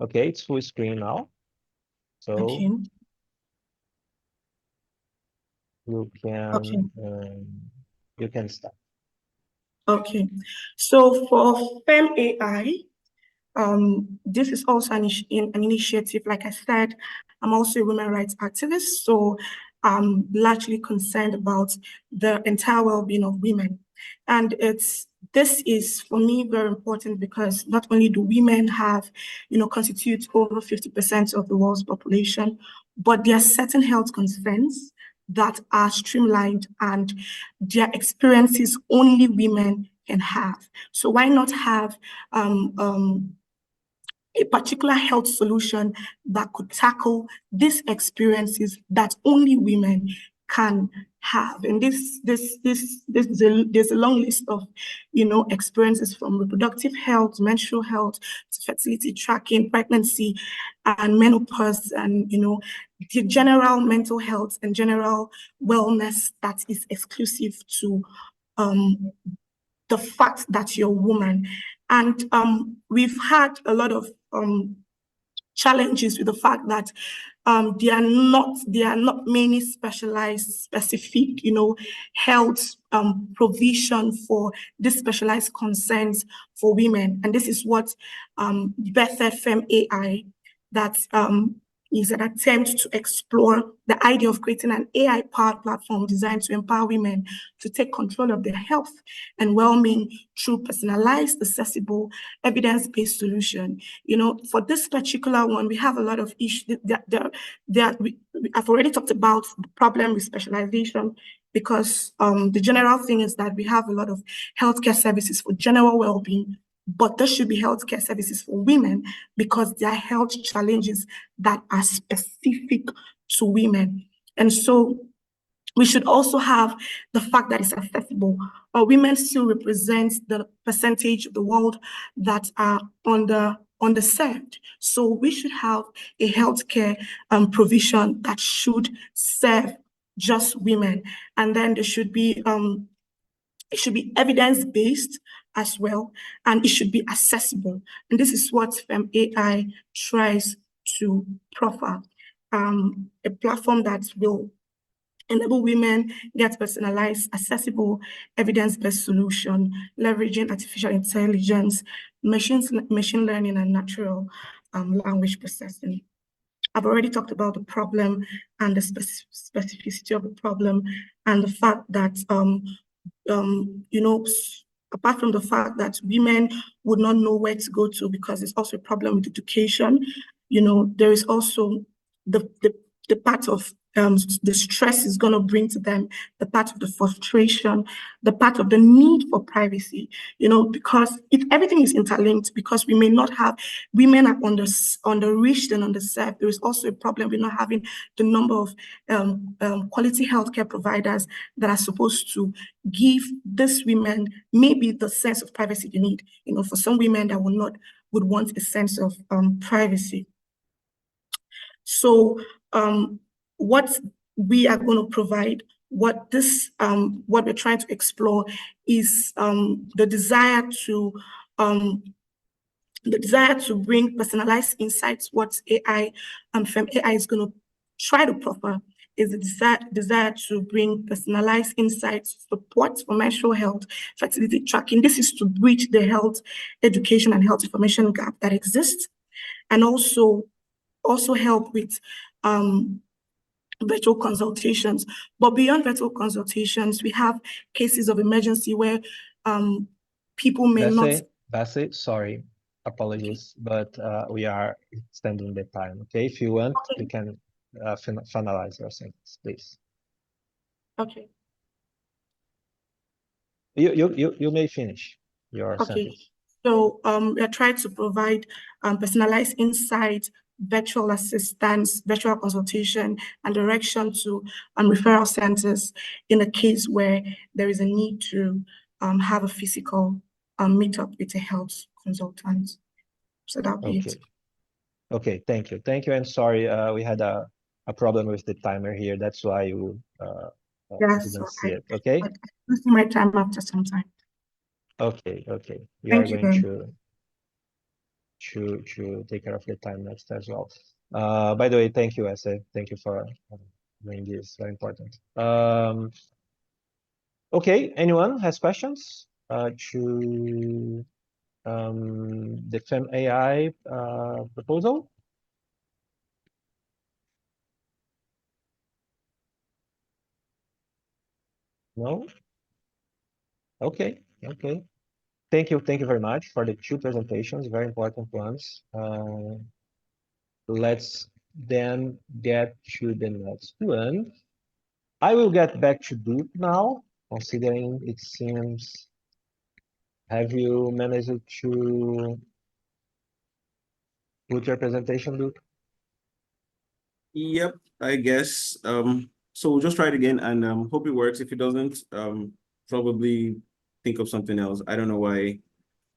Okay, it's full screen now. So Okay. You can start. Okay. So for FEM AI, this is also an initiative. Like I said, I'm also a women rights activist, so I'm largely concerned about the entire well-being of women. And this is for me very important because not only do women constitute over 50% of the world's population, but there are certain health concerns that are streamlined and their experiences only women can have. So why not have a particular health solution that could tackle these experiences that only women can have? And there's a long list of experiences from reproductive health, menstrual health, to fertility tracking, pregnancy, and menopause, and the general mental health and general wellness that is exclusive to the fact that you're a woman. And we've had a lot of challenges with the fact that there are not many specialized, specific, health provision for these specialized concerns for women. And this is what birthed FEM AI, that is an attempt to explore the idea of creating an AI-powered platform designed to empower women to take control of their health and well-being through personalized, accessible, evidence-based solution. For this particular one, we have a lot of issues. I've already talked about the problem with specialization, because the general thing is that we have a lot of healthcare services for general well-being, but there should be healthcare services for women because there are health challenges that are specific to women. And so we should also have the fact that it's accessible. Women still represent the percentage of the world that are underserved. So we should have a healthcare provision that should serve just women. And then there should be it should be evidence-based as well, and it should be accessible. And this is what FEM AI tries to proffer, a platform that will enable women get personalized, accessible, evidence-based solution, leveraging artificial intelligence, machine learning, and natural language processing. I've already talked about the problem and the specificity of the problem, and the fact that apart from the fact that women would not know where to go to because it's also a problem with education, there is also the part of the stress is going to bring to them, the part of the frustration, the part of the need for privacy, because everything is interlinked, because we may not have, women are underreached and underserved. There is also a problem with not having the number of quality healthcare providers that are supposed to give these women maybe the sense of privacy they need. For some women that would want a sense of privacy. So what we are going to provide, what we're trying to explore is the desire to bring personalized insights. What FEM AI is going to try to proffer is the desire to bring personalized insights, support for menstrual health, fertility tracking. This is to bridge the health education and health information gap that exists, and also help with virtual consultations. But beyond virtual consultations, we have cases of emergency where people may not. Bessie, sorry, apologies, but we are extending the time. Okay, if you want, you can finalize your sentence, please. Okay. You may finish your sentence. So we are trying to provide personalized insight, virtual assistance, virtual consultation, and direction to referral centers in a case where there is a need to have a physical meetup with a health consultant. So that'll be it. Okay, thank you. Thank you. I'm sorry, we had a problem with the timer here. That's why you didn't see it. Okay. I'll see my time after some time. Okay. We Thank are you going very to take care of the time next as well. By the way, thank you, Ese. Thank you for doing this. Very important. Okay, anyone has questions to the FEM AI proposal? No? Okay. Thank you very much for the two presentations, very important ones. Let's then get to the next one. I will get back to Duke now, considering it seems, have you managed to put your presentation, Duke? Yep, I guess. So we'll just try it again and hope it works. If it doesn't, probably think of something else. I don't know why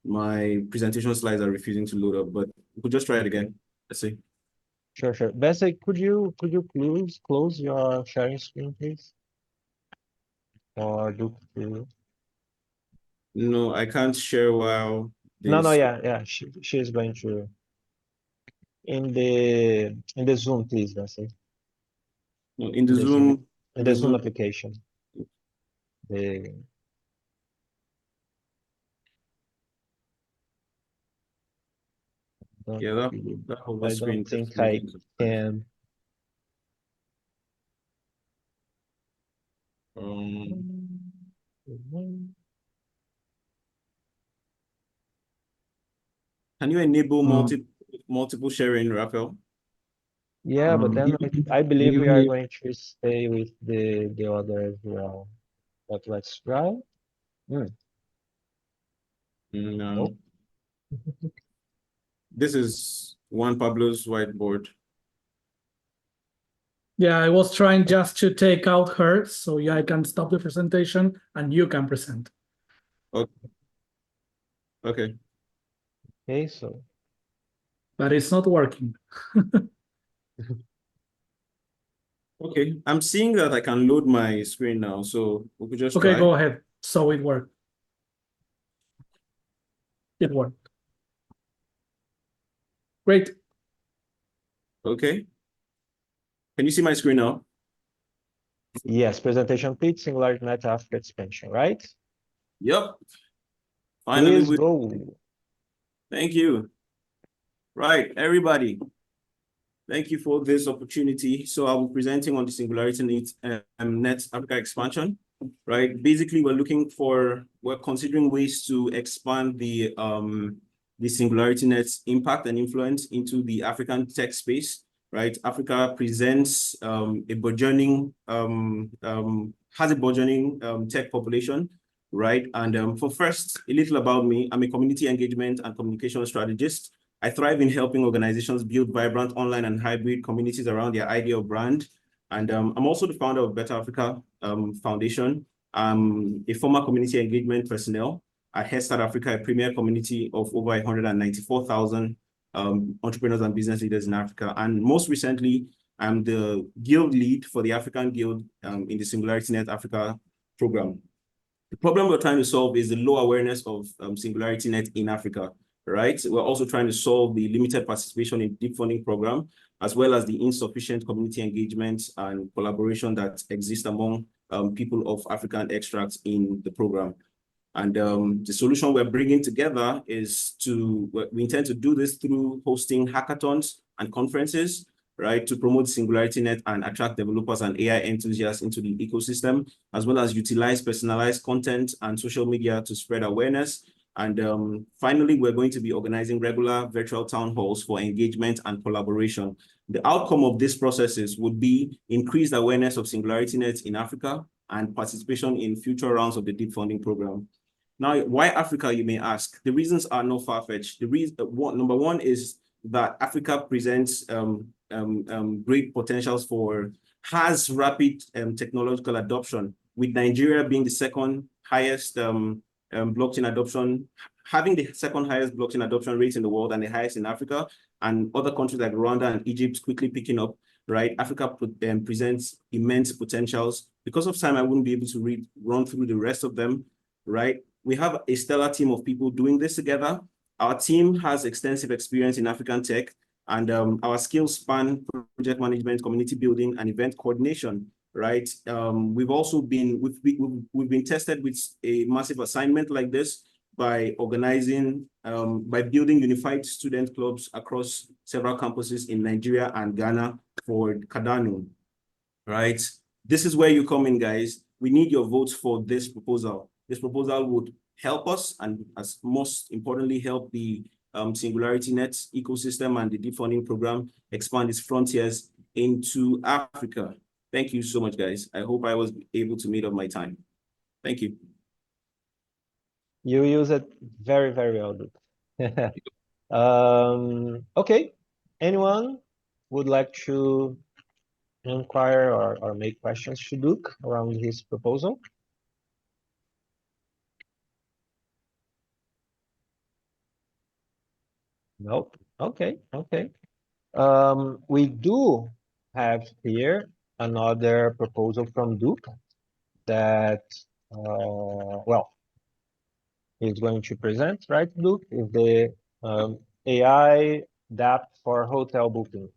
my presentation slides are refusing to load up, but we'll just try it again. Let's see. Sure. Bessie, could you please close your sharing screen, please? Or Duke, No, I can't share while this... No, yeah. She is going to in the Zoom, please, Bessie. No, in the Zoom. In the Zoom application. Yeah, that whole screen. I don't think I can. Can you enable multiple sharing, Rafael? Yeah, but then I believe we are going to stay with the other as well. But let's try. No. This is Juan Pablo's whiteboard. Yeah, I was trying just to take out her, so yeah, I can stop the presentation and you can present. Okay. Okay, so. But it's not working. Okay, I'm seeing that I can load my screen now, so we could just try. Go ahead. So it worked. It worked. Great. Okay. Can you see my screen now? Yes, presentation please, SingularityNET after expansion, right? Yep. Finally, please go. Thank you. Right, everybody. Thank you for this opportunity. So I'll be presenting on the SingularityNET Africa expansion, right? Basically, we're considering ways to expand the SingularityNET's impact and influence into the African tech space, right? Africa presents has a burgeoning tech population, right? And for first, a little about me. I'm a community engagement and communication strategist. I thrive in helping organizations build vibrant online and hybrid communities around their ideal brand. And I'm also the founder of Better Africa Foundation. I'm a former community engagement personnel at Head Start Africa, a premier community of over 194,000 entrepreneurs and business leaders in Africa. And most recently, I'm the guild lead for the African Guild in the SingularityNET Africa program. The problem we're trying to solve is the low awareness of SingularityNET in Africa, right? We're also trying to solve the limited participation in deep funding program, as well as the insufficient community engagement and collaboration that exists among people of African extracts in the program. And the solution we're bringing together is we intend to do this through hosting hackathons and conferences right, to promote SingularityNET and attract developers and AI enthusiasts into the ecosystem, as well as utilize personalized content and social media to spread awareness. And finally, we're going to be organizing regular virtual town halls for engagement and collaboration. The outcome of these processes would be increased awareness of SingularityNET in Africa and participation in future rounds of the deep funding program. Now, why Africa, you may ask? The reasons are not far-fetched. The reason, number one is that Africa presents great potentials has rapid technological adoption, with Nigeria being the second highest blockchain adoption, having the second highest blockchain adoption rate in the world and the highest in Africa, and other countries like Rwanda and Egypt quickly picking up, right? Africa presents immense potentials. Because of time, I wouldn't be able to run through the rest of them, right? We have a stellar team of people doing this together. Our team has extensive experience in African tech, and our skills span project management, community building, and event coordination, right? We've also been, we've been tested with a massive assignment like this by organizing, by building unified student clubs across several campuses in Nigeria and Ghana for Kadanu, right? This is where you come in, guys. We need your votes for this proposal. This proposal would help us, and as most importantly, help the SingularityNET ecosystem and the deep funding program expand its frontiers into Africa. Thank you so much, guys. I hope I was able to meet up my time. Thank you. You use it very, very well, Duke. Okay, anyone would like to inquire or make questions to Duke around his proposal? Nope. Okay, okay. We do have here another proposal from Duke that, well, he's going to present, right, Duke? Is the AI DApp for hotel booking.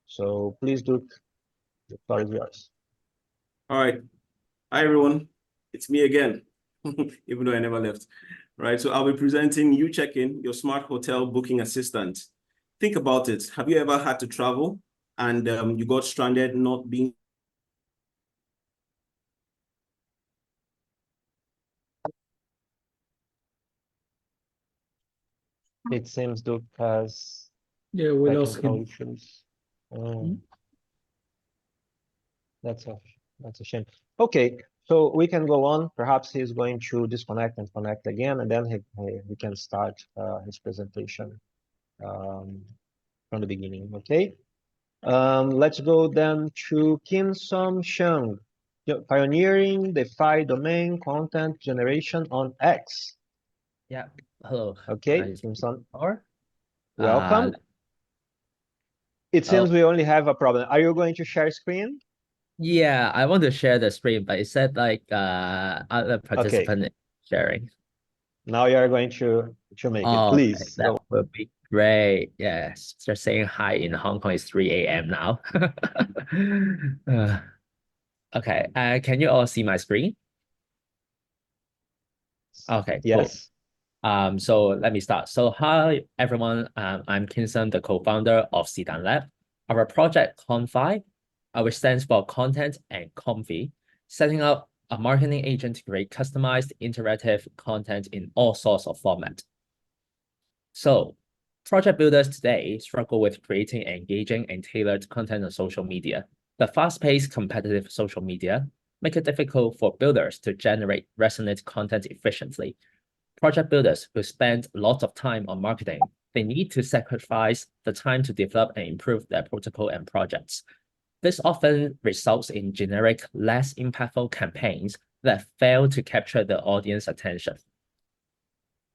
So please, Duke, the floor is yours. All right. Hi, everyone. It's me again, even though I never left. Right, so I'll be presenting You Check-in, your smart hotel booking assistant. Think about it. Have you ever had to travel and you got stranded not being... It seems Duke has we lost technical him. issues. That's a shame. Okay, so we can go on. Perhaps he's going to disconnect and connect again, and then he can start his presentation from the beginning. Okay. Let's go then to Kim Som Shung, pioneering DeFi domain content generation on X. Yeah. Hello. Okay, Kim Som. Or welcome. It seems we only have a problem. Are you going to share screen? Yeah, I want to share the screen, but it said like other participant sharing. Now you are going to make it, please. Okay. That would be great. Yes, just saying hi in Hong Kong. It's 3 a.m. now. Okay. Can you all see my screen? Okay. Yes. Cool. So let me start. So hi everyone. I'm Kinson, the co-founder of Sidan Lab. Our project Confi, which stands for Content and Comfy, setting up a marketing agent to create customized interactive content in all sorts of format. So project builders today struggle with creating engaging and tailored content on social media. The fast-paced competitive social media make it difficult for builders to generate resonant content efficiently. Project builders who spend lots of time on marketing, they need to sacrifice the time to develop and improve their protocol and projects. This often results in generic, less impactful campaigns that fail to capture the audience attention.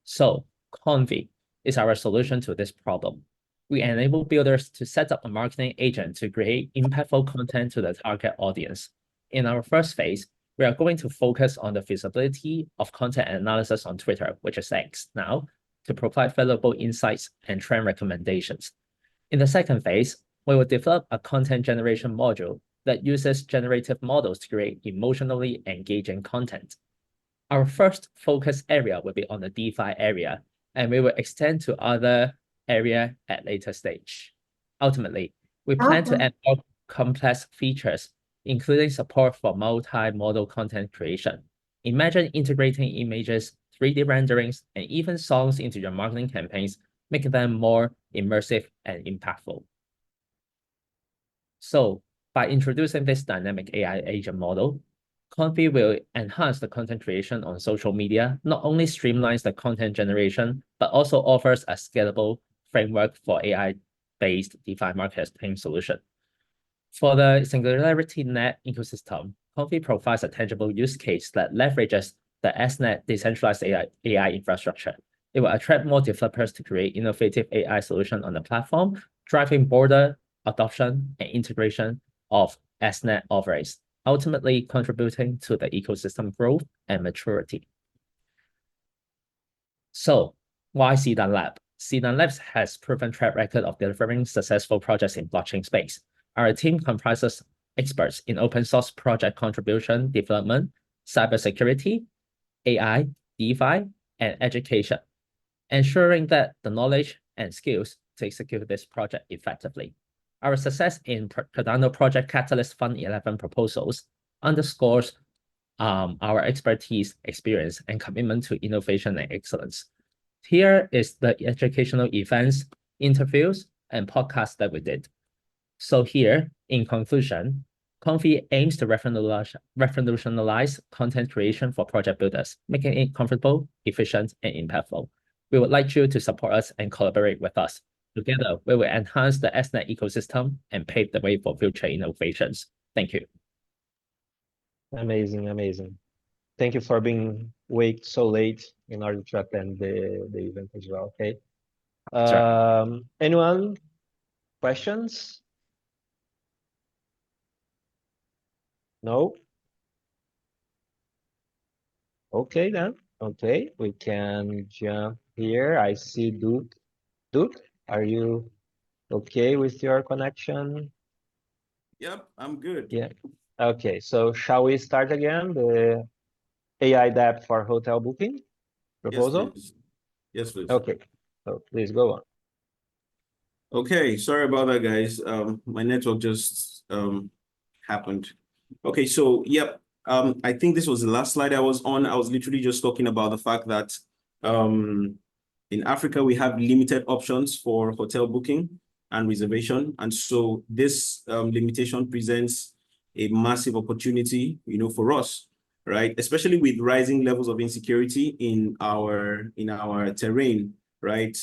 So, Convi is our solution to this problem. We enable builders to set up a marketing agent to create impactful content to the target audience. In our first phase, we are going to focus on the feasibility of content analysis on Twitter, which is X now, to provide valuable insights and trend recommendations. In the second phase, we will develop a content generation module that uses generative models to create emotionally engaging content. Our first focus area will be on the DeFi area, and we will extend to other area at later stage. Ultimately, We plan to add more complex features, including support for multi-modal content creation. Imagine integrating images, 3D renderings, and even songs into your marketing campaigns, making them more immersive and impactful. So, by introducing this dynamic AI agent model, Confi will enhance the content creation on social media, not only streamlines the content generation, but also offers a scalable framework for AI-based DeFi marketing solution. For the SingularityNET ecosystem, Confi provides a tangible use case that leverages the SNET decentralized AI infrastructure. It will attract more developers to create innovative AI solutions on the platform, driving broader adoption and integration of SNET offerings, ultimately contributing to the ecosystem growth and maturity. So, why Sedan Lab? Sedan Labs has proven track record of delivering successful projects in blockchain space. Our team comprises experts in open source project contribution, development, cybersecurity, AI, DeFi, and education, ensuring that the knowledge and skills to execute this project effectively. Our success in Cardano Project Catalyst Fund 11 proposals underscores our expertise, experience, and commitment to innovation and excellence. Here is the educational events, interviews, and podcasts that we did. So here, in conclusion, Confi aims to revolutionize content creation for project builders, making it comfortable, efficient, and impactful. We would like you to support us and collaborate with us. Together, we will enhance the SNET ecosystem and pave the way for future innovations. Thank you. Amazing, amazing. Thank you for being awake so late in order to attend the event as well, okay? Sure. Anyone? Questions? No? Okay then. Okay, we can jump here. I see Duke. Duke, are you okay with your connection? Yep, I'm good. Yeah. Okay, so shall we start again the AI dApp for hotel booking proposal? Yes, please. Yes, please. Okay, so please go on. Okay, sorry about that, guys. My network just happened. Okay, so yep. I think this was the last slide I was on. I was literally just talking about the fact that in Africa we have limited options for hotel booking and reservation, and so this limitation presents a massive opportunity, for us, right? Especially with rising levels of insecurity in our terrain, right?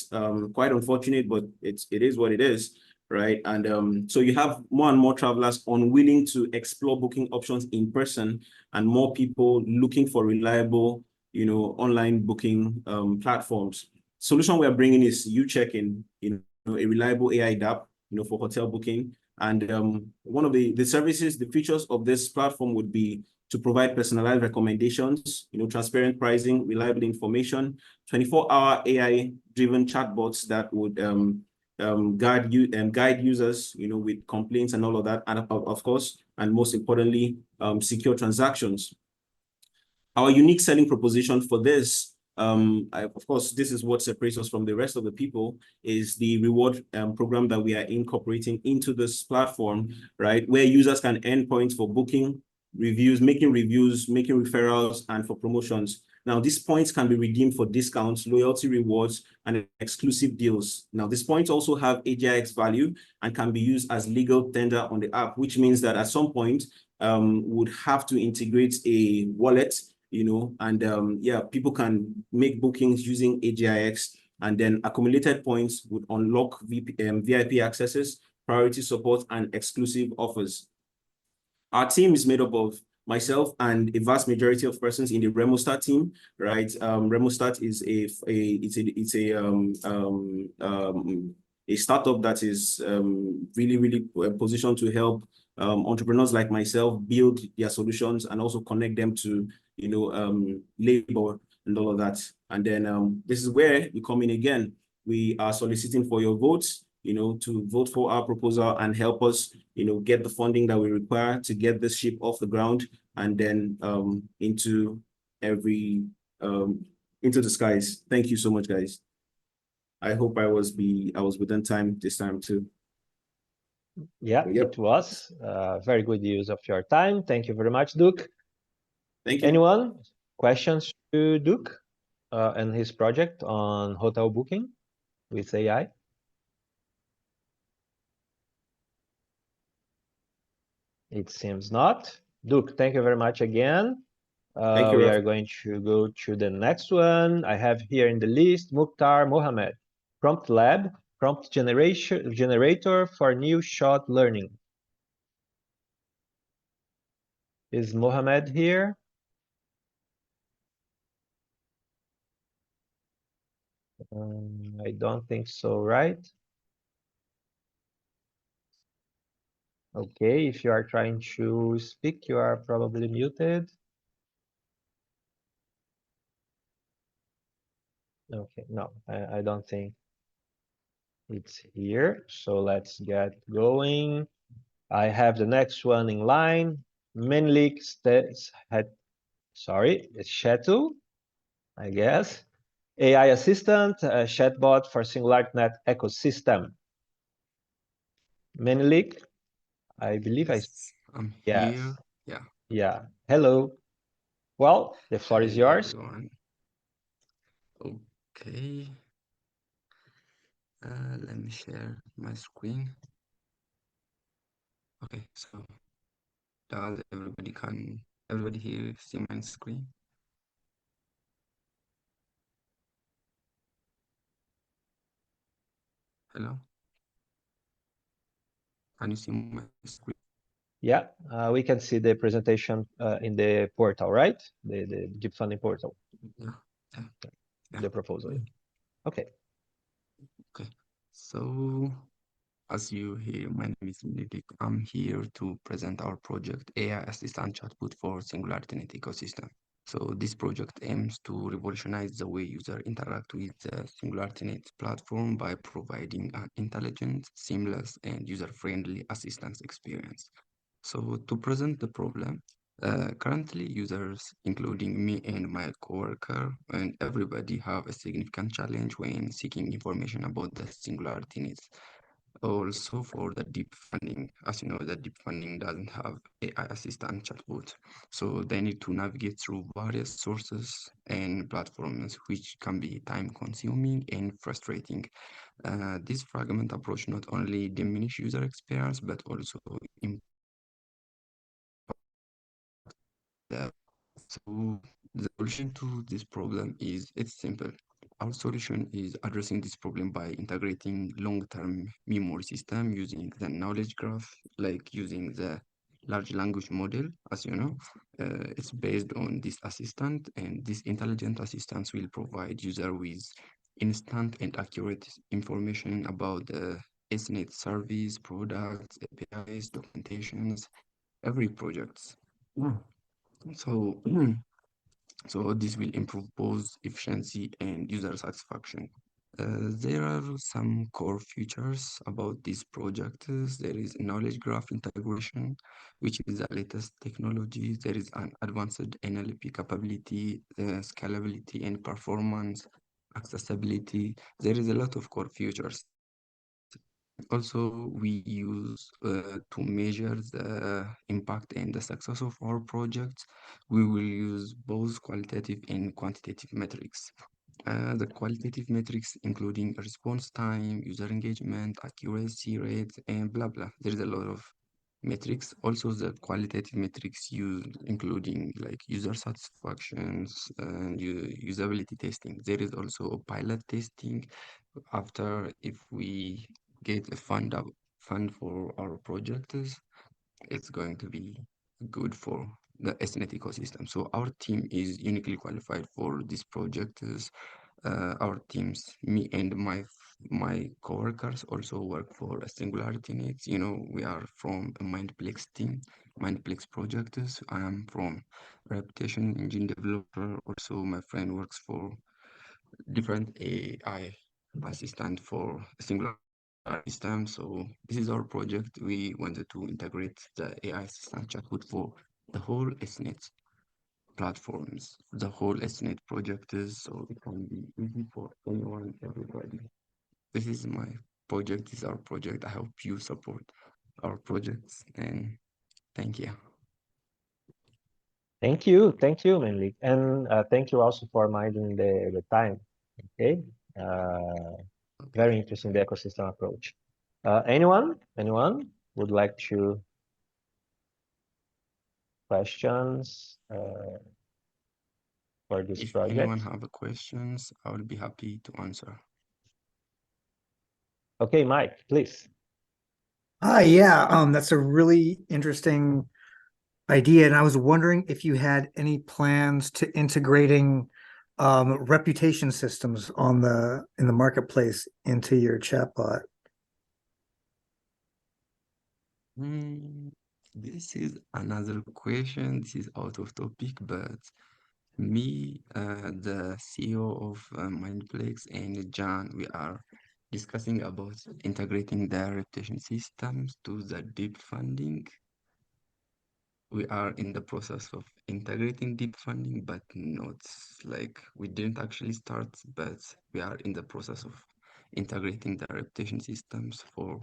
Quite unfortunate, but it is what it is, right? And so you have more and more travelers unwilling to explore booking options in person, and more people looking for reliable, online booking platforms. Solution we are bringing is UCheck-in, a reliable AI dApp, for hotel booking. And one of the services, the features of this platform would be to provide personalized recommendations, transparent pricing, reliable information, 24-hour AI-driven chatbots that would guide users, with complaints and all of that, and of course, and most importantly, secure transactions. Our unique selling proposition for this, of course, this is what separates us from the rest of the people, is the reward program that we are incorporating into this platform, right? Where users can earn points for booking, reviews, making referrals, and for promotions. Now, these points can be redeemed for discounts, loyalty rewards, and exclusive deals. Now, these points also have AGIX value and can be used as legal tender on the app, which means that at some point, would have to integrate a wallet, and yeah, people can make bookings using AGIX, and then accumulated points would unlock VIP accesses, priority support, and exclusive offers. Our team is made up of myself and a vast majority of persons in the Remostat team, right? Remostat is a startup that is really positioned to help entrepreneurs like myself build their solutions and also connect them to labor and all of that. And then this is where we come in again. We are soliciting for your votes, to vote for our proposal and help us, get the funding that we require to get this ship off the ground and then into the skies. Thank you so much, guys. I hope I was within time this time too. Yeah, it was very good use of your time. Thank you very much, Duke. Thank you. Anyone? Questions to Duke and his project on hotel booking with AI? It seems not. Duke, thank you very much again. Thank you, We Rafa. are going to go to the next one. I have here in the list Mukhtar Mohammed, Prompt Lab, prompt generator for new shot learning. Is Mohammed here? I don't think so, right? Okay, if you are trying to speak, you are probably muted. Okay, no, I don't think it's here. So let's get going. I have the next one in line. Menelik it's Shetu, I guess. AI assistant, chatbot for SingularityNET ecosystem. Menelik, I believe I'm yes. here. Yeah. Yeah. Hello. Well, the floor is Hey, yours. everyone. Okay. Let me share my screen. Okay, so does everybody here see my screen? Hello? Can you see my screen? Yeah, we can see the presentation in the portal, right? The Deep Funding portal. Yeah. The proposal. Okay. Okay. So as you hear, my name is Nidik. I'm here to present our project AI Assistant Chatbot for SingularityNET ecosystem. So this project aims to revolutionize the way users interact with the SingularityNET platform by providing an intelligent, seamless, and user-friendly assistance experience. So to present the problem, currently users, including me and my coworker, and everybody have a significant challenge when seeking information about the SingularityNET. Also for the deep funding, as you know, the deep funding doesn't have AI assistant chatbot. So they need to navigate through various sources and platforms, which can be time consuming and frustrating. This fragment approach not only diminish user experience, but also so the solution to this problem it's simple. Our solution is addressing this problem by integrating long-term memory system using the knowledge graph, like using the large language model, as you know. It's based on this assistant, and this intelligent assistant will provide user with instant and accurate information about the SNET service, products, APIs, documentations, every project. So, so this will improve both efficiency and user satisfaction. There are some core features about this project. There is knowledge graph integration, which is the latest technology. There is an advanced NLP capability, scalability and performance, accessibility. There is a lot of core features. Also, we use to measure the impact and the success of our projects. We will use both qualitative and quantitative metrics. The qualitative metrics including response time, user engagement, accuracy rate, and blah blah. There is a lot of metrics. Also, the qualitative metrics used including like user satisfactions and usability testing. There is also pilot testing after if we get a fund for our projects, it's going to be good for the SNET ecosystem. So our team is uniquely qualified for these projects. Our teams, me and my coworkers, also work for a SingularityNET. You know, we are from a Mindplex team, Mindplex projects. I am from reputation engine developer. Also, my friend works for different AI assistant for a singular system. So this is our project. We wanted to integrate the AI assistant chatbot for the whole SNET platforms, the whole SNET project is so it can be easy for anyone, everybody. This is my project, this is our project. I hope you support. our projects. And thank you. Thank you, Melik, and thank you also for minding the time. Okay, very interesting, the ecosystem approach. Anyone would like to questions for this If project? anyone have questions, I will be happy to answer. Okay, Mike, please. Yeah, that's a really interesting idea, and I was wondering if you had any plans to integrating reputation systems in the marketplace into your chatbot. This is another question. This is out of topic, but me, the CEO of Mindplex, and John, we are discussing about integrating the reputation systems to the deep funding. We are in the process of integrating deep funding, but not like we didn't actually start, but we are in the process of integrating the reputation systems for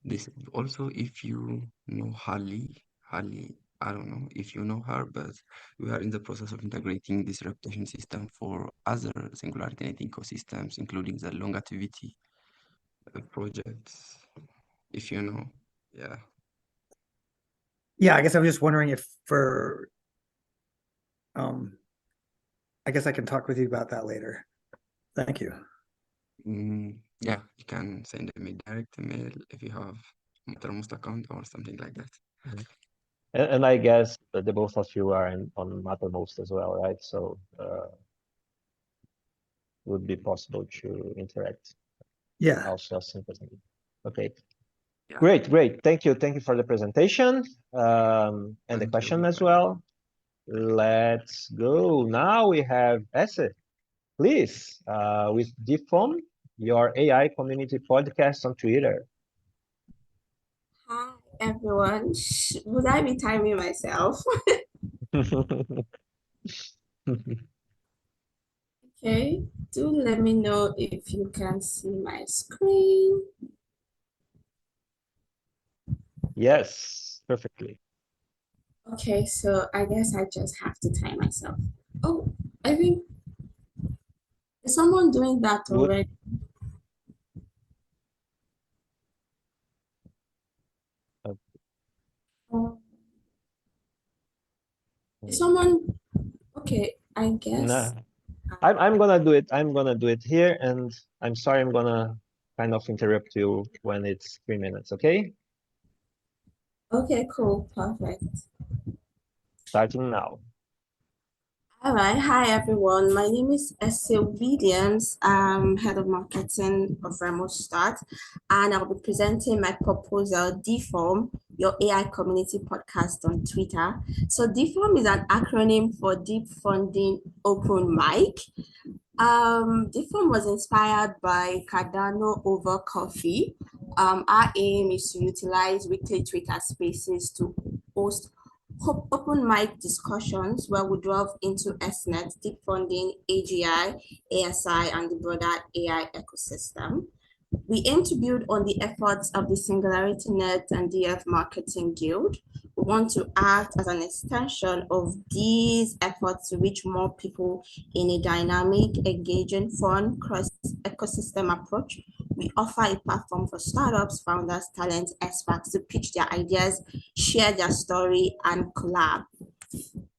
this. Also, if you know Harley, I don't know if you know her, but we are in the process of integrating this reputation system for other SingularityNET ecosystems, including the longevity projects, if you know. Yeah. Yeah, I guess I was just wondering if I guess I can talk with you about that later. Thank you. Yeah, you can send me direct email if you have Mattermost account or something like that. And I guess that the both of you are on Mattermost as well, right? So would be possible to interact. Yeah. Also synchronously. Okay. Yeah. Great. Thank you for the presentation and the question as well. Let's go. Now we have Esse. Please, with DFOM, your AI community podcast on Twitter. Hi, everyone. Would I be timing myself? Okay, do let me know if you can see my screen. Yes, perfectly. Okay, so I guess I just have to time myself. Oh, I think, is someone doing that already? Is someone, okay, I guess. No. I'm gonna do it. I'm gonna do it here, and I'm sorry, I'm gonna kind of interrupt you when it's 3 minutes, okay? Okay, cool, perfect. Starting now. All right, hi everyone. My name is Esse Williams. I'm head of marketing of Remote Start, and I'll be presenting my proposal, DFOM, your AI community podcast on Twitter. So DFOM is an acronym for Deep Funding Open Mic. DFOM was inspired by Cardano over coffee. Our aim is to utilize weekly Twitter spaces to host open mic discussions where we delve into SNET, deep funding, AGI, ASI, and the broader AI ecosystem. We aim to build on the efforts of the SingularityNET and DF Marketing Guild. We want to act as an extension of these efforts to reach more people in a dynamic, engaging, fun, cross-ecosystem approach. We offer a platform for startups, founders, talents, experts to pitch their ideas, share their story, and collab.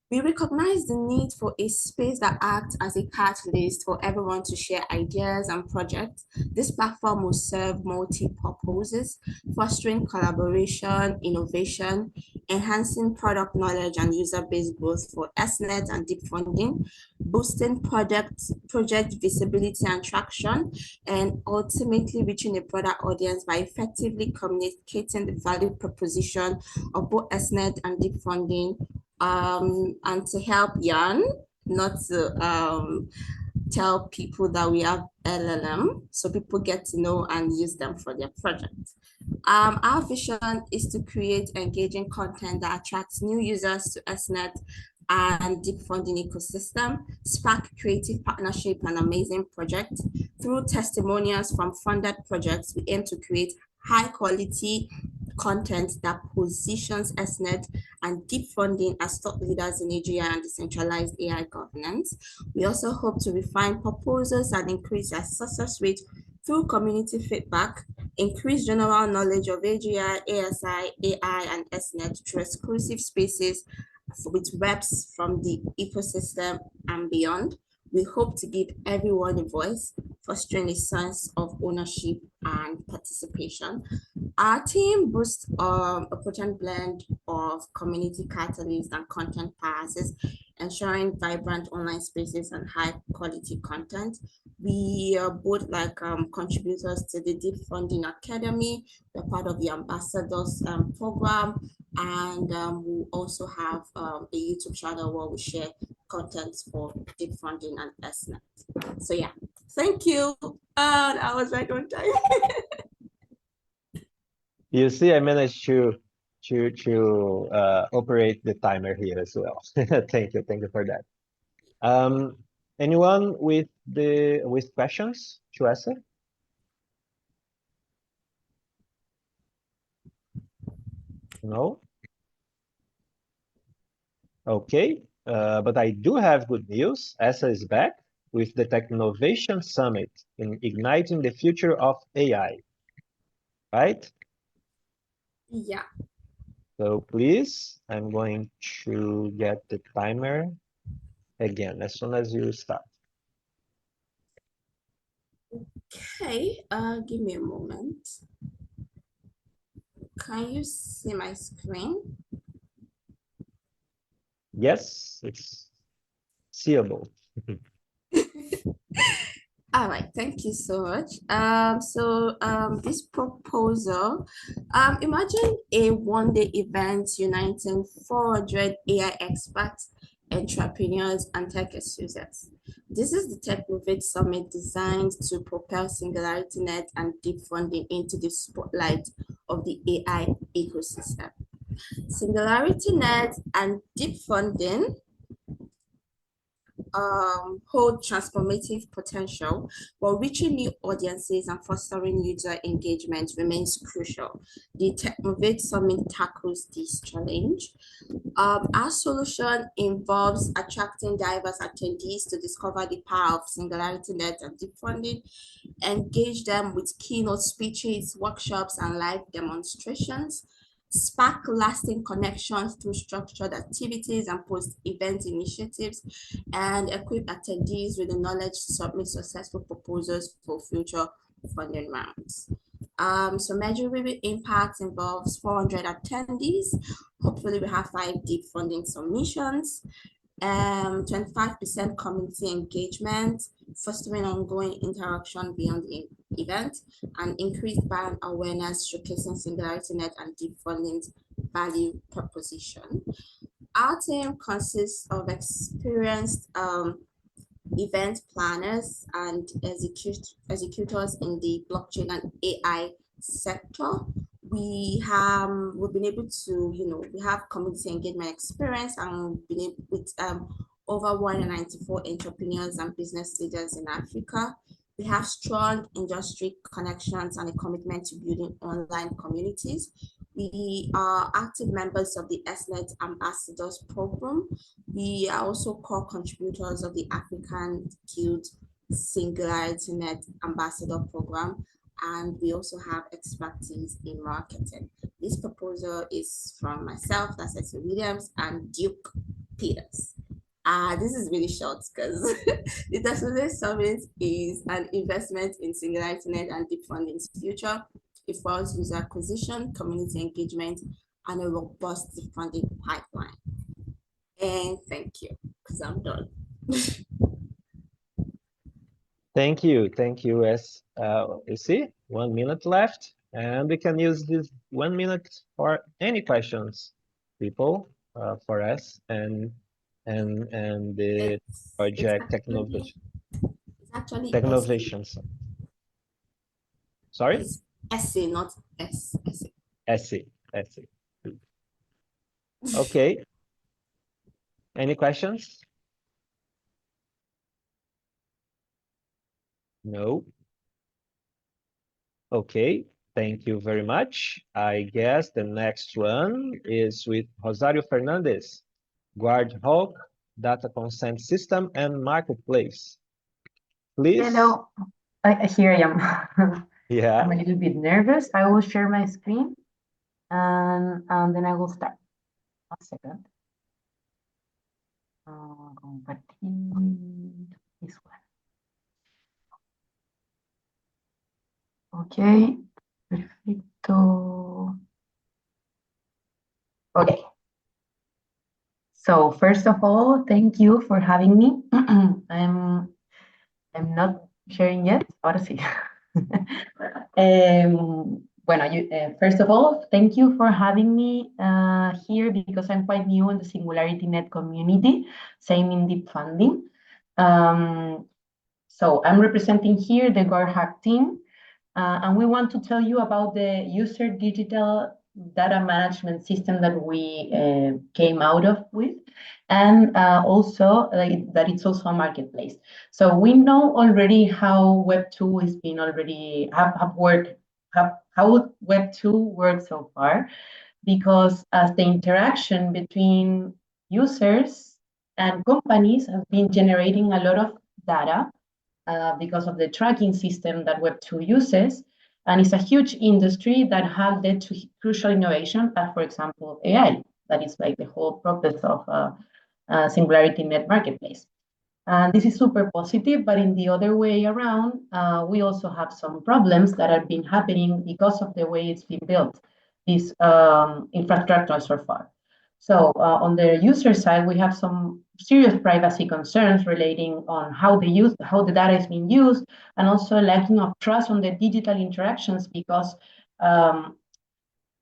We recognize the need for a space that acts as a catalyst for everyone to share ideas and projects. This platform will serve multi-purposes, fostering collaboration, innovation, enhancing product knowledge and user-based growth for SNET and deep funding, boosting project visibility and traction, and ultimately reaching a broader audience by effectively communicating the value proposition of both SNET and deep funding, and to help Jan, not to tell people that we have LLM, so people get to know and use them for their projects. Our vision is to create engaging content that attracts new users to SNET and deep funding ecosystem, spark creative partnership and amazing projects. Through testimonials from funded projects, we aim to create high quality, content that positions SNET and deep funding as thought leaders in AGI and decentralized AI governance. We also hope to refine proposals and increase our success rate through community feedback, increase general knowledge of AGI, ASI, AI, and SNET through exclusive spaces with reps from the ecosystem and beyond. We hope to give everyone a voice, fostering a sense of ownership and participation. Our team boasts a potent blend of community catalysts and content passes, ensuring vibrant online spaces and high quality content. We are both contributors to the Deep Funding Academy. We're part of the Ambassadors program, and we also have a YouTube channel where we share content for Deep Funding and SNET. So yeah, thank you. And I was right on time. You see, I managed to operate the timer here as well. Thank you for that. Anyone with questions to ask? No. Okay, but I do have good news. ESA is back with the Technovation Summit in igniting the future of AI. Right? Yeah. So please, I'm going to get the timer again as soon as you start. Okay, give me a moment. Can you see my screen? Yes, it's seeable. All right, thank you so much. This proposal, imagine a one-day event uniting 400 AI experts, entrepreneurs, and tech users. This is the Technovate Summit designed to propel SingularityNET and deep funding into the spotlight of the AI ecosystem. SingularityNET and deep funding hold transformative potential, while reaching new audiences and fostering user engagement remains crucial. The Technovate Summit tackles this challenge. Our solution involves attracting diverse attendees to discover the power of SingularityNET and deep funding, engage them with keynote speeches, workshops, and live demonstrations, spark lasting connections through structured activities and post-event initiatives, and equip attendees with the knowledge to submit successful proposals for future funding rounds. So measurable impact involves 400 attendees. Hopefully we have 5 deep funding submissions, 25% community engagement, fostering ongoing interaction beyond the event, and increased brand awareness showcasing SingularityNET and deep funding's value proposition. Our team consists of experienced event planners and executors in the blockchain and AI sector. We've been able to, we have community engagement experience, and we've been able with over 194 entrepreneurs and business leaders in Africa. We have strong industry connections and a commitment to building online communities. We are active members of the SNET Ambassadors program. We are also core contributors of the African Guild SingularityNET Ambassador program, and we also have expertise in marketing. This proposal is from myself, that's Esther Williams, and Duke Peters. This is really short because the Technovate Summit is an investment in SingularityNET and deep funding's future. It follows user acquisition, community engagement, and a robust deep funding pipeline. And thank you, because I'm done. Thank you. As you see, 1 minute left, and we can use this 1 minute for any questions, people, for us and the project Technovation. It's actually Technovation. Sorry? It's essay, not S. Essay. Okay. Any questions? No. Okay. Thank you very much. I guess the next one is with Rosario Fernandez, Guardhawk Data Consent System and Marketplace. Please. Hello, here I am. Yeah. I'm a little bit nervous. I will share my screen and then I will start. 1 second. Compartir this one. Okay, perfecto. Okay. So first of all, thank you for having me. I'm not sharing yet. Ahora sí. First of all, thank you for having me here because I'm quite new in the SingularityNET community, same in deep funding. So I'm representing here the Guardhawk team, and we want to tell you about the user digital data management system that we came out of with, and also that it's also a marketplace. So we know already how Web2 has been already how Web2 works so far, because as the interaction between users and companies have been generating a lot of data because of the tracking system that Web2 uses. And it's a huge industry that has led to crucial innovation, as for example, AI. That is like the whole purpose of SingularityNET Marketplace. And this is super positive, but in the other way around, we also have some problems that have been happening because of the way it's been built, this infrastructure so far. So on the user side, we have some serious privacy concerns relating on how the data is being used, and also lacking of trust on the digital interactions because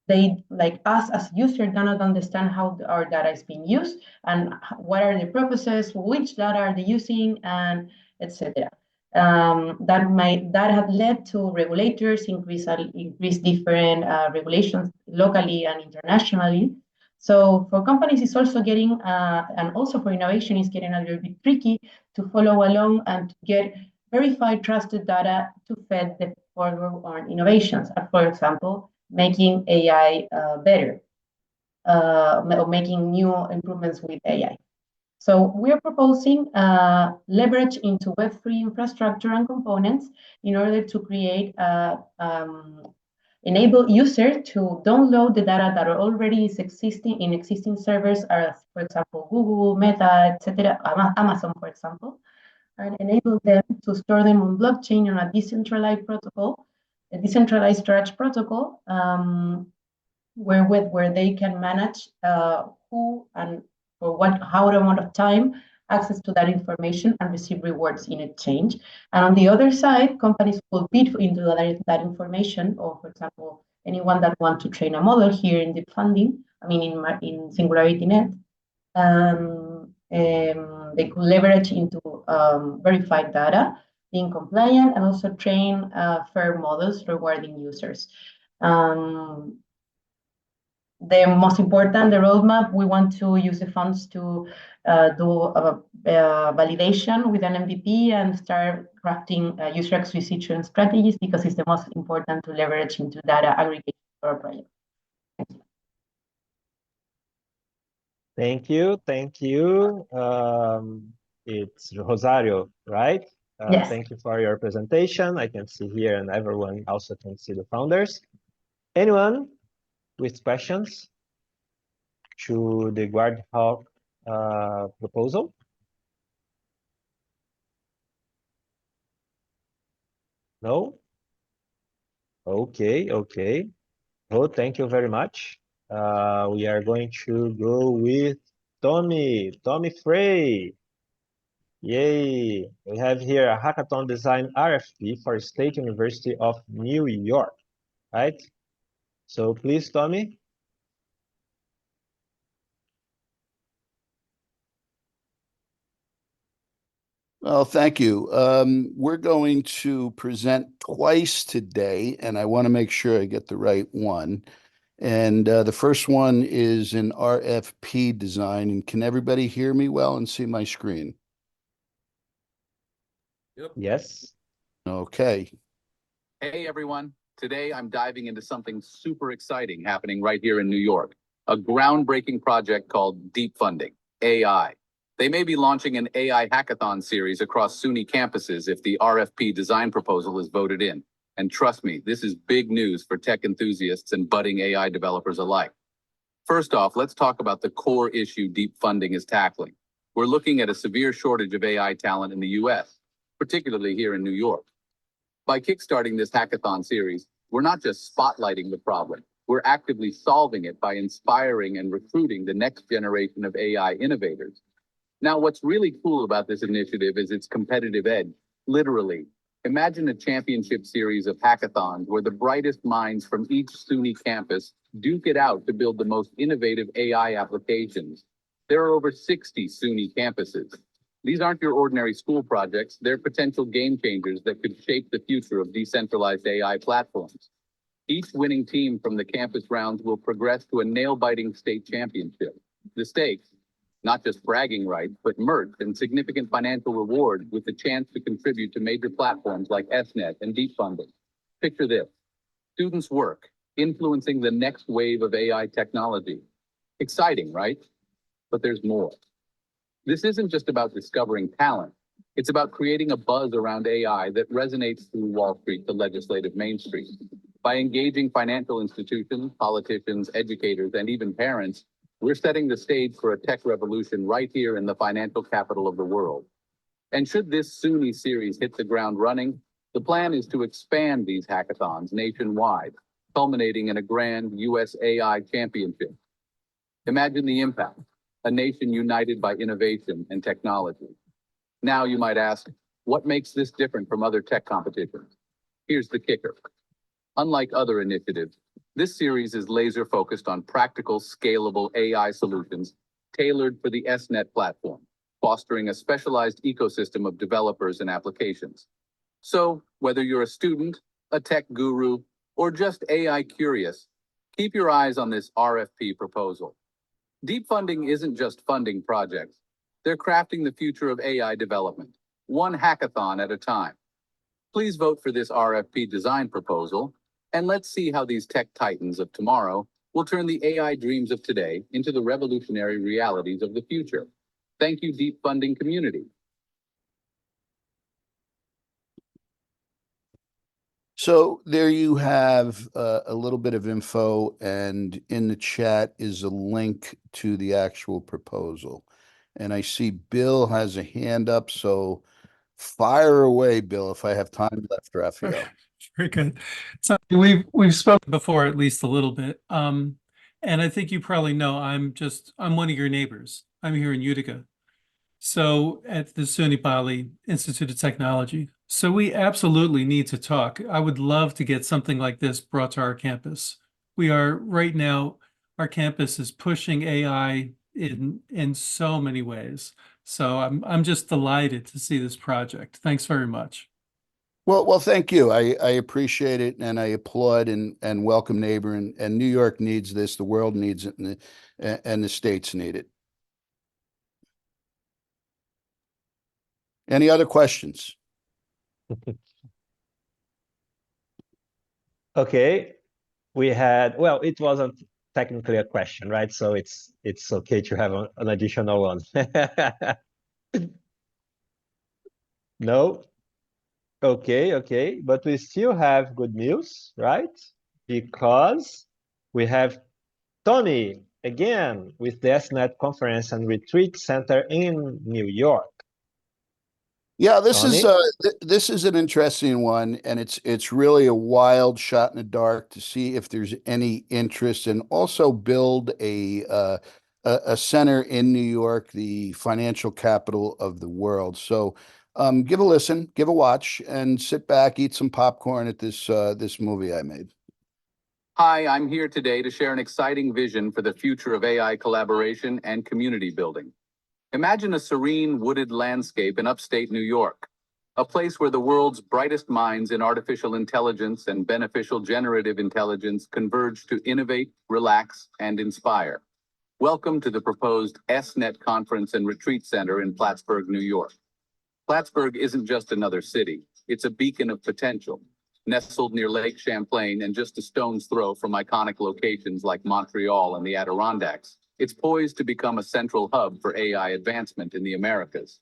they, like us as users, cannot understand how our data is being used and what are the purposes, which data are they using, and etc. That have led to regulators increase different regulations locally and internationally. So for companies, it's also getting, and also for innovation, it's getting a little bit tricky to follow along and to get verified, trusted data to fed the forward on innovations. For example, making AI better, or making new improvements with AI. So we're proposing leverage into Web3 infrastructure and components in order to create enable users to download the data that already is existing in existing servers, as for example, Google, Meta, etc., Amazon, for example, and enable them to store them on blockchain on a decentralized protocol, a decentralized storage protocol, where they can manage who and for how amount of time access to that information and receive rewards in exchange. And on the other side, companies will bid into that information, or for example, anyone that wants to train a model here in deep funding, I mean in SingularityNET, they could leverage into verified data, being compliant, and also train fair models rewarding users. The most important, the roadmap, we want to use the funds to do validation with an MVP and start crafting user acquisition strategies, because it's the most important to leverage into data aggregation for our project. Thank you. Thank you. It's Rosario, right? Yes. Thank you for your presentation. I can see here, and everyone also can see the founders. Anyone with questions to the Guardhawk proposal? No? Okay, okay. Oh, thank you very much. We are going to go with Tommy Frey. Yay! We have here a hackathon design RFP for State University of New York, right? So please, Tommy. Well, thank you. We're going to present twice today, and I want to make sure I get the right one. And the first one is an RFP design. And can everybody hear me well and see my screen? Yep. Yes. Okay. Hey, everyone. Today, I'm diving into something super exciting happening right here in New York, a groundbreaking project called Deep Funding, AI. They may be launching an AI hackathon series across SUNY campuses if the RFP design proposal is voted in. And trust me, this is big news for tech enthusiasts and budding AI developers alike. First off, let's talk about the core issue Deep Funding is tackling. We're looking at a severe shortage of AI talent in the US, particularly here in New York. By kickstarting this hackathon series, we're not just spotlighting the problem, we're actively solving it by inspiring and recruiting the next generation of AI innovators. Now, what's really cool about this initiative is its competitive edge. Literally, imagine a championship series of hackathons where the brightest minds from each SUNY campus duke it out to build the most innovative AI applications. There are over 60 SUNY campuses. These aren't your ordinary school projects, they're potential game changers that could shape the future of decentralized AI platforms. Each winning team from the campus rounds will progress to a nail-biting state championship. The stakes, not just bragging rights, but merch and significant financial rewards with the chance to contribute to major platforms like SNet and Deep Funding. Picture this: students' work, influencing the next wave of AI technology. Exciting, right? But there's more. This isn't just about discovering talent. It's about creating a buzz around AI that resonates through Wall Street to legislative Main Street. By engaging financial institutions, politicians, educators, and even parents, we're setting the stage for a tech revolution right here in the financial capital of the world. And should this SUNY series hit the ground running, the plan is to expand these hackathons nationwide, culminating in a grand US AI championship. Imagine the impact, a nation united by innovation and technology. Now you might ask, what makes this different from other tech competitions? Here's the kicker. Unlike other initiatives, this series is laser focused on practical, scalable AI solutions tailored for the SNet platform, fostering a specialized ecosystem of developers and applications. So, whether you're a student, a tech guru, or just AI curious, keep your eyes on this RFP proposal. Deep Funding isn't just funding projects. They're crafting the future of AI development, one hackathon at a time. Please vote for this RFP design proposal, and let's see how these tech titans of tomorrow will turn the AI dreams of today into the revolutionary realities of the future. Thank you, Deep Funding community. So there you have a little bit of info, and in the chat is a link to the actual proposal. And I see Bill has a hand up, so fire away, Bill, if I have time left, Rafael. Very good. So we've spoken before at least a little bit. And I think you probably know I'm one of your neighbors. I'm here in Utica. So at the SUNY Bali Institute of Technology. So we absolutely need to talk. I would love to get something like this brought to our campus. We are right now, our campus is pushing AI in so many ways. So I'm just delighted to see this project. Thanks very much. Well, thank you. I appreciate it, and I applaud and welcome neighbor. And New York needs this. The world needs it, and the states need it. Any other questions? Okay, we had, well, it wasn't technically a question, right? So it's okay to have an additional one. No? Okay, but we still have good news, right? Because we have Tony again with the SNet Conference and Retreat Center in New York. Yeah, this Tony? is an interesting one, and it's really a wild shot in the dark to see if there's any interest, and also build a center in New York, the financial capital of the world. So give a listen, give a watch, and sit back, eat some popcorn at this movie I made. Hi, I'm here today to share an exciting vision for the future of AI collaboration and community building. Imagine a serene wooded landscape in upstate New York, a place where the world's brightest minds in artificial intelligence and beneficial generative intelligence converge to innovate, relax, and inspire. Welcome to the proposed SNet Conference and Retreat Center in Plattsburgh, New York. Plattsburgh isn't just another city, it's a beacon of potential. Nestled near Lake Champlain and just a stone's throw from iconic locations like Montreal and the Adirondacks, it's poised to become a central hub for AI advancement in the Americas.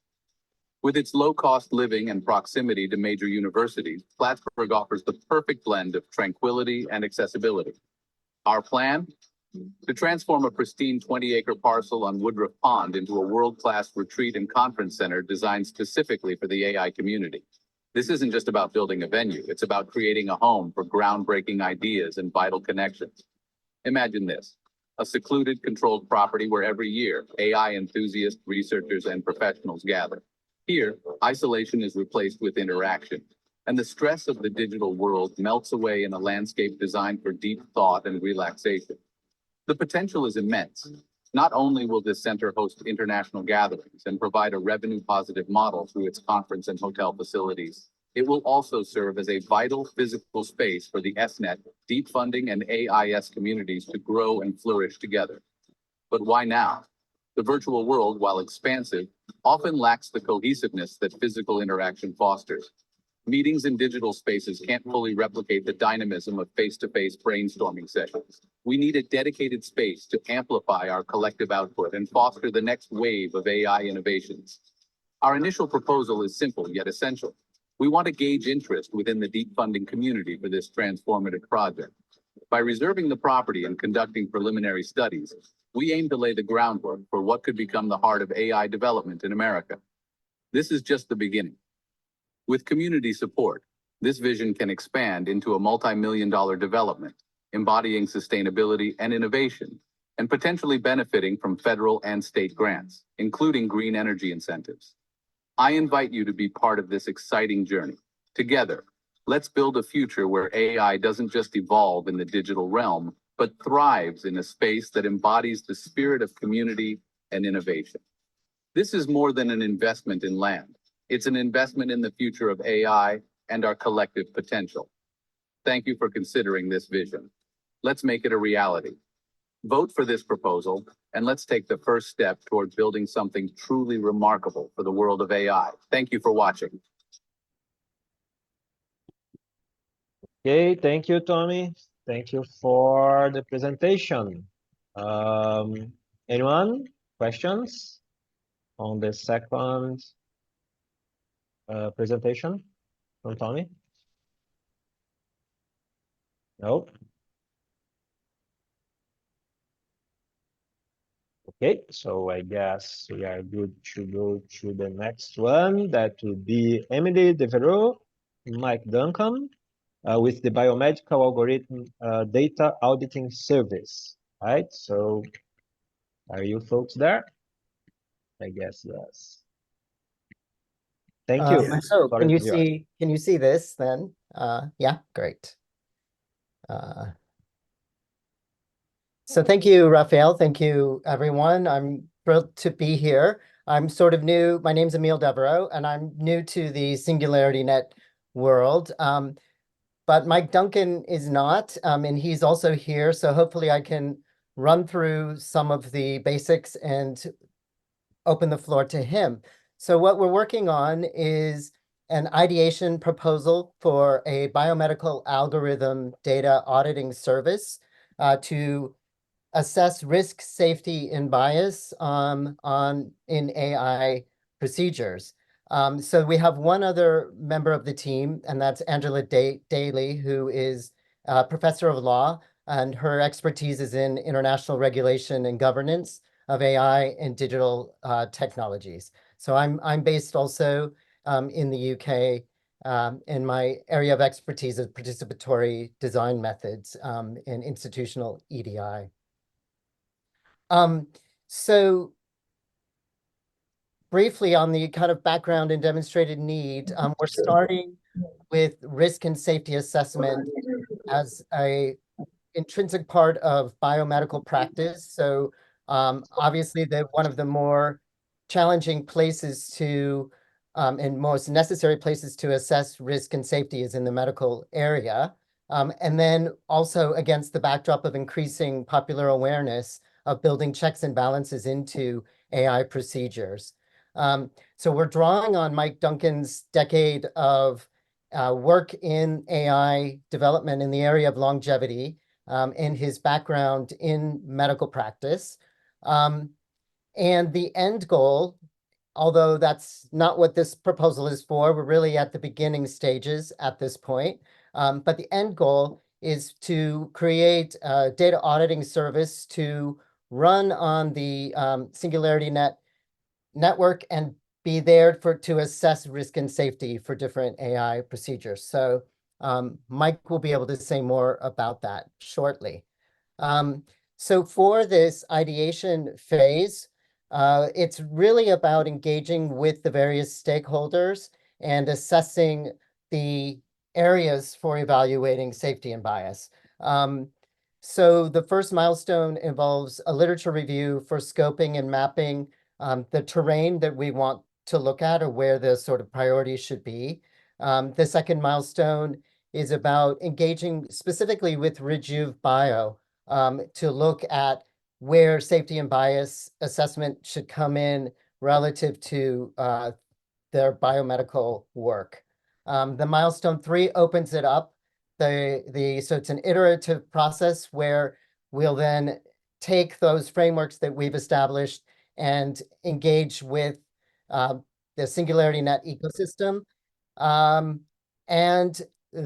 With its low-cost living and proximity to major universities, Plattsburgh offers the perfect blend of tranquility and accessibility. Our plan? To transform a pristine 20-acre parcel on Woodruff Pond into a world-class retreat and conference center designed specifically for the AI community. This isn't just about building a venue, it's about creating a home for groundbreaking ideas and vital connections. Imagine this, a secluded, controlled property where every year AI enthusiasts, researchers, and professionals gather. Here, isolation is replaced with interaction, and the stress of the digital world melts away in a landscape designed for deep thought and relaxation. The potential is immense. Not only will this center host international gatherings and provide a revenue-positive model through its conference and hotel facilities, it will also serve as a vital physical space for the SNET, deep funding, and AIS communities to grow and flourish together. But why now? The virtual world, while expansive, often lacks the cohesiveness that physical interaction fosters. Meetings in digital spaces can't fully replicate the dynamism of face-to-face brainstorming sessions. We need a dedicated space to amplify our collective output and foster the next wave of AI innovations. Our initial proposal is simple yet essential. We want to gauge interest within the deep funding community for this transformative project. By reserving the property and conducting preliminary studies, we aim to lay the groundwork for what could become the heart of AI development in America. This is just the beginning. With community support, this vision can expand into a multi-million-dollar development, embodying sustainability and innovation, and potentially benefiting from federal and state grants, including green energy incentives. I invite you to be part of this exciting journey. Together, let's build a future where AI doesn't just evolve in the digital realm, but thrives in a space that embodies the spirit of community and innovation. This is more than an investment in land. It's an investment in the future of AI and our collective potential. Thank you for considering this vision. Let's make it a reality. Vote for this proposal, and let's take the first step toward building something truly remarkable for the world of AI. Thank you for watching. Okay, thank you, Tommy. Thank you for the presentation. Anyone? Questions on the second presentation from Tommy? No? Okay, so I guess we are good to go to the next one. That would be Emily Devereaux, Mike Duncan, with the biomedical algorithm data auditing service. Right, so are you folks there? I guess yes. Thank you. So Sorry can you to be see this then? Yeah, great. So thank you, Rafael. Thank you, everyone. I'm thrilled to be here. I'm sort of new. My name's Emile Devereaux, and I'm new to the SingularityNET world. But Mike Duncan is not, and he's also here. So hopefully I can run through some of the basics and open the floor to him. So what we're working on is an ideation proposal for a biomedical algorithm data auditing service to assess risk, safety, and bias in AI procedures. So we have one other member of the team, and that's Angela Daly, who is a professor of law, and her expertise is in international regulation and governance of AI and digital technologies. So I'm based also in the UK, and my area of expertise is participatory design methods and institutional EDI. So briefly on the kind of background and demonstrated need, we're starting with risk and safety assessment as a intrinsic part of biomedical practice. So obviously one of the more challenging places to and most necessary places to assess risk and safety is in the medical area. And then also against the backdrop of increasing popular awareness of building checks and balances into AI procedures. So we're drawing on Mike Duncan's decade of work in AI development in the area of longevity, and his background in medical practice. And the end goal, although that's not what this proposal is for, we're really at the beginning stages at this point. But the end goal is to create a data auditing service to run on the SingularityNET network and be there to assess risk and safety for different AI procedures. So Mike will be able to say more about that shortly. So for this ideation phase, it's really about engaging with the various stakeholders and assessing the areas for evaluating safety and bias. So the first milestone involves a literature review for scoping and mapping the terrain that we want to look at or where the sort of priorities should be. The second milestone is about engaging specifically with Rejuve Bio to look at where safety and bias assessment should come in relative to their biomedical work. The milestone 3 opens it up. So it's an iterative process where we'll then take those frameworks that we've established and engage with the SingularityNET ecosystem. And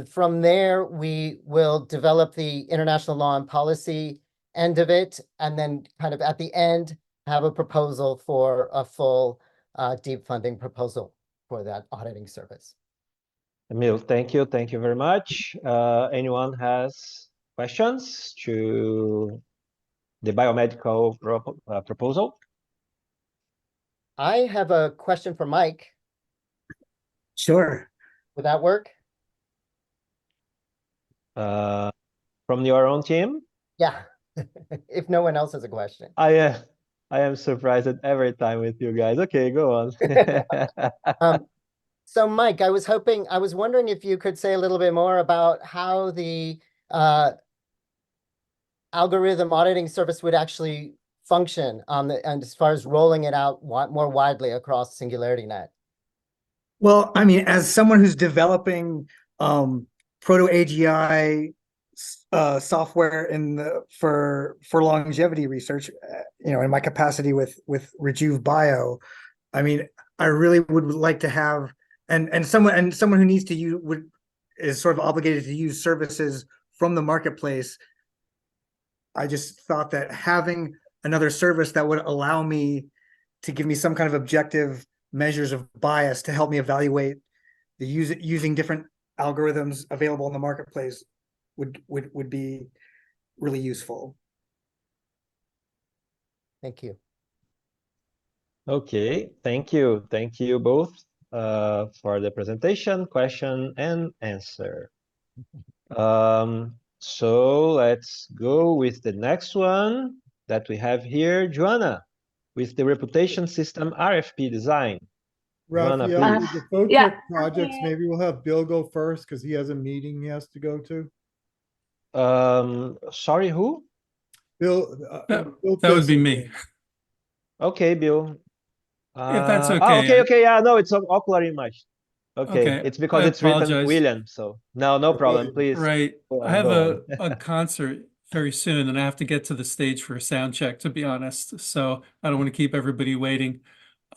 from there, we will develop the international law and policy end of it, and then kind of at the end, have a proposal for a full deep funding proposal for that auditing service. Emil, thank you. Thank you very much. Anyone has questions to the biomedical proposal? I have a question for Mike. Sure. Would that work? From your own team? Yeah, if no one else has a question. I am surprised every time with you guys. Okay, go on. So Mike, I was wondering if you could say a little bit more about how the algorithm auditing service would actually function and as far as rolling it out more widely across SingularityNET. Well, I mean, as someone who's developing proto-AGI software for longevity research, in my capacity with Rejuve Bio, I mean, I really would like to have and someone who needs to use is sort of obligated to use services from the marketplace. I just thought that having another service that would allow me to give me some kind of objective measures of bias to help me evaluate using different algorithms available in the marketplace would be really useful. Thank you. Okay, thank you. Thank you both for the presentation, question, and answer. So let's go with the next one that we have here, Joanna, with the reputation system RFP design. Rafael, Joanna, with the photo projects, maybe we'll have Bill go first because he has a meeting he has to go to. Sorry, who? Bill. That would be me. Okay, Bill. If that's okay. Okay. Yeah, no, it's awkward image. Okay, it's because it's written William. So no problem. Please. Right. I have a concert very soon, and I have to get to the stage for a sound check, to be honest. So I don't want to keep everybody waiting.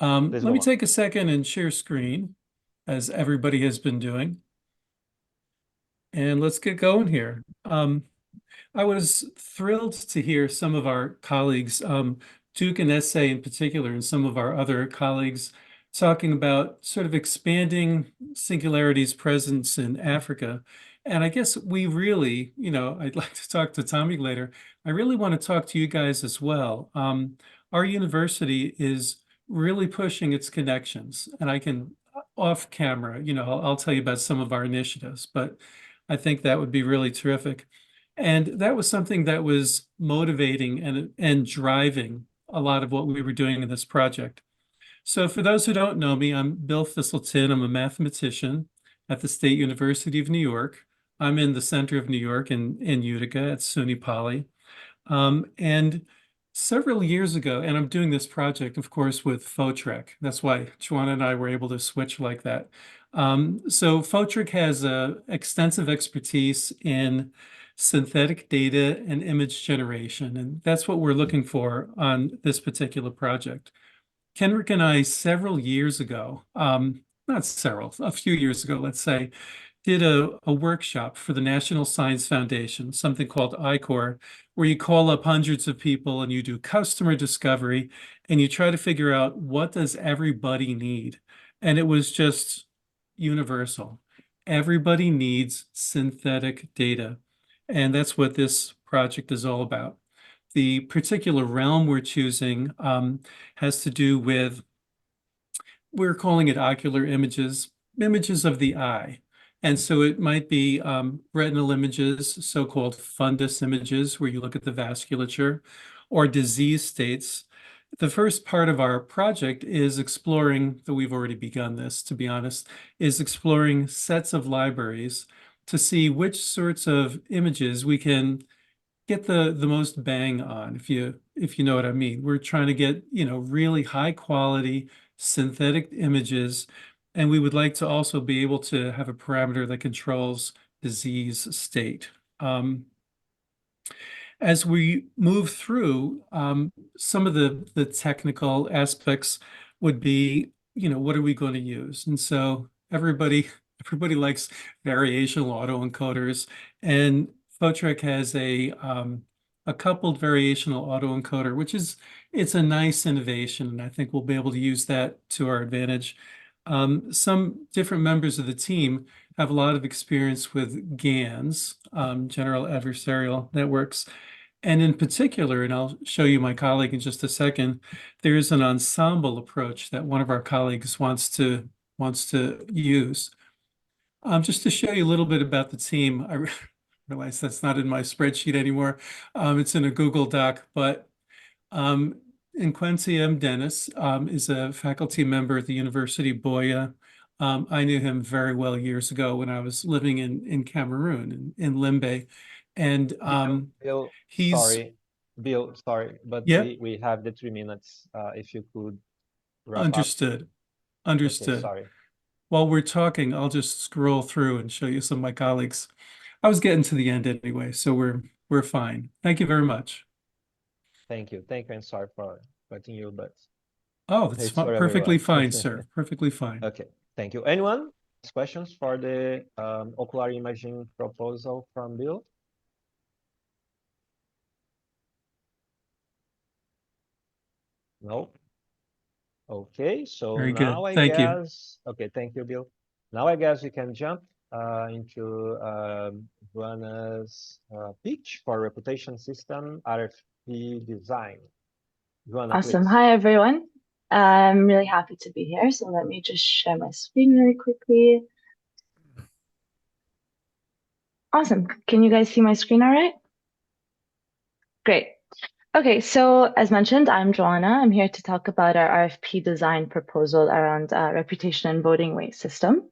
Let me take a second and share screen, as everybody has been doing. And let's get going here. I was thrilled to hear some of our colleagues, Duke and Essay in particular, and some of our other colleagues talking about sort of expanding Singularity's presence in Africa. And I guess we really, I'd like to talk to Tommy later. I really want to talk to you guys as well. Our university is really pushing its connections, and I can off camera, I'll tell you about some of our initiatives, but I think that would be really terrific. And that was something that was motivating and driving a lot of what we were doing in this project. So for those who don't know me, I'm Bill Thistleton. I'm a mathematician at the State University of New York. I'm in the center of New York in Utica at SUNY Poly. And several years ago, and I'm doing this project, of course, with Photrek. That's why Joanna and I were able to switch like that. So Photric has extensive expertise in synthetic data and image generation, and that's what we're looking for on this particular project. Kenrick and I, several years ago, not several, a few years ago, let's say, did a workshop for the National Science Foundation, something called ICOR, where you call up hundreds of people and you do customer discovery and you try to figure out what does everybody need. And it was just universal. Everybody needs synthetic data. And that's what this project is all about. The particular realm we're choosing has to do with, we're calling it ocular images, images of the eye. And so it might be retinal images, so-called fundus images, where you look at the vasculature, or disease states. The first part of our project is exploring, though we've already begun this, to be honest, is exploring sets of libraries to see which sorts of images we can get the most bang on, if you know what I mean. We're trying to get, really high quality synthetic images, and we would like to also be able to have a parameter that controls disease state. As we move through, some of the technical aspects would be, what are we going to use? And so everybody likes variational autoencoders, and Photric has a coupled variational autoencoder, which it's a nice innovation, and I think we'll be able to use that to our advantage. Some different members of the team have a lot of experience with GANs, general adversarial networks. And in particular, and I'll show you my colleague in just a second, there's an ensemble approach that one of our colleagues wants to use. Just to show you a little bit about the team, I realize that's not in my spreadsheet anymore. It's in a Google Doc, but Nkwesi M. Dennis is a faculty member at the University of Buea. I knew him very well years ago when I was living in Cameroon, in Limbe. And Bill, Bill, sorry, but yeah, we have the 3 minutes. If you could wrap understood. up. Understood. Okay, sorry. While we're talking, I'll just scroll through and show you some of my colleagues. I was getting to the end anyway, so we're fine. Thank you very much. Thank you, and sorry for cutting you, but oh, that's perfectly fine, sir. Perfectly fine. Okay, thank you. Anyone has questions for the ocular imaging proposal from Bill? No. Okay, so very now good. Thank you. Okay, thank you, Bill. Now I guess we can jump into Joanna's pitch for reputation system RFP design. Joanna, Awesome. please. Hi, everyone. I'm really happy to be here. So let me just share my screen really quickly. Awesome. Can you guys see my screen all right? Great. Okay, so as mentioned, I'm Joanna. I'm here to talk about our RFP design proposal around reputation and voting weight system.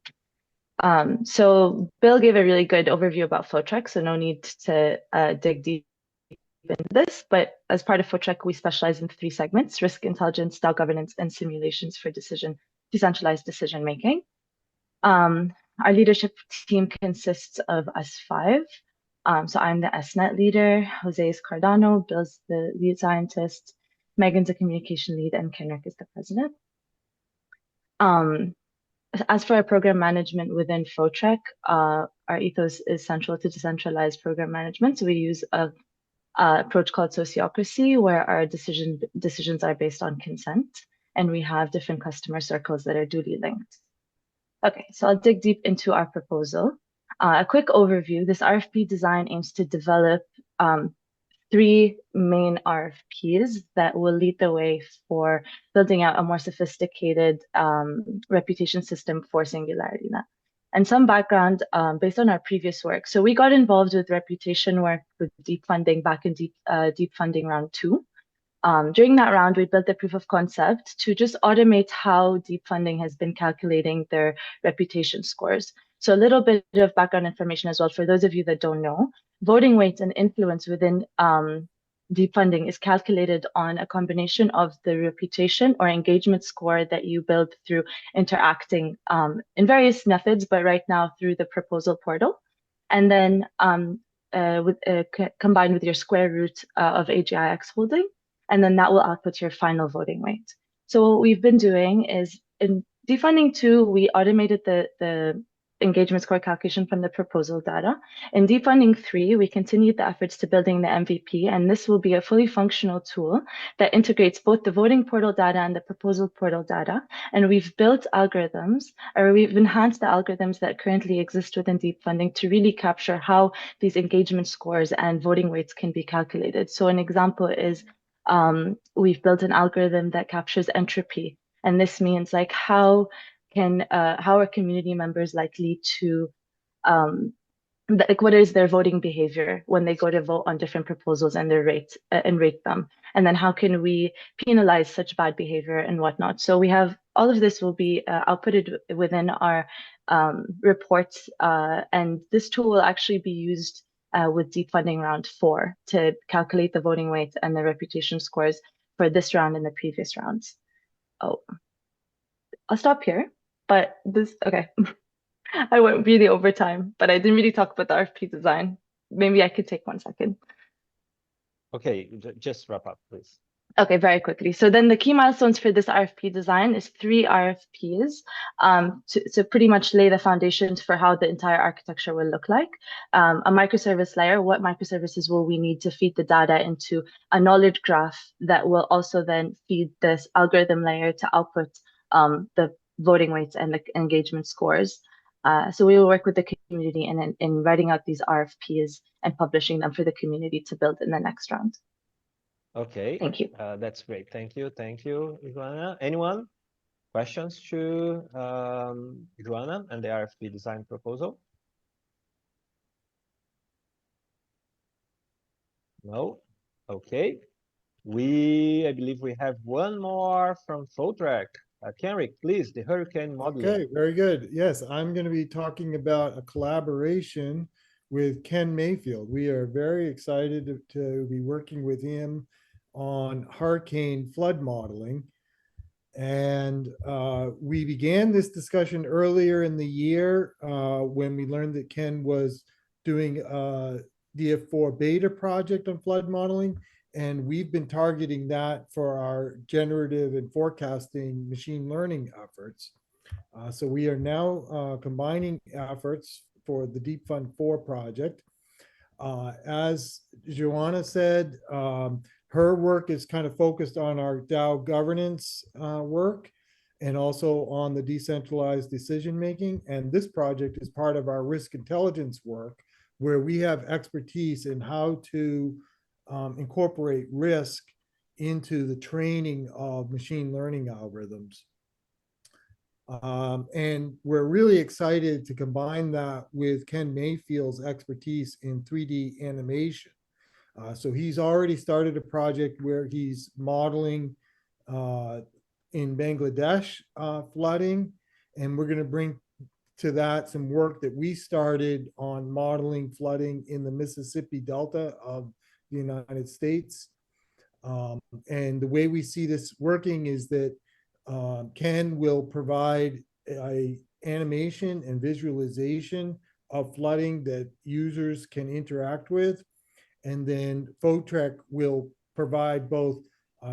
So Bill gave a really good overview about Photric, so no need to dig deep into this, but as part of Photric, we specialize in 3 segments: risk intelligence, DAO governance, and simulations for decentralized decision making. Our leadership team consists of us 5. So I'm the SNET leader, Jose is Cardano, Bill's the lead scientist, Megan's a communication lead, and Kenrick is the president. As for our program management within Photric, our ethos is central to decentralized program management. So we use a approach called sociocracy, where our decisions are based on consent, and we have different customer circles that are duly linked. Okay, so I'll dig deep into our proposal. A quick overview: this RFP design aims to develop 3 main RFPs that will lead the way for building out a more sophisticated reputation system for SingularityNET. And some background based on our previous work. So we got involved with reputation work with deep funding back in deep funding round 2. During that round, we built a proof of concept to just automate how deep funding has been calculating their reputation scores. So a little bit of background information as well for those of you that don't know. Voting weights and influence within deep funding is calculated on a combination of the reputation or engagement score that you build through interacting in various methods, but right now through the proposal portal. And then combined with your square root of AGIX holding, and then that will output your final voting weight. So what we've been doing is in defunding 2, we automated the engagement score calculation from the proposal data. In defunding 3, we continued the efforts to building the MVP, and this will be a fully functional tool that integrates both the voting portal data and the proposal portal data. And we've built algorithms, or we've enhanced the algorithms that currently exist within defunding to really capture how these engagement scores and voting weights can be calculated. So an example is we've built an algorithm that captures entropy. And this means like how are community members likely to what is their voting behavior when they go to vote on different proposals and their rate them, and then how can we penalize such bad behavior and whatnot. So we have all of this will be outputted within our reports, and this tool will actually be used with defunding round 4 to calculate the voting weight and the reputation scores for this round and the previous rounds. Oh, I'll stop here. But this, okay, I went really over time, but I didn't really talk about the RFP design. Maybe I could take 1 second. Okay, just wrap up, please. Okay, very quickly. So then the key milestones for this RFP design is 3 RFPs to pretty much lay the foundations for how the entire architecture will look like. A microservice layer, what microservices will we need to feed the data into a knowledge graph that will also then feed this algorithm layer to output the voting weights and the engagement scores. So we will work with the community in writing out these RFPs and publishing them for the community to build in the next round. Okay. Thank you. That's great. Thank you. Thank you, Joanna. Anyone? Questions to Joanna and the RFP design proposal? No? Okay. I believe we have one more from Fotrack. Kenrick, please, the Hurricane module. Okay, very good. Yes, I'm going to be talking about a collaboration with Ken Mayfield. We are very excited to be working with him on hurricane flood modeling. And we began this discussion earlier in the year when we learned that Ken was doing the DF4 beta project on flood modeling. And we've been targeting that for our generative and forecasting machine learning efforts. So we are now combining efforts for the Deep Fund 4 project. As Joanna said, her work is kind of focused on our DAO governance work and also on the decentralized decision-making. And this project is part of our risk intelligence work, where we have expertise in how to incorporate risk into the training of machine learning algorithms. And we're really excited to combine that with Ken Mayfield's expertise in 3D animation. So he's already started a project where he's modeling in Bangladesh flooding, and we're going to bring to that some work that we started on modeling flooding in the Mississippi Delta of the United States. And the way we see this working is that Ken will provide a animation and visualization of flooding that users can interact with. And then Fotrek will provide both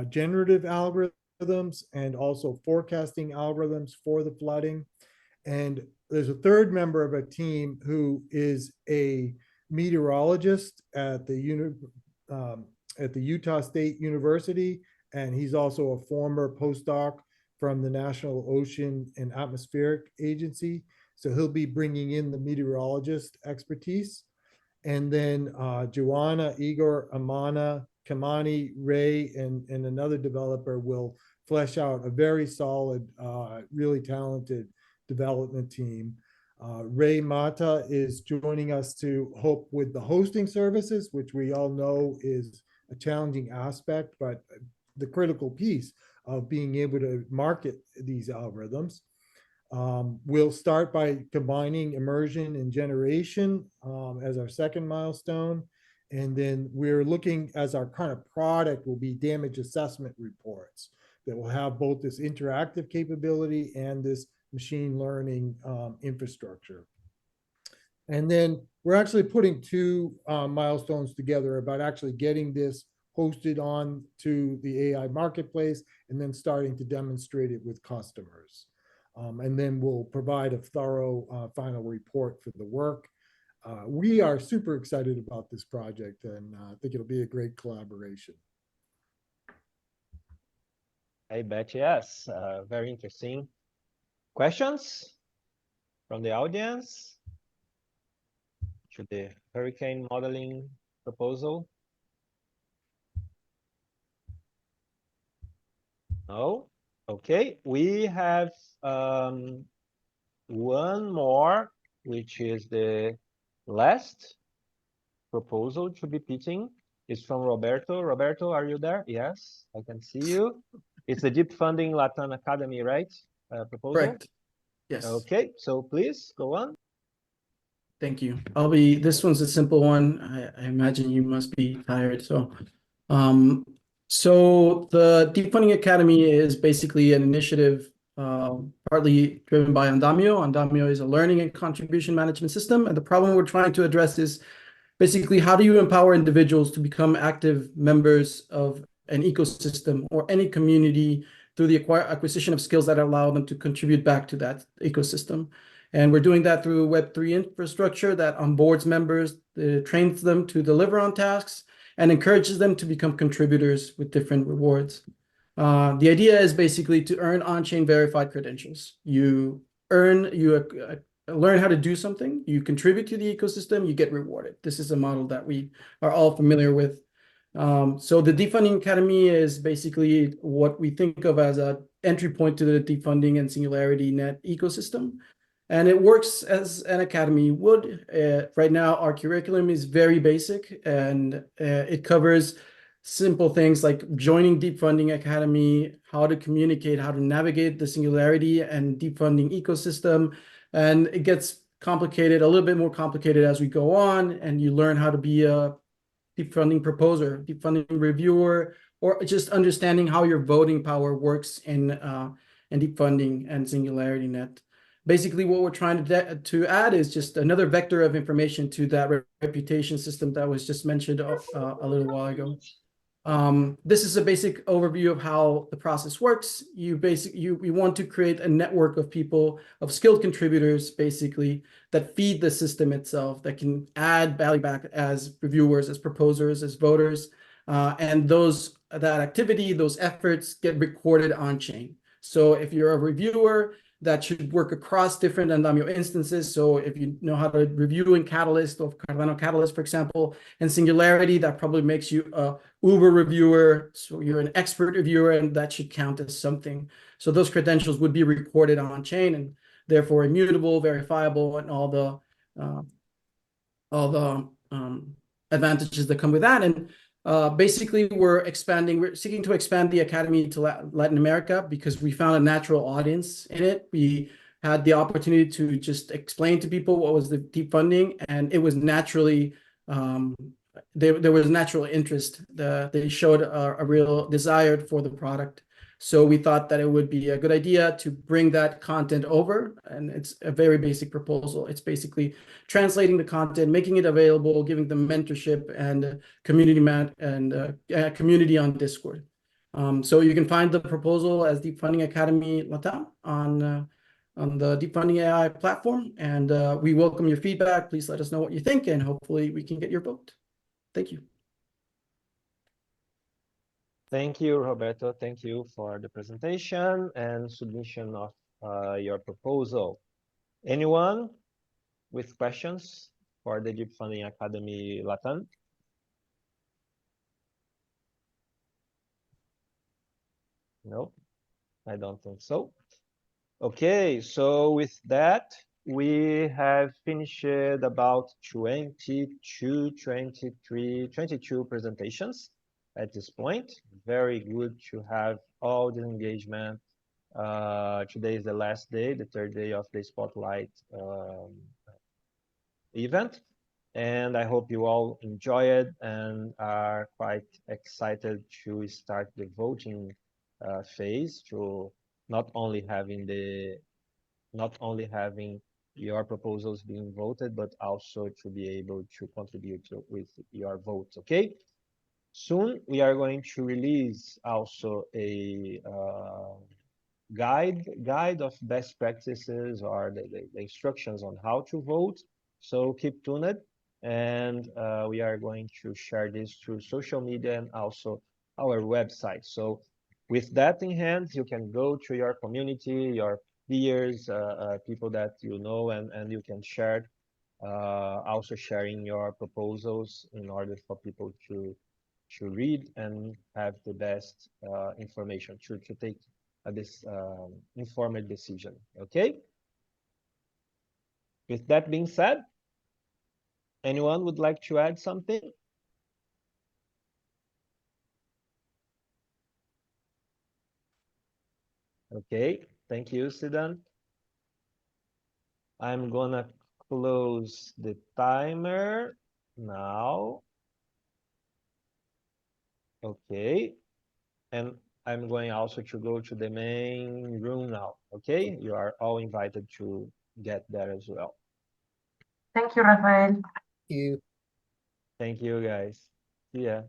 generative algorithms and also forecasting algorithms for the flooding. And there's a third member of a team who is a meteorologist at the Utah State University, and he's also a former postdoc from the National Ocean and Atmospheric Agency. So he'll be bringing in the meteorologist expertise. And then Joanna, Igor, Amana, Kamani, Ray, and another developer will flesh out a very solid, really talented development team. Ray Mata is joining us to help with the hosting services, which we all know is a challenging aspect, but the critical piece of being able to market these algorithms. We'll start by combining immersion and generation as our second milestone. And then we're looking as our kind of product will be damage assessment reports that will have both this interactive capability and this machine learning infrastructure. And then we're actually putting two milestones together about actually getting this hosted on to the AI marketplace and then starting to demonstrate it with customers. And then we'll provide a thorough final report for the work. We are super excited about this project, and I think it'll be a great collaboration. I bet yes. Very interesting. Questions from the audience to the hurricane modeling proposal? No? Okay, we have one more, which is the last proposal to be pitching. It's from Roberto. Roberto, are you there? Yes, I can see you. It's the Deep Funding Latin Academy, right? Proposal? Correct. Yes. Okay, so please go on. Thank you. This one's a simple one. I imagine you must be tired. So the Deep Funding Academy is basically an initiative partly driven by Andamio. Andamio is a learning and contribution management system. And the problem we're trying to address is basically, how do you empower individuals to become active members of an ecosystem or any community through the acquisition of skills that allow them to contribute back to that ecosystem? And we're doing that through Web3 infrastructure that onboards members, trains them to deliver on tasks, and encourages them to become contributors with different rewards. The idea is basically to earn on-chain verified credentials. You learn how to do something, you contribute to the ecosystem, you get rewarded. This is a model that we are all familiar with. So the Deep Funding Academy is basically what we think of as an entry point to the Deep Funding and SingularityNET ecosystem. And it works as an academy would. Right now, our curriculum is very basic, and it covers simple things like joining Deep Funding Academy, how to communicate, how to navigate the Singularity and Deep Funding ecosystem. And it gets complicated, a little bit more complicated as we go on, and you learn how to be a Deep Funding proposer, Deep Funding reviewer, or just understanding how your voting power works in Deep Funding and SingularityNET. Basically, what we're trying to add is just another vector of information to that reputation system that was just mentioned a little while ago. This is a basic overview of how the process works. We want to create a network of people, of skilled contributors, basically, that feed the system itself, that can add value back as reviewers, as proposers, as voters. And that activity, those efforts get recorded on chain. So if you're a reviewer, that should work across different Andamio instances. So if you know how to review in Catalyst or Cardano Catalyst, for example, and Singularity, that probably makes you a Uber reviewer. So you're an expert reviewer, and that should count as something. So those credentials would be recorded on chain and therefore immutable, verifiable, and all the advantages that come with that. And basically, we're seeking to expand the Academy to Latin America because we found a natural audience in it. We had the opportunity to just explain to people what was the Deep Funding, and it was naturally, there was natural interest. They showed a real desire for the product. So we thought that it would be a good idea to bring that content over, and it's a very basic proposal. It's basically translating the content, making it available, giving them mentorship and community on Discord. So you can find the proposal as Deep Funding Academy Latam on the Deep Funding AI platform, and we welcome your feedback. Please let us know what you think, and hopefully we can get your vote. Thank you. Thank you, Roberto. Thank you for the presentation and submission of your proposal. Anyone with questions for the Deep Funding Academy Latam? No, I don't think so. Okay, so with that, we have finished about 22 presentations at this point. Very good to have all the engagement. Today is the last day, the third day of the Spotlight event. And I hope you all enjoy it and are quite excited to start the voting phase, to not only having your proposals being voted, but also to be able to contribute with your votes. Okay. Soon we are going to release also a guide of best practices, or the instructions on how to vote. So keep tuned, and we are going to share this through social media and also our website. So with that in hand, you can go to your community, your peers, people that you know, and you can share, also sharing your proposals in order for people to read and have the best information to take this informed decision. Okay. With that being said, anyone would like to add something? Okay, thank you, Sidan. I'm gonna close the timer now. Okay, and I'm going also to go to the main room now. Okay, you are all invited to get there as well. Thank you, Rafael. You. Thank you, guys. See ya.